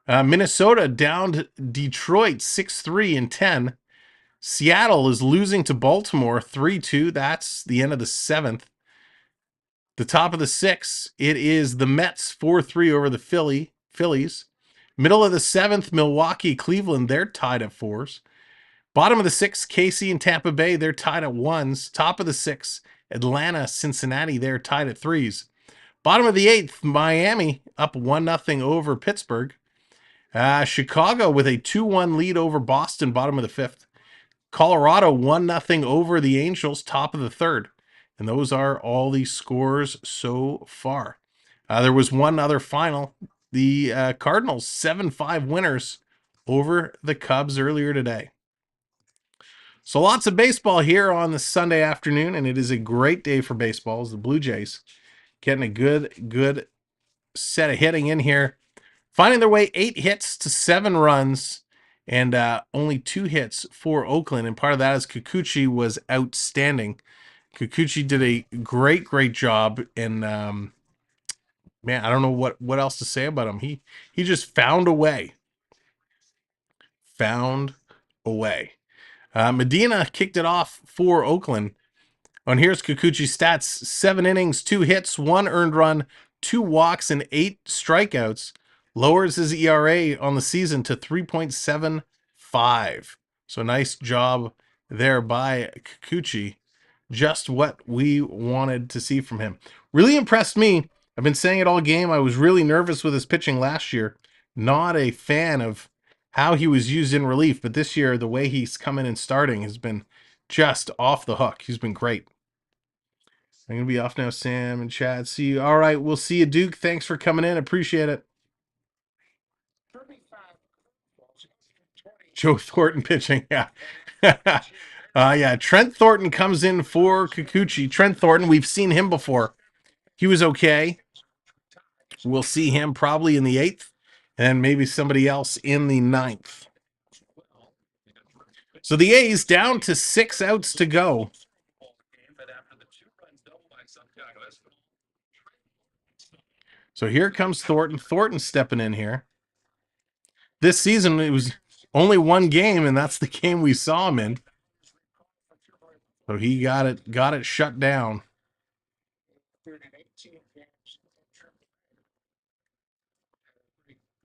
Minnesota downed Detroit 6-3 in 10. Seattle is losing to Baltimore 3-2. That's the end of the 7th. The top of the 6th, it is the Mets 4-3 over the Phillies. Middle of the 7th, Milwaukee, Cleveland, they're tied at 4s. Bottom of the 6th, KC and Tampa Bay, they're tied at 1s. Top of the 6th, Atlanta, Cincinnati, they're tied at 3s. Bottom of the 8th, Miami up 1-0 over Pittsburgh. Chicago with a 2-1 lead over Boston, bottom of the 5th. Colorado 1-0 over the Angels, top of the 3rd. And those are all the scores so far. There was one other final. The Cardinals 7-5 winners over the Cubs earlier today. So lots of baseball here on the Sunday afternoon, and it is a great day for baseball as the Blue Jays getting a good set of hitting in here Finding their way 8 hits to 7 runs and only 2 hits for Oakland. And part of that is Kikuchi was outstanding. Kikuchi did a great job. And man, I don't know what else to say about him. He just found a way. Found a way. Medina kicked it off for Oakland. And here's Kikuchi's stats: 7 innings, 2 hits, 1 earned run, 2 walks, and 8 strikeouts. Lowers his ERA on the season to 3.75. So nice job there by Kikuchi. Just what we wanted to see from him. Really impressed me. I've been saying it all game. I was really nervous with his pitching last year. Not a fan of how he was used in relief, but this year, the way he's come in and starting has been just off the hook. He's been great. I'm going to be off now, Sam and Chad. See you. All right, we'll see you, Duke. Thanks for coming in. Appreciate it. Joe Thornton pitching. Yeah. Yeah, Trent Thornton comes in for Kikuchi. Trent Thornton, we've seen him before. He was okay. We'll see him probably in the 8th and maybe somebody else in the 9th. So the A's down to 6 outs to go. So here comes Thornton. Thornton stepping in here. This season, it was only 1 game, and that's the game we saw him in. So he got it shut down.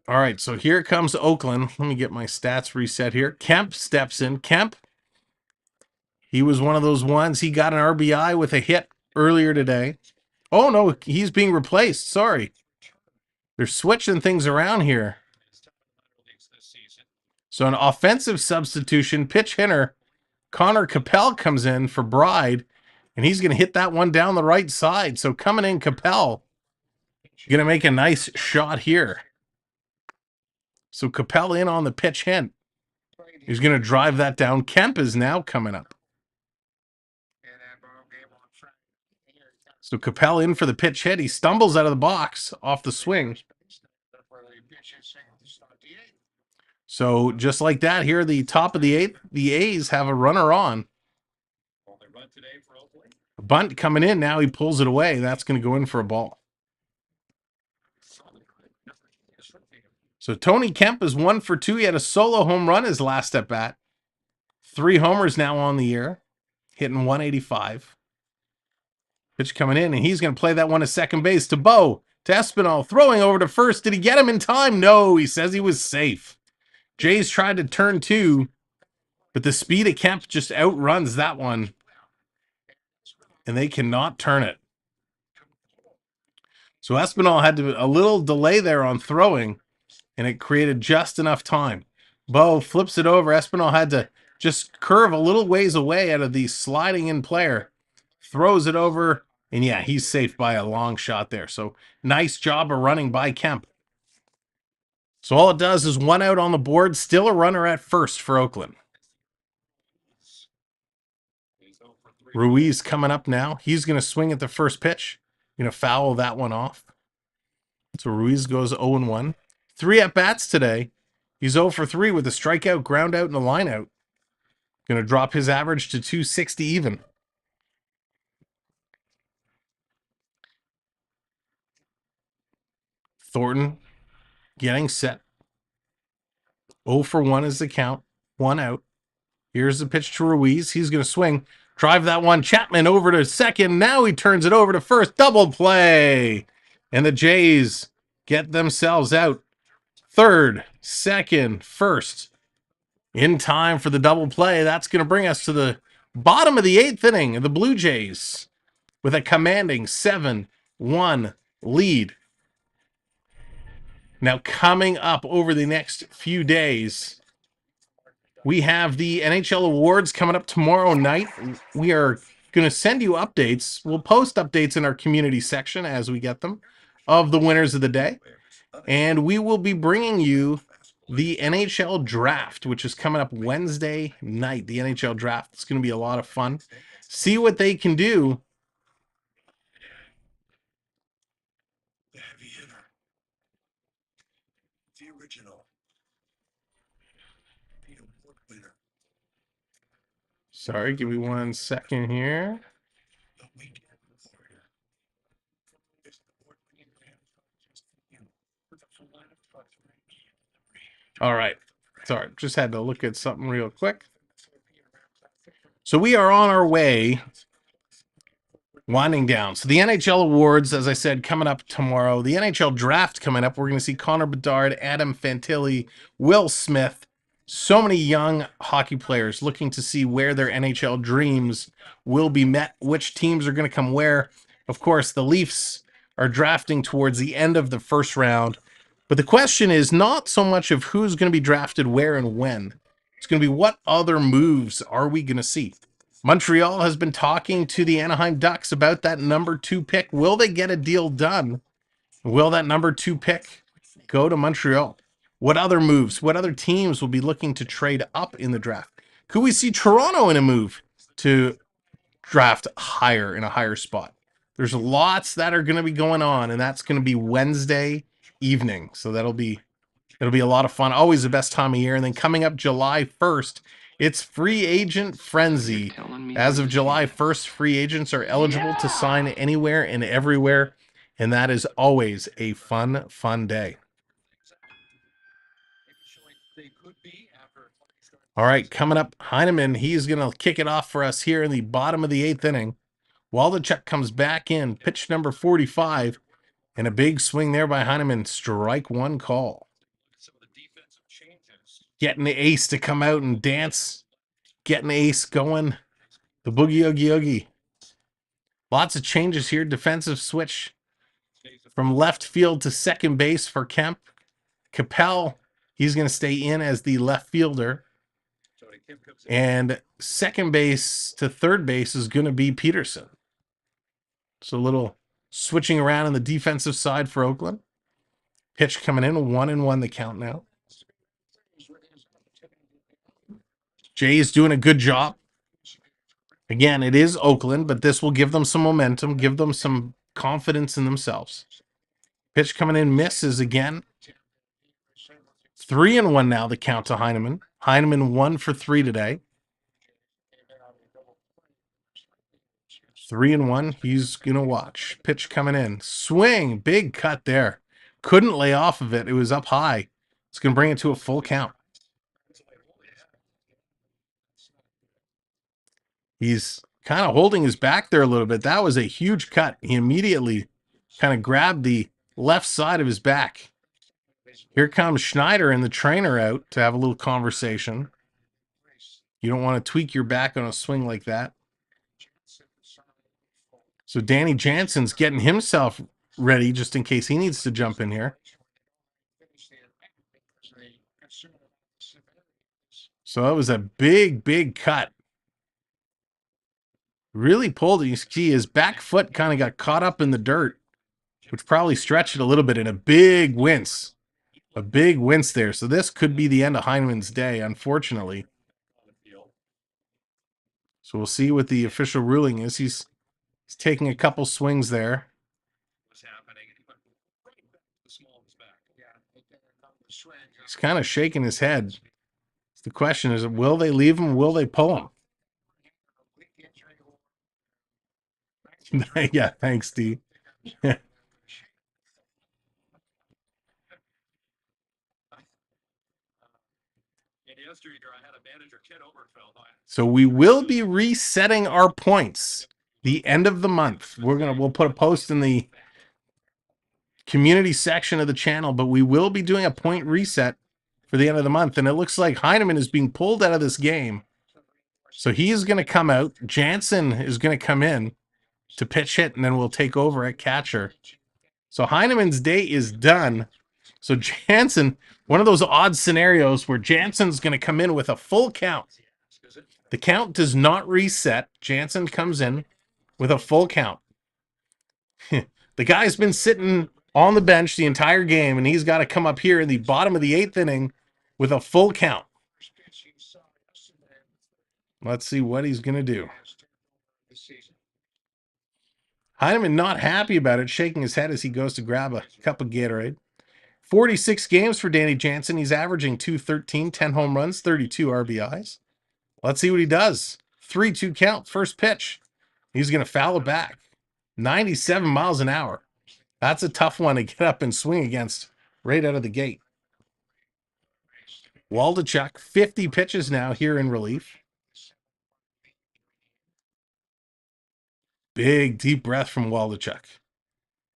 All right, so here comes Oakland. Let me get my stats reset here. Kemp steps in. Kemp, he was one of those ones. He got an RBI with a hit earlier today. Oh, no, he's being replaced. Sorry. They're switching things around here. So an offensive substitution, pitch hitter, Connor Capel comes in for Bride, and he's going to hit that one down the right side. So coming in, Capel, going to make a nice shot here. So Capel in on the pitch hit. He's going to drive that down. Kemp is now coming up. So Capel in for the pitch hit. He stumbles out of the box off the swing. So just like that, here at the top of the 8th, the A's have a runner on. A bunt coming in. Now he pulls it away. That's going to go in for a ball. So Tony Kemp is 1 for 2. He had a solo home run his last at bat. 3 homers now on the year, hitting 185. Pitch coming in, and he's going to play that one to second base to Bo. To Espinal, throwing over to first. Did he get him in time? No, he says he was safe. Jays tried to turn 2, but the speed of Kemp just outruns that one, and they cannot turn it. So Espinal had a little delay there on throwing, and it created just enough time. Bo flips it over. Espinal had to just curve a little ways away out of the sliding in player. Throws it over, and yeah, he's safe by a long shot there. So nice job of running by Kemp. So all it does is 1 out on the board, still a runner at first for Oakland. Ruiz coming up now. He's going to swing at the first pitch. Going to foul that one off. So Ruiz goes 0-1. 3 at-bats today. He's 0 for 3 with a strikeout, ground out, and a line out. Going to drop his average to 260 even. Thornton getting set. 0 for 1 is the count. 1 out. Here's the pitch to Ruiz. He's going to swing. Drive that one. Chapman over to second. Now he turns it over to first. Double play. And the Jays get themselves out. Third, second, first. In time for the double play. That's going to bring us to the bottom of the 8th inning of the Blue Jays with a commanding 7-1 lead. Now coming up over the next few days, we have the NHL Awards coming up tomorrow night. We are going to send you updates. We'll post updates in our community section as we get them of the winners of the day. And we will be bringing you the NHL Draft, which is coming up Wednesday night. The NHL Draft. It's going to be a lot of fun. See what they can do. Sorry, give me 1 second here. All right. Sorry, just had to look at something real quick. So we are on our way, winding down. So the NHL awards, as I said, coming up tomorrow. The NHL draft coming up. We're going to see Connor Bedard, Adam Fantilli, Will Smith. So many young hockey players looking to see where their NHL dreams will be met, which teams are going to come where. Of course, the Leafs are drafting towards the end of the first round. But the question is not so much of who's going to be drafted where and when. It's going to be what other moves are we going to see. Montreal has been talking to the Anaheim Ducks about that number 2 pick. Will they get a deal done? Will that number 2 pick go to Montreal? What other moves? What other teams will be looking to trade up in the draft? Could we see Toronto in a move to draft higher in a higher spot? There's lots that are going to be going on, and that's going to be Wednesday evening. So it'll be a lot of fun. Always the best time of year. And then coming up July 1st, it's free agent frenzy. As of July 1st, free agents are eligible to sign anywhere and everywhere. And that is always a fun, fun day. All right, coming up, Heineman, he's going to kick it off for us here in the bottom of the 8th inning. Waldachuk comes back in, pitch number 45, and a big swing there by Heineman. Strike 1 call. Getting the ace to come out and dance. Getting the ace going. The boogie oogie oogie. Lots of changes here. Defensive switch from left field to second base for Kemp. Capel, he's going to stay in as the left fielder. And second base to third base is going to be Peterson. So a little switching around on the defensive side for Oakland. Pitch coming in, 1-1 the count now. Jay is doing a good job. Again, it is Oakland, but this will give them some momentum, give them some confidence in themselves. Pitch coming in, misses again. 3-1 now the count to Heineman. Heineman 1 for 3 today. 3-1. He's going to watch. Pitch coming in. Swing. Big cut there. Couldn't lay off of it. It was up high. It's going to bring it to a full count. He's kind of holding his back there a little bit. That was a huge cut. He immediately kind of grabbed the left side of his back. Here comes Schneider and the trainer out to have a little conversation. You don't want to tweak your back on a swing like that. So Danny Jansen's getting himself ready just in case he needs to jump in here. So that was a big, big cut. Really pulled it. You see his back foot kind of got caught up in the dirt, which probably stretched it a little bit, in a big wince. A big wince there. So this could be the end of Heineman's day, unfortunately. So we'll see what the official ruling is. He's taking a couple swings there. He's kind of shaking his head. The question is, will they leave him? Will they pull him? Yeah, thanks, Steve. So we will be resetting our points the end of the month. We'll put a post in the community section of the channel, but we will be doing a point reset for the end of the month. And it looks like Heineman is being pulled out of this game. So he's going to come out. Jansen is going to come in to pitch hit, and then we'll take over at catcher. So Heineman's day is done. So Jansen, one of those odd scenarios where Jansen's going to come in with a full count. The count does not reset. Jansen comes in with a full count. The guy's been sitting on the bench the entire game, and he's got to come up here in the bottom of the 8th inning with a full count. Let's see what he's going to do. Heineman not happy about it, shaking his head as he goes to grab a cup of Gatorade. 46 games for Danny Jansen. He's averaging .213, 10 home runs, 32 RBIs. Let's see what he does. 3-2 count, first pitch. He's going to foul it back. 97 miles an hour. That's a tough one to get up and swing against right out of the gate. Waldachuk, 50 pitches now here in relief. Big, deep breath from Waldachuk.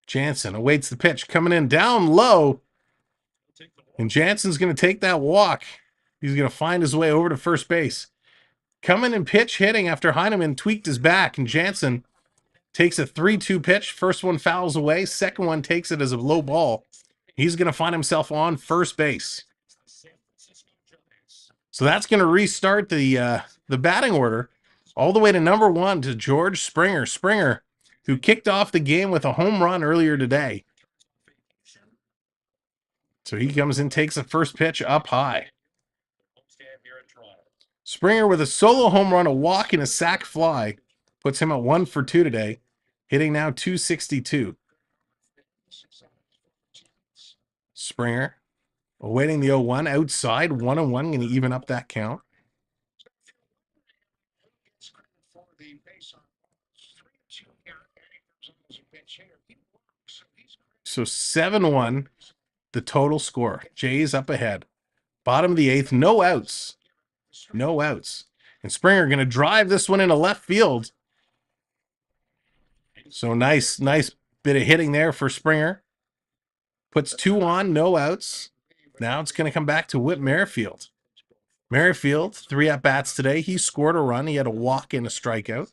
Jansen awaits the pitch, coming in down low. And Jansen's going to take that walk. He's going to find his way over to first base. Coming in pitch hitting after Heineman tweaked his back. And Jansen takes a 3-2 pitch. First one fouls away. Second one takes it as a low ball. He's going to find himself on first base. So that's going to restart the batting order all the way to number 1 to George Springer. Springer, who kicked off the game with a home run earlier today. So he comes in, takes the first pitch up high. Springer with a solo home run, a walk, and a sac fly puts him at 1 for 2 today, hitting now 262. Springer awaiting the 0-1 outside, 1-1, going to even up that count. So 7-1, the total score. Jays up ahead. Bottom of the 8th, no outs. No outs. And Springer going to drive this one into left field. So nice bit of hitting there for Springer. Puts 2 on, no outs. Now it's going to come back to Whit Merrifield. Merrifield, 3 at-bats today. He scored a run. He had a walk and a strikeout.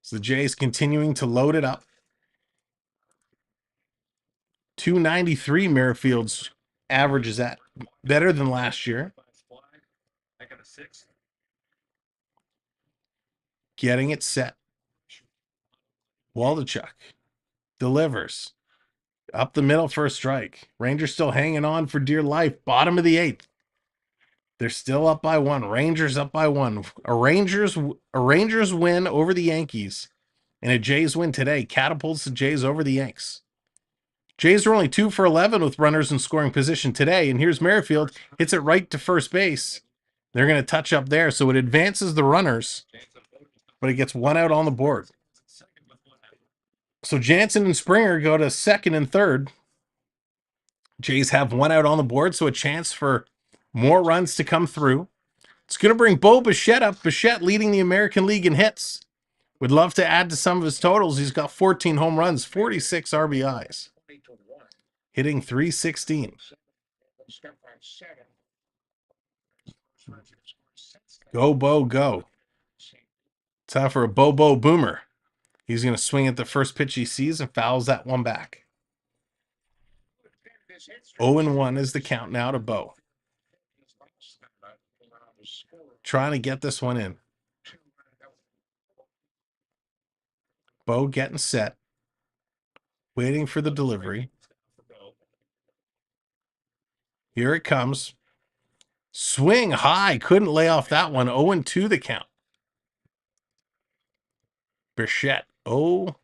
So the Jays continuing to load it up. 293 Merrifield's average is at. Better than last year. Getting it set. Waldachuk delivers. Up the middle for a strike. Rangers still hanging on for dear life. Bottom of the 8th. They're still up by 1. Rangers up by 1. A Rangers win over the Yankees and a Jays win today catapults the Jays over the Yanks. Jays are only 2 for 11 with runners in scoring position today. And here's Merrifield. Hits it right to first base. They're going to touch up there. So it advances the runners, but it gets 1 out on the board. So Jansen and Springer go to 2nd and 3rd. Jays have 1 out on the board, so a chance for more runs to come through. It's going to bring Bo Bichette up. Bichette leading the American League in hits. Would love to add to some of his totals. He's got 14 home runs, 46 RBIs. Hitting .316. Go, Bo, go. Time for a Bobo Boomer. He's going to swing at the first pitch he sees and fouls that one back. 0-1 is the count now to Bo. Trying to get this one in. Bo getting set. Waiting for the delivery. Here it comes. Swing high. Couldn't lay off that one. 0-2 the count. Bichette 0-2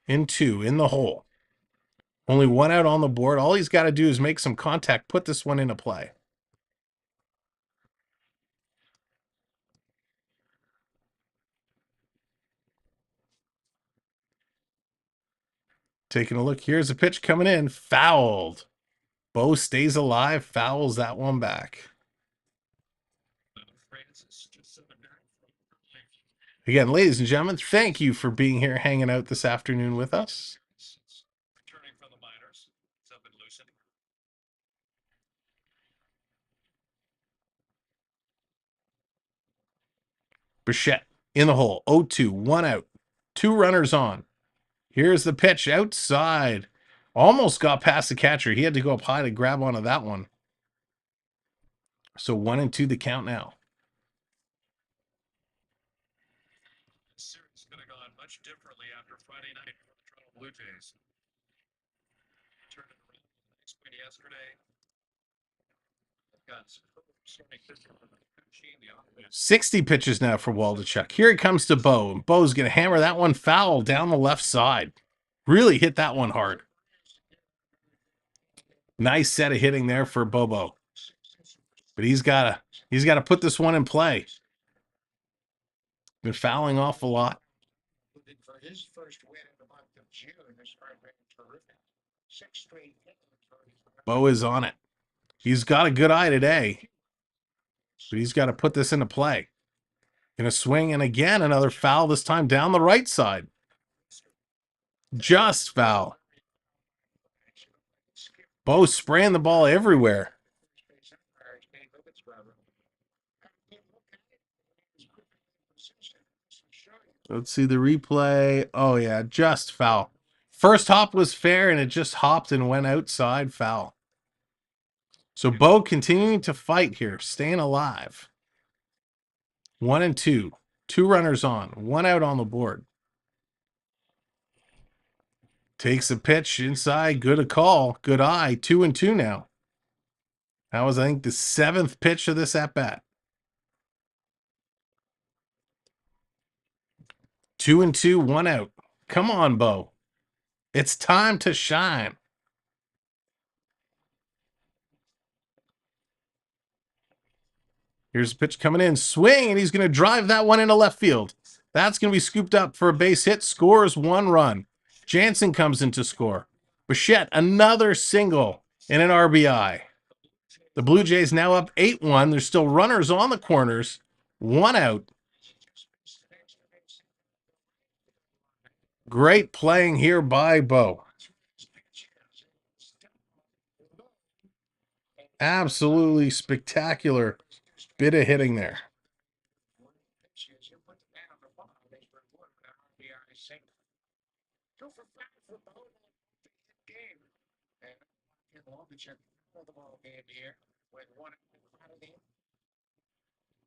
in the hole. Only 1 out on the board. All he's got to do is make some contact, put this one into play. Taking a look. Here's a pitch coming in. Fouled. Bo stays alive. Fouls that one back. Again, ladies and gentlemen, thank you for being here, hanging out this afternoon with us. Returning from the minors, it's up and loosened. Bichette in the hole. 0-2, 1 out. 2 runners on. Here's the pitch outside. Almost got past the catcher. He had to go up high to grab onto that one. So 1-2 the count now. This series could have gone much differently after Friday night for the Toronto Blue Jays. Turned it around the next win yesterday. Got starting pitcher on the machine, the offense. 60 pitches now for Waldachuk. Here it comes to Bo. And Bo's going to hammer that one foul down the left side. Really hit that one hard. Nice set of hitting there for Bobo. But he's gotta put this one in play. Been fouling off a lot. For his first win in the month of June, this card been terrific. 6 straight hits. Bo is on it. He's got a good eye today, but he's got to put this into play. Gonna swing, and again, another foul, this time down the right side. Just foul. Bo spraying the ball everywhere. Let's see the replay. Oh, yeah, just foul. First hop was fair, and it just hopped and went outside, foul. So Bo continuing to fight here, staying alive. 1 and 2. 2 runners on. 1 out on the board. Takes a pitch inside. Good a call. Good eye. 2 and 2 now. That was, I think, the 7th pitch of this at-bat. 2 and 2, 1 out. Come on, Bo. It's time to shine. Here's a pitch coming in. Swing, and he's going to drive that one into left field. That's going to be scooped up for a base hit. Scores 1 run. Jansen comes in to score. Bichette, another single and an RBI. The Blue Jays now up 8-1. There's still runners on the corners. 1 out. Great playing here by Bo. Absolutely spectacular bit of hitting there.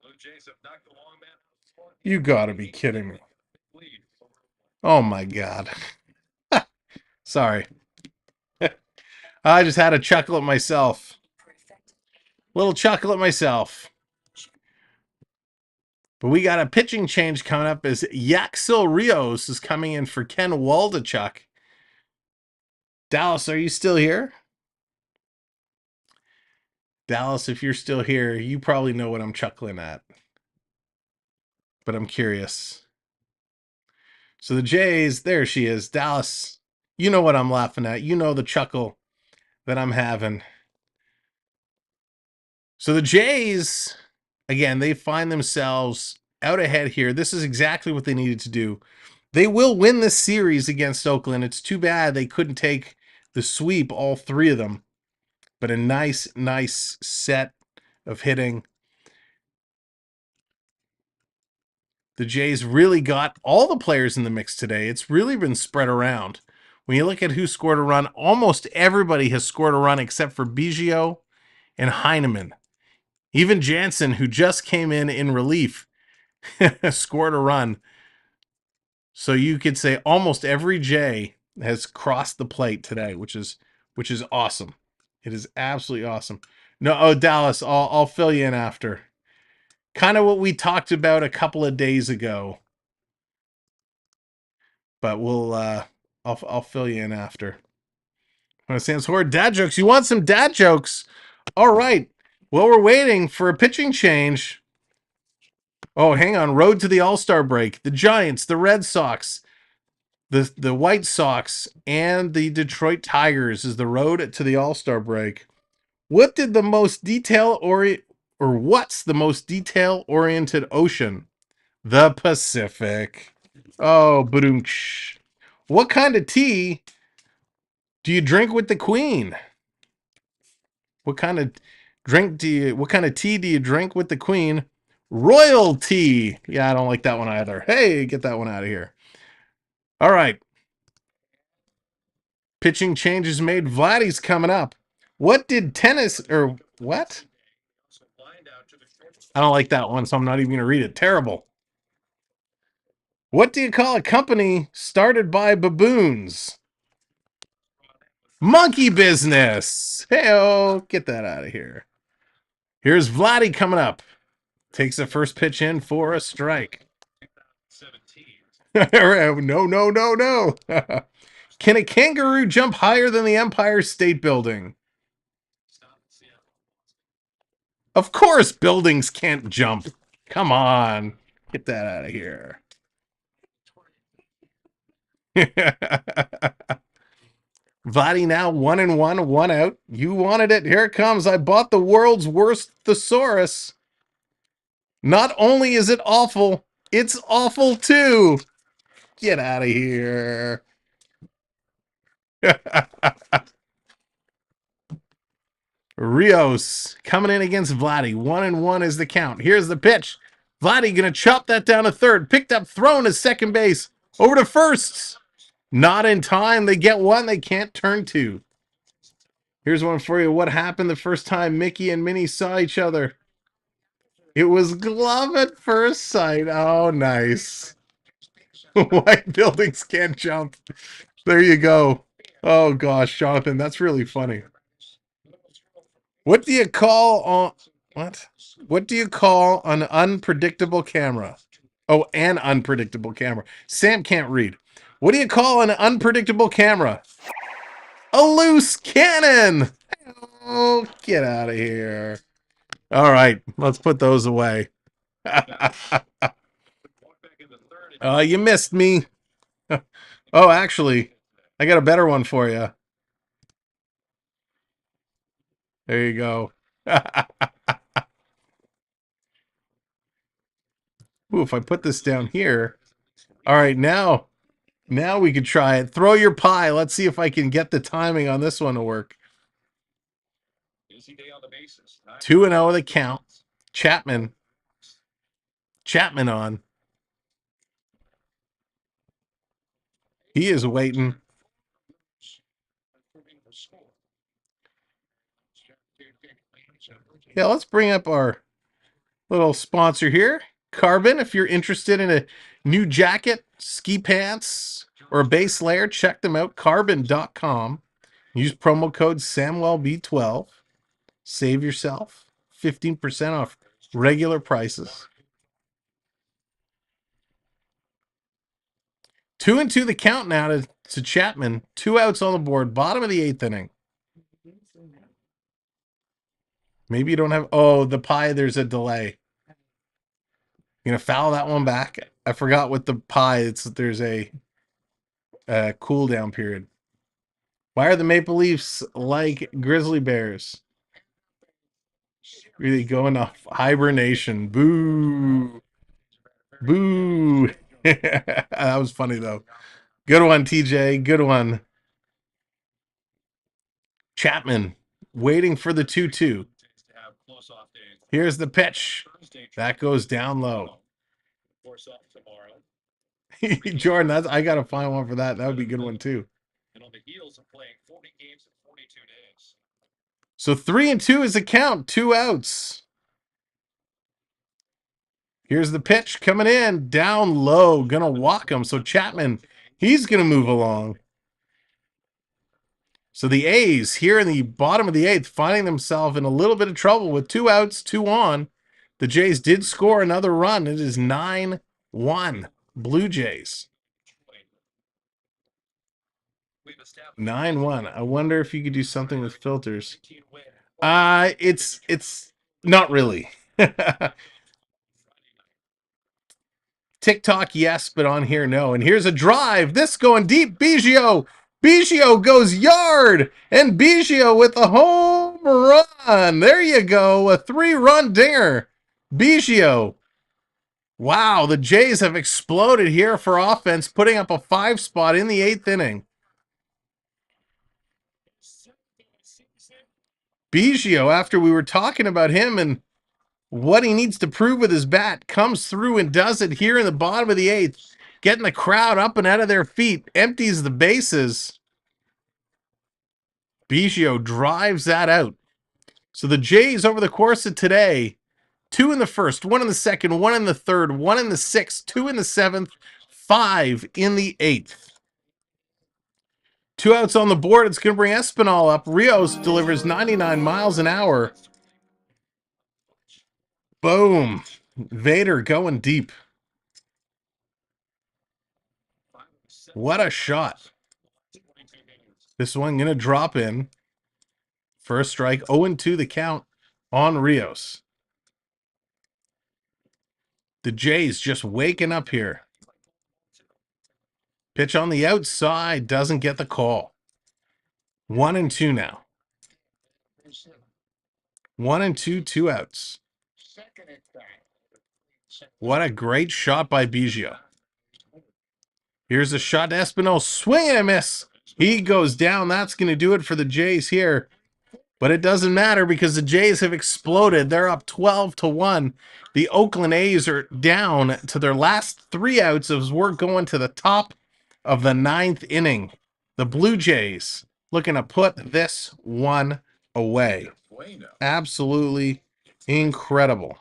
Blue Jays have knocked the long man. You gotta be kidding me. Oh my God. Sorry. I just had a chuckle at myself. Little chuckle at myself. But we got a pitching change coming up as Yaxel Rios is coming in for Ken Waldachuk. Dallas, are you still here? Dallas, if you're still here, you probably know what I'm chuckling at. But I'm curious. So the Jays, there she is. Dallas, you know what I'm laughing at. You know the chuckle that I'm having. So the Jays, again, they find themselves out ahead here. This is exactly what they needed to do. They will win this series against Oakland. It's too bad they couldn't take the sweep, all 3 of them. But a nice set of hitting. The Jays really got all the players in the mix today. It's really been spread around. When you look at who scored a run, almost everybody has scored a run except for Biggio and Heineman. Even Jansen, who just came in relief, scored a run. So you could say almost every Jay has crossed the plate today, which is awesome. It is absolutely awesome. No, oh, Dallas, I'll fill you in after. Kind of what we talked about a couple of days ago. But we'll I'll fill you in after. Sam's Horror dad jokes. You want some dad jokes? All right. Well, we're waiting for a pitching change. Oh, hang on. Road to the All-Star break. The Giants, the Red Sox, the White Sox, and the Detroit Tigers is the road to the All-Star break. What's the most detail-oriented ocean? The Pacific. Oh, ba-doom-tsh. What kind of tea do you drink with the Queen? What kind of tea do you drink with the Queen? Royal tea. Yeah, I don't like that one either. Hey, get that one out of here. All right. Pitching changes made. Vladdy's coming up. What did tennis or what? I don't like that one, so I'm not even going to read it. Terrible. What do you call a company started by baboons? Monkey business. Hey-oh, get that out of here. Here's Vladdy coming up. Takes the first pitch in for a strike. No. Can a kangaroo jump higher than the Empire State Building? Of course buildings can't jump. Come on. Get that out of here. Vladdy now 1-1, 1 out. You wanted it. Here it comes. I bought the world's worst thesaurus. Not only is it awful, it's awful too. Get out of here. Rios coming in against Vladdy. 1-1 is the count. Here's the pitch. Vladdy gonna chop that down to third. Picked up, thrown to second base. Over to first. Not in time. They get one. They can't turn two. Here's one for you. What happened the first time Mickey and Minnie saw each other? It was glove at first sight. Oh, nice. White buildings can't jump. There you go. Oh, gosh, Jonathan, that's really funny. What do you call on... What? What do you call an unpredictable camera? Oh, an unpredictable camera. Sam can't read. What do you call an unpredictable camera? A loose cannon! Oh, get out of here. All right, let's put those away. You missed me. Oh, actually, I got a better one for you. There you go. Ooh, if I put this down here. All right, now we can try it. Throw your pie. Let's see if I can get the timing on this one to work. 2-0 the count. Chapman on. He is waiting. Yeah, let's bring up our little sponsor here. Carbon, if you're interested in a new jacket, ski pants, or a base layer, check them out. Carbon.com. Use promo code Samwelb12. Save yourself 15% off regular prices. 2-2 the count now to Chapman. 2 outs on the board. Bottom of the 8th inning. Maybe you don't have... Oh, the pie, there's a delay. You're going to foul that one back? I forgot with the pie. There's a cool down period. Why are the Maple Leafs like Grizzly Bears? Really going off hibernation. Boo. Boo. That was funny, though. Good one, TJ. Good one. Chapman waiting for the 2-2. Here's the pitch. That goes down low. Jordan, I got to find one for that. That would be a good one, too. And on the heels of playing 40 games in 42 days. So 3-2 is the count. 2 outs. Here's the pitch coming in. Down low. Gonna walk him. So Chapman, he's gonna move along. So the A's here in the bottom of the 8th finding themselves in a little bit of trouble with 2 outs, 2 on. The Jays did score another run. It is 9-1. Blue Jays. 9-1. I wonder if you could do something with filters. It's not really. TikTok, yes, but on here, no. And here's a drive. This going deep. Biggio. Biggio goes yard. And Biggio with a home run. There you go. A 3-run dinger. Biggio. Wow, the Jays have exploded here for offense, putting up a 5 spot in the 8th inning. Biggio, after we were talking about him and what he needs to prove with his bat, comes through and does it here in the bottom of the 8th, getting the crowd up and out of their feet, empties the bases. Biggio drives that out. So the Jays over the course of today, 2 in the first, 1 in the second, 1 in the third, 1 in the 6th, 2 in the 7th, 5 in the 8th. 2 outs on the board. It's going to bring Espinal up. Rios delivers 99 miles an hour. Boom. Vader going deep. What a shot. This one going to drop in. First strike. 0-2 the count. on Rios. The Jays just waking up here. Pitch on the outside, doesn't get the call. 1-2 now. 1-2, 2 outs. What a great shot by Biggio. Here's a shot to Espinal. Swing and a miss. He goes down. That's going to do it for the Jays here. But it doesn't matter because the Jays have exploded. They're up 12-1. The Oakland A's are down to their last 3 outs as we're going to the top of the 9th inning. The Blue Jays looking to put this one away. Absolutely incredible.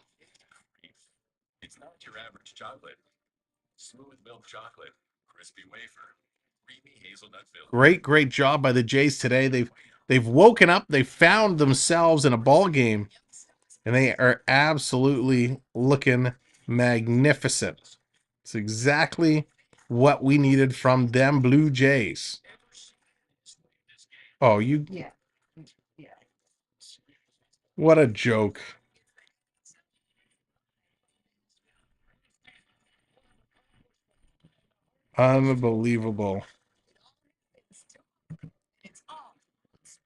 It's not your average chocolate. Smooth milk chocolate, crispy wafer, creamy hazelnut filled. Great job by the Jays today. They've woken up. They found themselves in a ball game, and they are absolutely looking magnificent. It's exactly what we needed from them Blue Jays. Oh, you... Yeah. Yeah. What a joke. Unbelievable.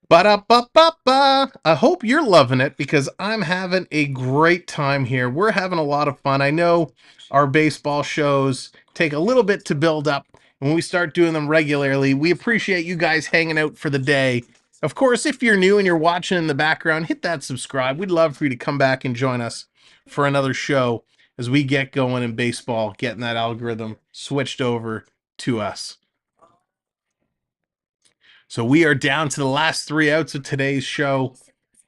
Ba-da-ba-ba-ba. I hope you're loving it because I'm having a great time here. We're having a lot of fun. I know our baseball shows take a little bit to build up. When we start doing them regularly, we appreciate you guys hanging out for the day. Of course, if you're new and you're watching in the background, hit that subscribe. We'd love for you to come back and join us for another show as we get going in baseball, getting that algorithm switched over to us. So we are down to the last 3 outs of today's show,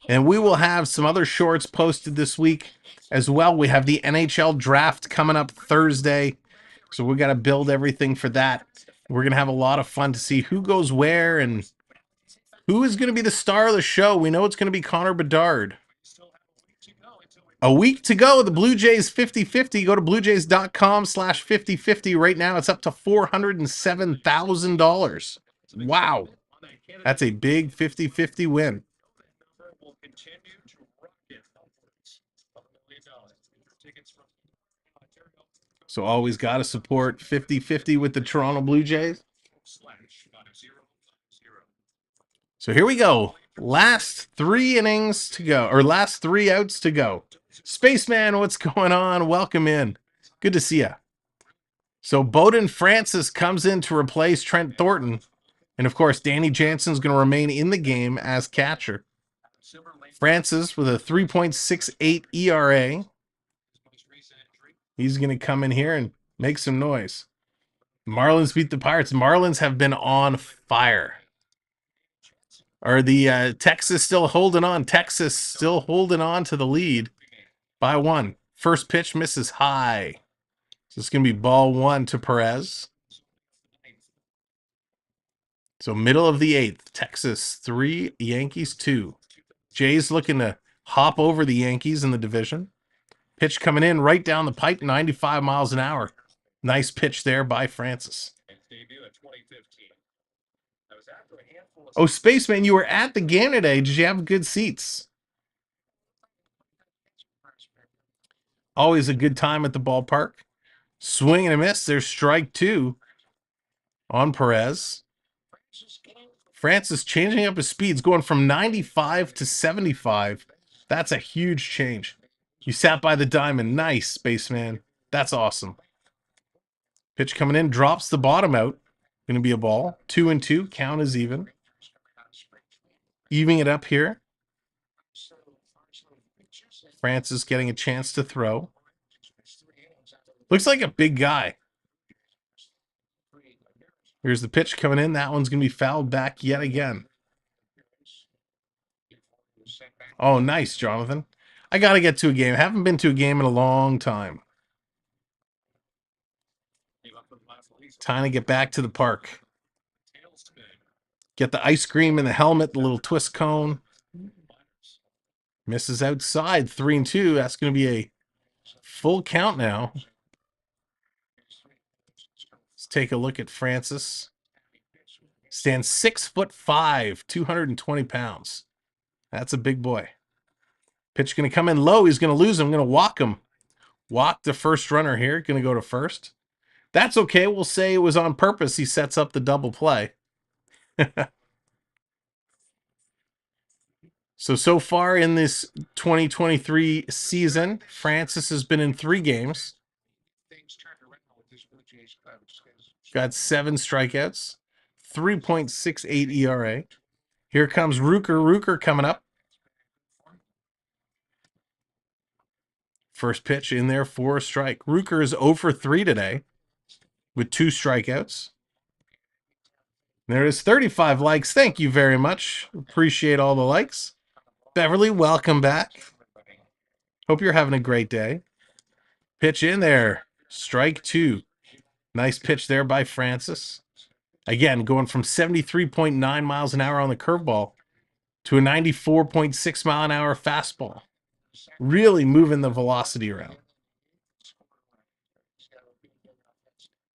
and we will have some other shorts posted this week as well. We have the NHL draft coming up Thursday, so we got to build everything for that. We're going to have a lot of fun to see who goes where and who is going to be the star of the show. We know it's going to be Connor Bedard. A week to go. The Blue Jays 50-50. Go to bluejays.com/50-50. Right now, it's up to $407,000. Wow. That's a big 50-50 win. So always got to support 50-50 with the Toronto Blue Jays. So here we go. Last 3 innings to go, or last 3 outs to go. Spaceman, what's going on? Welcome in. Good to see you. So Bowden Francis comes in to replace Trent Thornton. And of course, Danny Jansen's going to remain in the game as catcher. Francis with a 3.68 ERA. He's going to come in here and make some noise. Marlins beat the Pirates. Marlins have been on fire. Are the Texas still holding on? Texas still holding on to the lead by 1. First pitch misses high. So it's going to be ball 1 to Perez. So middle of the 8th, Texas 3, Yankees 2. Jays looking to hop over the Yankees in the division. Pitch coming in right down the pipe, 95 miles an hour. Nice pitch there by Francis. Oh, Spaceman, you were at the game today. Did you have good seats? Always a good time at the ballpark. Swing and a miss. There's strike 2 on Perez. Francis changing up his speeds, going from 95 to 75. That's a huge change. You sat by the diamond. Nice, Spaceman. That's awesome. Pitch coming in, drops the bottom out. Going to be a ball. 2-2. Count is even. Evening it up here. Francis getting a chance to throw. Looks like a big guy. Here's the pitch coming in. That one's going to be fouled back yet again. Oh, nice, Jonathan. I got to get to a game. I haven't been to a game in a long time. Time to get back to the park. Get the ice cream in the helmet, the little twist cone. Misses outside, 3-2. That's going to be a full count now. Let's take a look at Francis. Stands 6'5", 220 pounds. That's a big boy. Pitch going to come in low. He's going to lose him. I'm going to walk him. Walk the first runner here. Going to go to first. That's okay. We'll say it was on purpose. He sets up the double play. So far in this 2023 season, Francis has been in 3 games. Things turned around with this Blue Jays club. Got 7 strikeouts, 3.68 ERA. Here comes Rooker. Rooker coming up. First pitch in there for a strike. Rooker is 0 for 3 today with 2 strikeouts. There is 35 likes. Thank you very much. Appreciate all the likes. Beverly, welcome back. Hope you're having a great day. Pitch in there. Strike 2. Nice pitch there by Francis. Again, going from 73.9 miles an hour on the curveball to a 94.6 mile an hour fastball. Really moving the velocity around.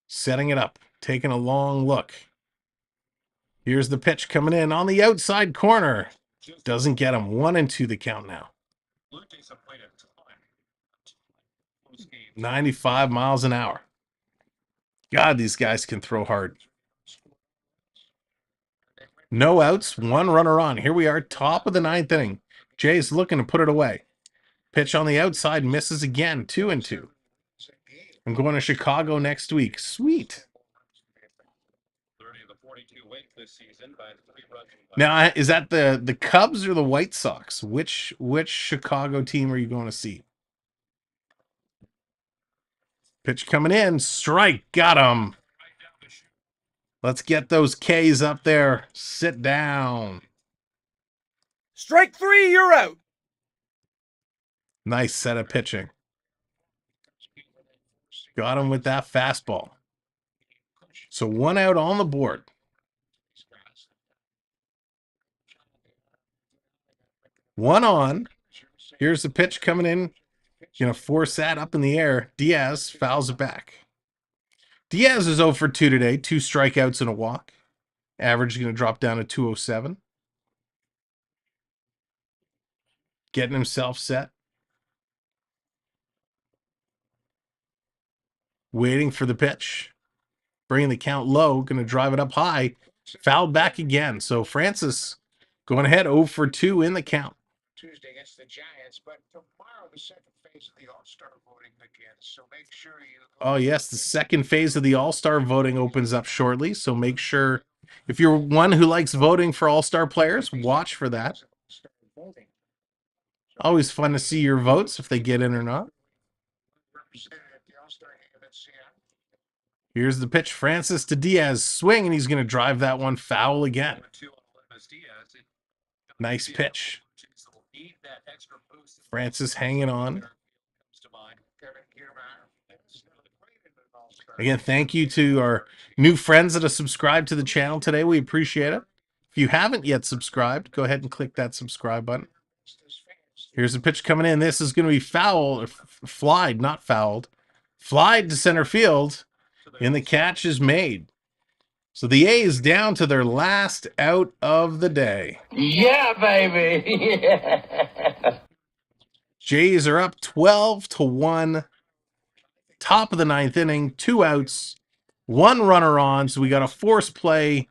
Setting it up. Taking a long look. Here's the pitch coming in on the outside corner. Doesn't get him. 1-2 the count now. 95 miles an hour. God, these guys can throw hard. No outs, 1 runner on. Here we are, top of the 9th inning. Jay's looking to put it away. Pitch on the outside, misses again. 2-2. I'm going to Chicago next week. Sweet. Now, is that the Cubs or the White Sox? Which Chicago team are you going to see? Pitch coming in. Strike. Got him. Let's get those Ks up there. Sit down. Strike 3, you're out. Nice set of pitching. Got him with that fastball. So 1 out on the board. One on. Here's the pitch coming in. Going to force that up in the air. Diaz fouls it back. Diaz is 0 for 2 today. 2 strikeouts and a walk. Average is going to drop down to 207. Getting himself set. Waiting for the pitch. Bringing the count low. Going to drive it up high. Fouled back again. So Francis going ahead 0 for 2 in the count. Tuesday against the Giants, but tomorrow the second phase of the All-Star voting begins. So make sure you. Oh yes, the second phase of the All-Star voting opens up shortly. So make sure, if you're one who likes voting for All-Star players, watch for that. Always fun to see your votes if they get in or not. Here's the pitch, Francis to Diaz, swing, and he's going to drive that one foul again. Nice pitch. Francis hanging on. Again, thank you to our new friends that have subscribed to the channel today. We appreciate it. If you haven't yet subscribed, go ahead and click that subscribe button. Here's the pitch coming in. This is going to be fouled, flied, not fouled. Flied to center field, and the catch is made. So the A's down to their last out of the day. Yeah, baby. Yeah. Jays are up 12-1. Top of the 9th inning, 2 outs, 1 runner on. So we got a force play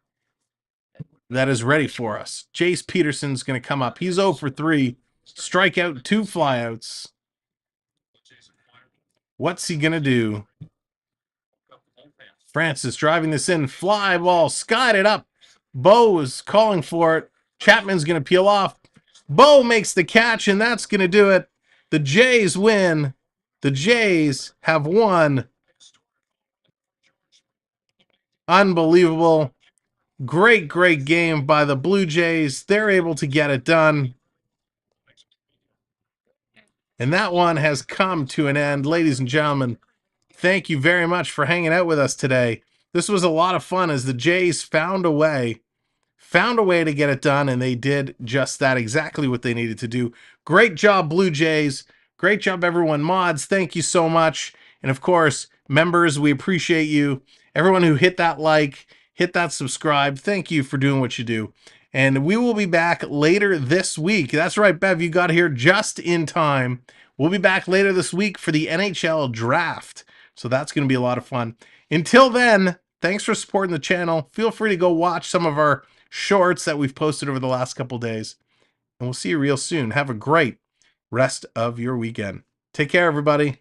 that is ready for us. Jace Peterson's going to come up. He's 0 for 3. Strikeout, 2 flyouts. What's he going to do? Francis driving this in. Fly ball, skied it up. Bo is calling for it. Chapman's going to peel off. Bo makes the catch, and that's going to do it. The Jays win. The Jays have won. Unbelievable. Great, great game by the Blue Jays. They're able to get it done. And that one has come to an end. Ladies and gentlemen, thank you very much for hanging out with us today. This was a lot of fun as the Jays found a way to get it done, and they did just that, exactly what they needed to do. Great job, Blue Jays. Great job, everyone. Mods, thank you so much. And of course, members, we appreciate you. Everyone who hit that like, hit that subscribe, thank you for doing what you do. And we will be back later this week. That's right, Bev, you got here just in time. We'll be back later this week for the NHL draft. So that's going to be a lot of fun. Until then, thanks for supporting the channel. Feel free to go watch some of our shorts that we've posted over the last couple days. And we'll see you real soon. Have a great rest of your weekend. Take care, everybody.